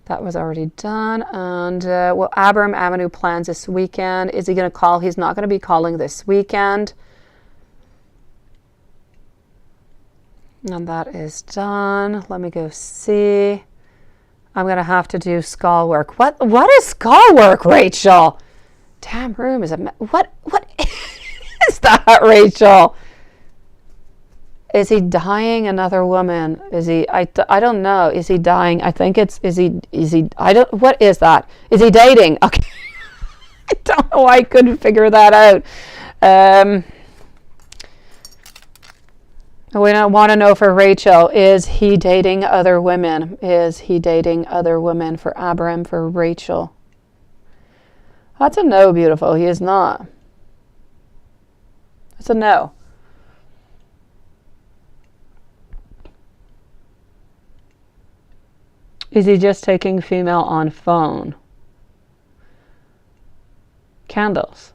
S1: That was already done. And well, Abram Avenue plans this weekend. Is he going to call? He's not going to be calling this weekend. And that is done. Let me go see. I'm going to have to do skull work. What is skull work, Rachel? Damn room is a what is that, Rachel? Is he dying another woman? Is he I don't know. Is he dying? I think it's is he I don't what is that? Is he dating? Okay. I don't know why I couldn't figure that out. We don't want to know for Rachel, is he dating other women? Is he dating other women for Abram, for Rachel? That's a no, beautiful. He is not. That's a no. Is he just taking female on phone? Candles.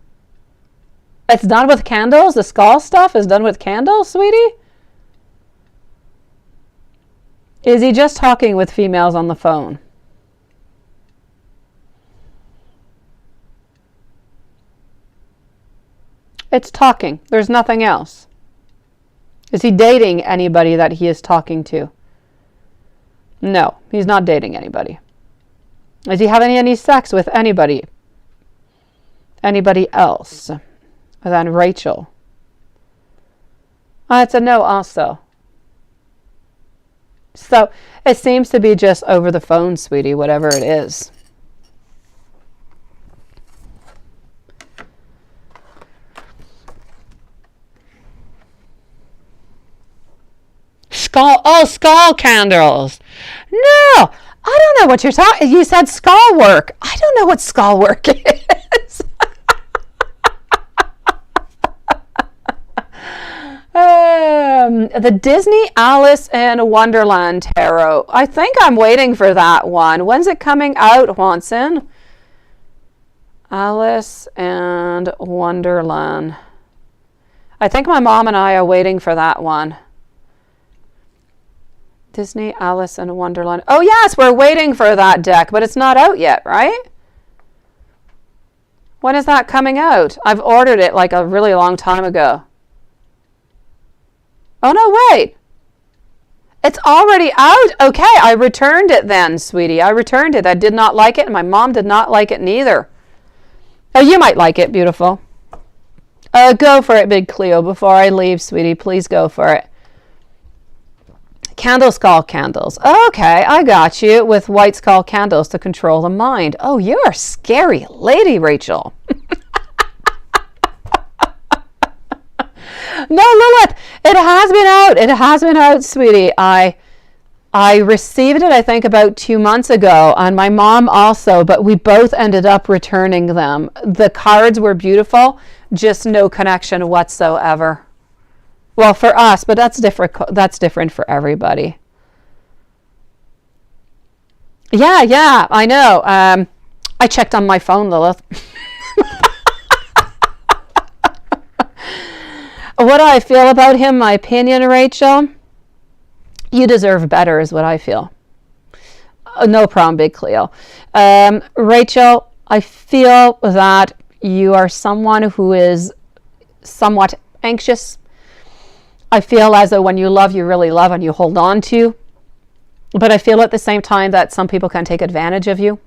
S1: It's done with candles? The skull stuff is done with candles, sweetie? Is he just talking with females on the phone? It's talking. There's nothing else. Is he dating anybody that he is talking to? No, he's not dating anybody. Is he having any sex with anybody? Anybody else than Rachel? It's a no also. So it seems to be just over the phone, sweetie, whatever it is. Skull candles. No, I don't know what you're talking. You said skull work. I don't know what skull work is. The Disney Alice in Wonderland tarot. I think I'm waiting for that one. When's it coming out, Juanson? Alice and Wonderland. I think my mom and I are waiting for that one. Disney Alice in Wonderland. Oh yes, we're waiting for that deck, but it's not out yet, right? When is that coming out? I've ordered it like a really long time ago. Oh no, wait. It's already out? Okay, I returned it then, sweetie. I returned it. I did not like it, and my mom did not like it neither. Oh, you might like it, beautiful. Go for it, Big Cleo, before I leave, sweetie. Please go for it. Candle skull candles. Okay, I got you with white skull candles to control the mind. Oh, you're a scary lady, Rachel. No, Lilith, it has been out. It has been out, sweetie. I received it, I think, about 2 months ago, and my mom also, but we both ended up returning them. The cards were beautiful, just no connection whatsoever. Well, for us, but that's different for everybody. Yeah, I know. I checked on my phone, Lilith. What do I feel about him? My opinion, Rachel? You deserve better is what I feel. No problem, Big Cleo. Rachel, I feel that you are someone who is somewhat anxious. I feel as though when you love, you really love and you hold on to. But I feel at the same time that some people can take advantage of you.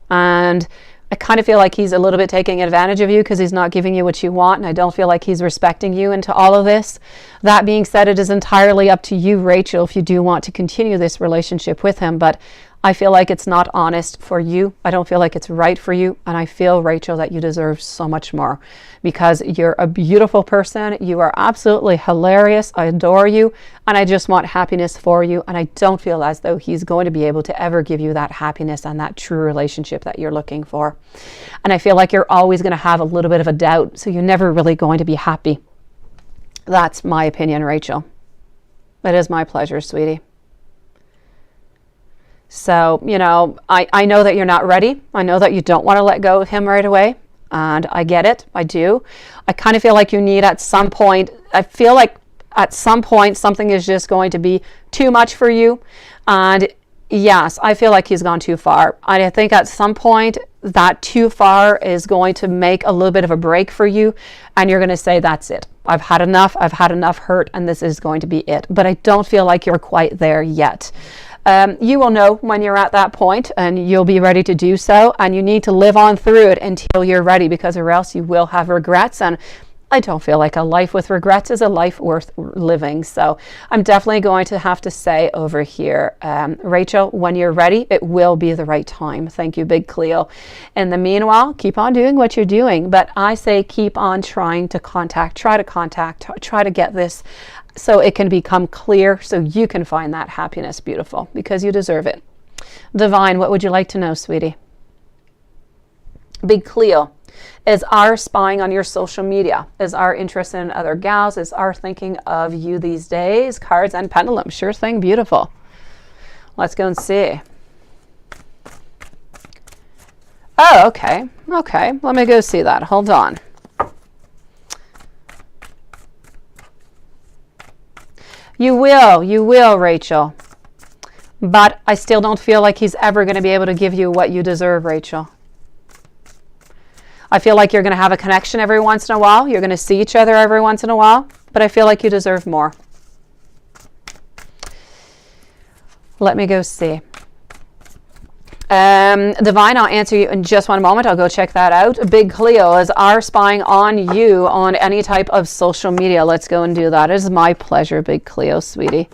S1: And I kind of feel like he's a little bit taking advantage of you because he's not giving you what you want, and I don't feel like he's respecting you into all of this. That being said, it is entirely up to you, Rachel, if you do want to continue this relationship with him, but I feel like it's not honest for you. I don't feel like it's right for you, and I feel, Rachel, that you deserve so much more because you're a beautiful person. You are absolutely hilarious. I adore you, and I just want happiness for you, and I don't feel as though he's going to be able to ever give you that happiness and that true relationship that you're looking for. And I feel like you're always going to have a little bit of a doubt, so you're never really going to be happy. That's my opinion, Rachel. It is my pleasure, sweetie. So, you know, I know that you're not ready. I know that you don't want to let go of him right away. And I get it. I do. I kind of feel like you need at some point, I feel like at some point something is just going to be too much for you. And yes, I feel like he's gone too far. I think at some point that too far is going to make a little bit of a break for you. And you're going to say, that's it. I've had enough. I've had enough hurt. And this is going to be it. But I don't feel like you're quite there yet. You will know when you're at that point, and you'll be ready to do so, and you need to live on through it until you're ready, because or else you will have regrets, and I don't feel like a life with regrets is a life worth living. So I'm definitely going to have to say over here, Rachel, when you're ready, it will be the right time. Thank you, Big Cleo. In the meanwhile, keep on doing what you're doing, but I say keep on trying to try to get this so it can become clear, so you can find that happiness, beautiful, because you deserve it. Divine, what would you like to know, sweetie? Big Cleo, is our spying on your social media? Is our interest in other gals? Is our thinking of you these days? Cards and pendulum, sure thing, beautiful. Let's go and see. Oh, okay, let me go see that, hold on. You will, Rachel. But I still don't feel like he's ever going to be able to give you what you deserve, Rachel. I feel like you're going to have a connection every once in a while. You're going to see each other every once in a while. but I feel like you deserve more. Let me go see. Divine, I'll answer you in just one moment. I'll go check that out. Big Cleo, is our spying on you on any type of social media? Let's go and do that. It is my pleasure, Big Cleo, sweetie.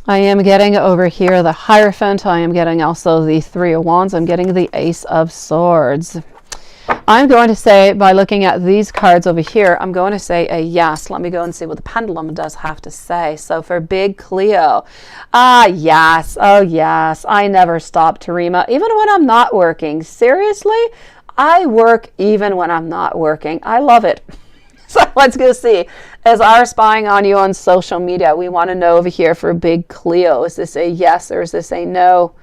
S1: I am getting over here the Hierophant. I am getting also the Three of Wands. I'm getting the Ace of Swords. I'm going to say, by looking at these cards over here, I'm going to say a yes. Let me go and see what the pendulum does have to say. So for Big Cleo, yes. Oh, yes. I never stop, Tarima, even when I'm not working. Seriously, I work even when I'm not working. I love it. So let's go see. Is our spying on you on social media? We want to know over here for Big Cleo. Is this a yes or is this a no?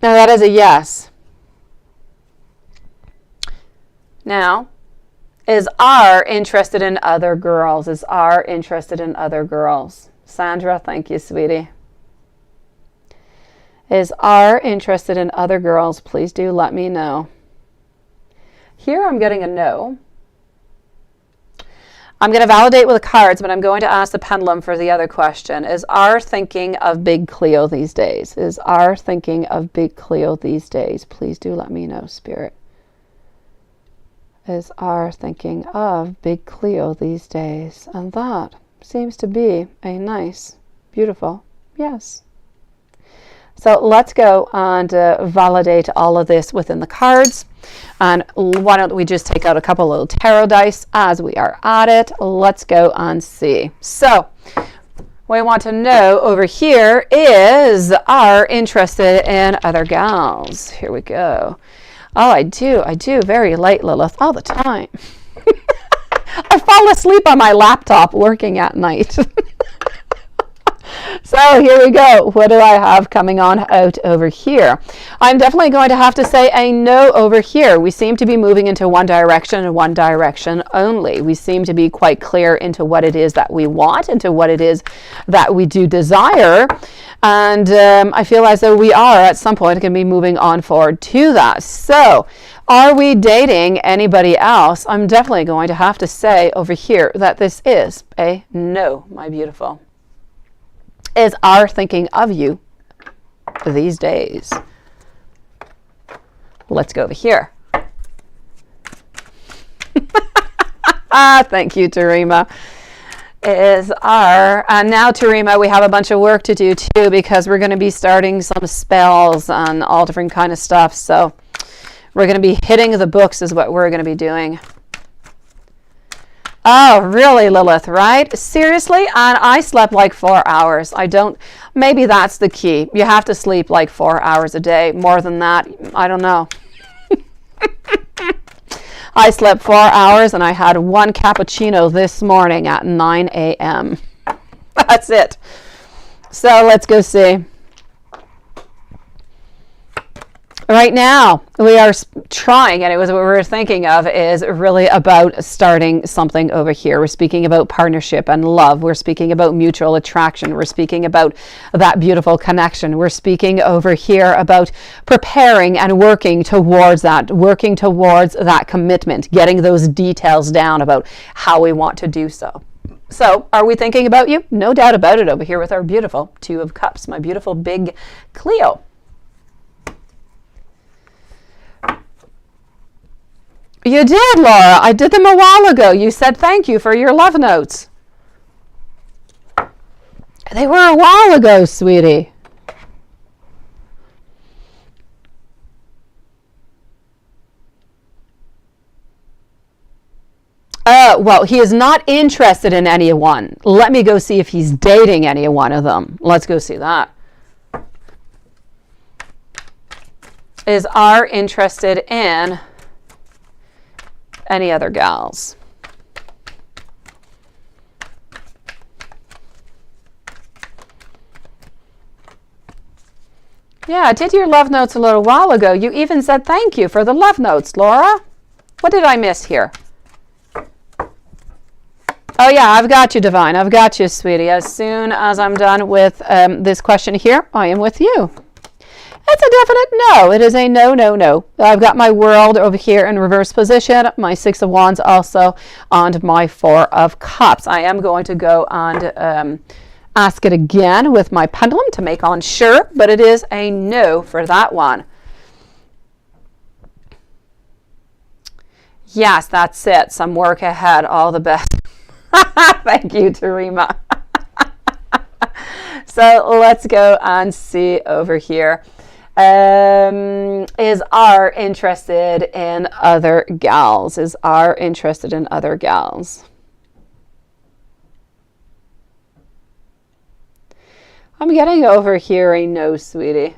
S1: Now that is a yes. Now, is R interested in other girls? Is R interested in other girls? Sandra, thank you, sweetie. Is R interested in other girls? Please do let me know. Here I'm getting a no. I'm going to validate with the cards, but I'm going to ask the pendulum for the other question. Is R thinking of Big Cleo these days? Is R thinking of Big Cleo these days? Please do let me know, Spirit. Is R thinking of Big Cleo these days? And that seems to be a nice, beautiful yes. So let's go and validate all of this within the cards. And why don't we just take out a couple little tarot dice as we are at it. Let's go and see. So we want to know over here, is R interested in other gals? Here we go. Oh, I do very late, Lilith, all the time. I fall asleep on my laptop working at night. So here we go. What do I have coming on out over here? I'm definitely going to have to say a no over here. We seem to be moving into one direction and one direction only. We seem to be quite clear into what it is that we want, into what it is that we do desire. And I feel as though we are at some point going to be moving on forward to that. So are we dating anybody else? I'm definitely going to have to say over here that this is a no, my beautiful. Is R thinking of you these days? Let's go over here. Thank you, Tarima. Is R, and now Tarima, we have a bunch of work to do too, because we're going to be starting some spells and all different kind of stuff. So we're going to be hitting the books is what we're going to be doing. Oh, really, Lilith, right? Seriously? And I slept like 4 hours. Maybe that's the key. You have to sleep like 4 hours a day. More than that, I don't know. I slept 4 hours and I had one cappuccino this morning at 9 a.m. That's it. So let's go see. Right now, we are trying, and it was what we were thinking of, is really about starting something over here. We're speaking about partnership and love. We're speaking about mutual attraction. We're speaking about that beautiful connection. We're speaking over here about preparing and working towards that commitment, getting those details down about how we want to do so. So, are we thinking about you? No doubt about it over here with our beautiful Two of Cups, my beautiful Big Cleo. You did, Laura. I did them a while ago. You said thank you for your love notes. They were a while ago, sweetie. Well, he is not interested in anyone. Let me go see if he's dating any one of them. Let's go see that. Is R interested in any other gals? Yeah, I did your love notes a little while ago. You even said thank you for the love notes, Laura. What did I miss here? Oh yeah, I've got you, Divine. I've got you, sweetie. As soon as I'm done with this question here, I am with you. It's a definite no. It is a no, no, no. I've got my World over here in reverse position, my Six of Wands also, and my Four of Cups. I am going to go and ask it again with my pendulum to make on sure, but it is a no for that one. Yes, that's it. Some work ahead. All the best. Thank you, Tarima. So let's go and see over here. Is R interested in other gals? Is R interested in other gals? I'm getting over here a no, sweetie.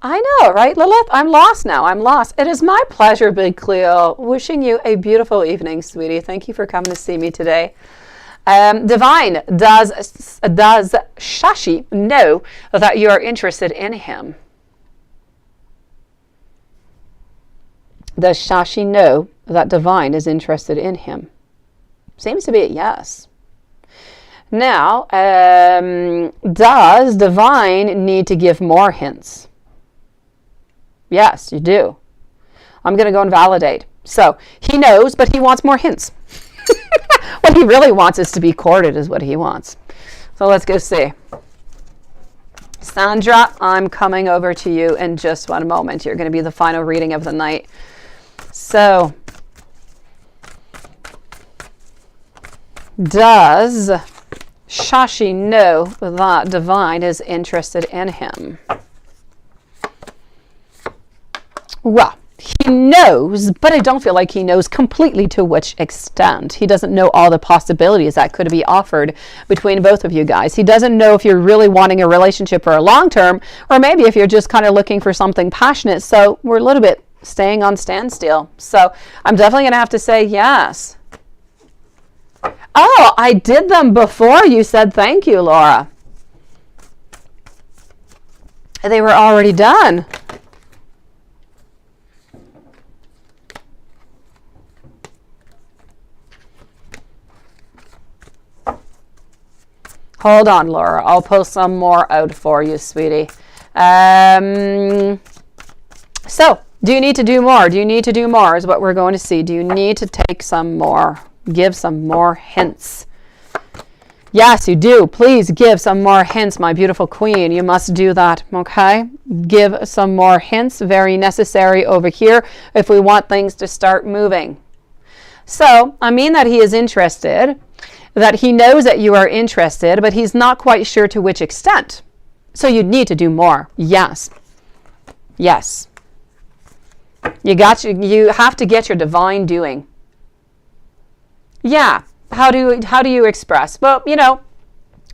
S1: I know, right, Lilith? I'm lost now. I'm lost. It is my pleasure, Big Cleo. Wishing you a beautiful evening, sweetie. Thank you for coming to see me today. Divine, does Shashi know that you are interested in him? Does Shashi know that Divine is interested in him? Seems to be a yes. Now, does Divine need to give more hints? Yes, you do. I'm going to go and validate. So he knows, but he wants more hints. What he really wants is to be courted is what he wants. So let's go see. Sandra, I'm coming over to you in just one moment. You're going to be the final reading of the night. So, does Shashi know that Divine is interested in him? Well, he knows, but I don't feel like he knows completely to which extent. He doesn't know all the possibilities that could be offered between both of you guys. He doesn't know if you're really wanting a relationship for a long term, or maybe if you're just kind of looking for something passionate. So we're a little bit staying on standstill. So I'm definitely going to have to say yes. Oh, I did them before you said thank you, Laura. They were already done. Hold on, Laura. I'll post some more out for you, sweetie. So, do you need to do more? Do you need to do more is what we're going to see. Do you need to take some more? Give some more hints. Yes, you do. Please give some more hints, my beautiful queen. You must do that, okay? Give some more hints. Very necessary over here if we want things to start moving. So, I mean that he is interested, that he knows that you are interested, but he's not quite sure to which extent. So you need to do more. Yes. Yes. You have to get your divine doing. Yeah. How do you express? Well, no,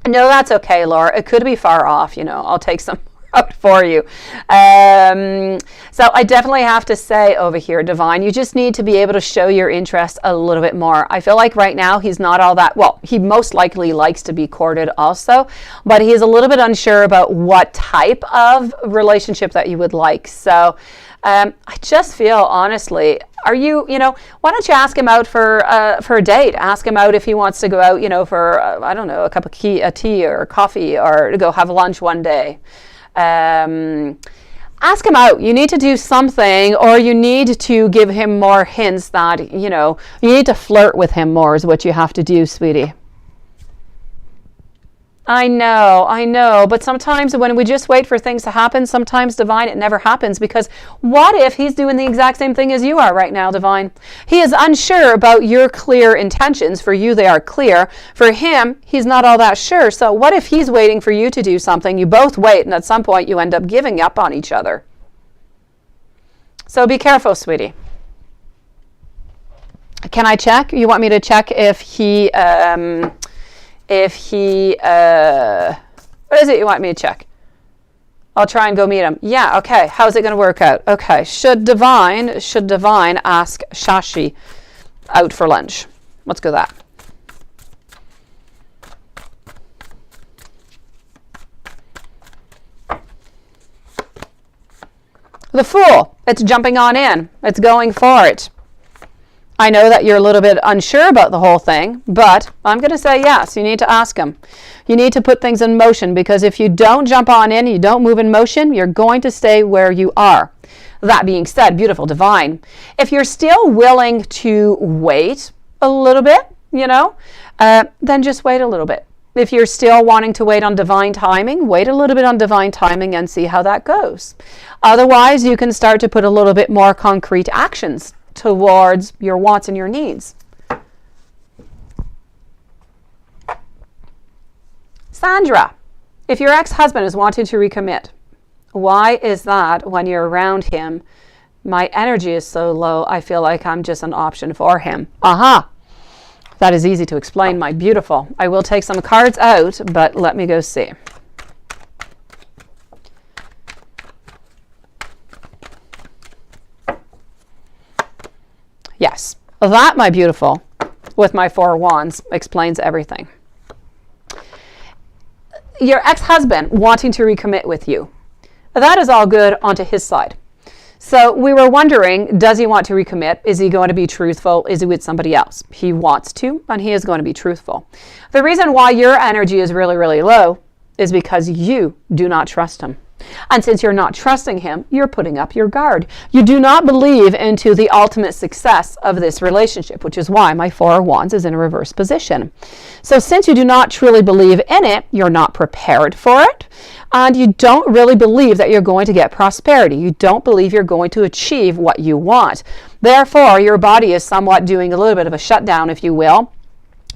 S1: that's okay, Laura. It could be far off, I'll take some out for you. So I definitely have to say over here, Divine, you just need to be able to show your interest a little bit more. I feel like right now he's not all that, well, he most likely likes to be courted also, but he's a little bit unsure about what type of relationship that you would like. So I just feel, honestly, why don't you ask him out for a date? Ask him out if he wants to go out, for, I don't know, a cup of tea or coffee, or to go have lunch one day. Ask him out. You need to do something, or you need to give him more hints that, you need to flirt with him more is what you have to do, sweetie. I know, but sometimes when we just wait for things to happen, sometimes, Divine, it never happens, because what if he's doing the exact same thing as you are right now, Divine? He is unsure about your clear intentions. For you, they are clear. For him, he's not all that sure. So what if he's waiting for you to do something? You both wait, and at some point you end up giving up on each other. So be careful, sweetie. Can I check? You want me to check if he... what is it you want me to check? I'll try and go meet him. Yeah, okay. How's it going to work out? Okay. Should Divine ask Shashi out for lunch? Let's go that. The Fool. It's jumping on in. It's going for it. I know that you're a little bit unsure about the whole thing, but I'm going to say yes. You need to ask him. You need to put things in motion, because if you don't jump on in, you don't move in motion, you're going to stay where you are. That being said, beautiful divine, if you're still willing to wait a little bit, then just wait a little bit. If you're still wanting to wait on divine timing, wait a little bit on divine timing and see how that goes. Otherwise, you can start to put a little bit more concrete actions towards your wants and your needs. Sandra, if your ex-husband is wanting to recommit, why is that when you're around him? My energy is so low, I feel like I'm just an option for him. Aha! That is easy to explain, my beautiful. I will take some cards out, but let me go see. Yes, that, my beautiful, with my 4 of Wands, explains everything. Your ex-husband wanting to recommit with you, that is all good onto his side. So we were wondering, does he want to recommit? Is he going to be truthful? Is he with somebody else? He wants to, and he is going to be truthful. The reason why your energy is really, really low is because you do not trust him. And since you're not trusting him, you're putting up your guard. You do not believe into the ultimate success of this relationship, which is why my 4 of Wands is in a reverse position. So since you do not truly believe in it, you're not prepared for it, and you don't really believe that you're going to get prosperity. You don't believe you're going to achieve what you want. Therefore, your body is somewhat doing a little bit of a shutdown, if you will,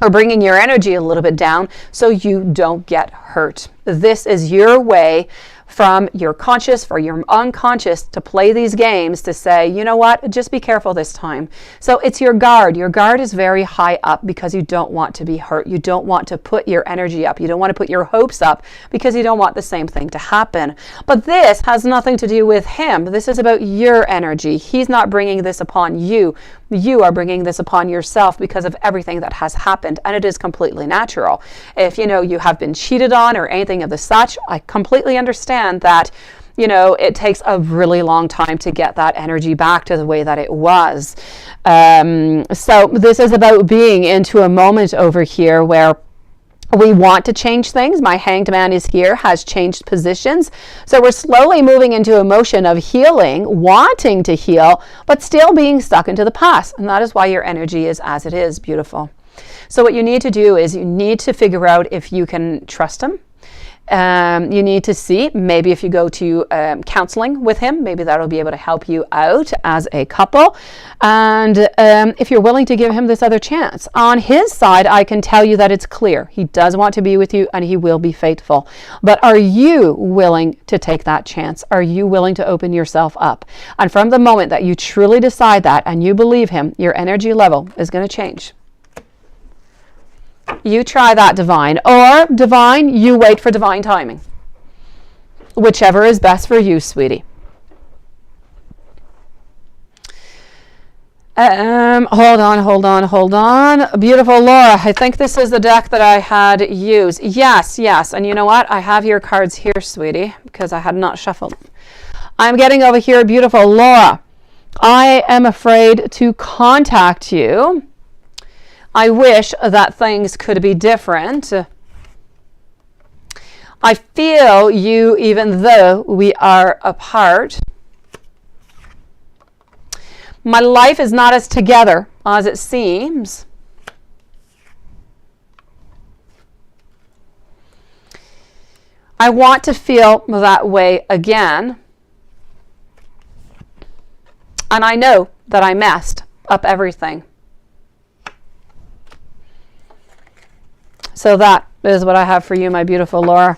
S1: or bringing your energy a little bit down so you don't get hurt. This is your way from your conscious for your unconscious to play these games to say, you know what, just be careful this time. So it's your guard. Your guard is very high up because you don't want to be hurt. You don't want to put your energy up. You don't want to put your hopes up because you don't want the same thing to happen. But this has nothing to do with him. This is about your energy. He's not bringing this upon you. You are bringing this upon yourself because of everything that has happened, and it is completely natural. If you have been cheated on or anything of the such, I completely understand that it takes a really long time to get that energy back to the way that it was. So this is about being into a moment over here where we want to change things. My Hanged Man is here, has changed positions. So we're slowly moving into a motion of healing, wanting to heal, but still being stuck into the past. And that is why your energy is as it is, beautiful. So what you need to do is you need to figure out if you can trust him. You need to see, maybe if you go to counseling with him, maybe that'll be able to help you out as a couple. And if you're willing to give him this other chance. On his side, I can tell you that it's clear. He does want to be with you and he will be faithful. But are you willing to take that chance? Are you willing to open yourself up? And from the moment that you truly decide that and you believe him, your energy level is going to change. You try that, divine. Or, divine, you wait for divine timing. Whichever is best for you, sweetie. Hold on. Beautiful Laura, I think this is the deck that I had used. Yes. And you know what? I have your cards here, sweetie, because I had not shuffled. I'm getting over here, beautiful Laura. I am afraid to contact you. I wish that things could be different. I feel you even though we are apart. My life is not as together as it seems. I want to feel that way again. And I know that I messed up everything. So that is what I have for you, my beautiful Laura.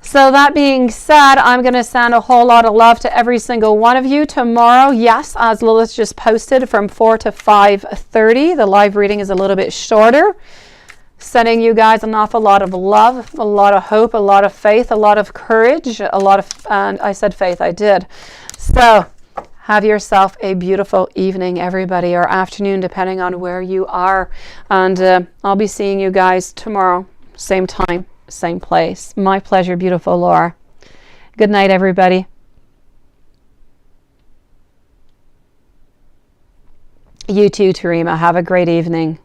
S1: So that being said, I'm going to send a whole lot of love to every single one of you tomorrow. Yes, as Lilith just posted, from 4 to 5:30. The live reading is a little bit shorter. Sending you guys an awful lot of love, a lot of hope, a lot of faith, a lot of courage, and I said faith, I did. So have yourself a beautiful evening, everybody, or afternoon, depending on where you are. And I'll be seeing you guys tomorrow, same time, same place. My pleasure, beautiful Laura. Good night, everybody. You too, Tarima. Have a great evening.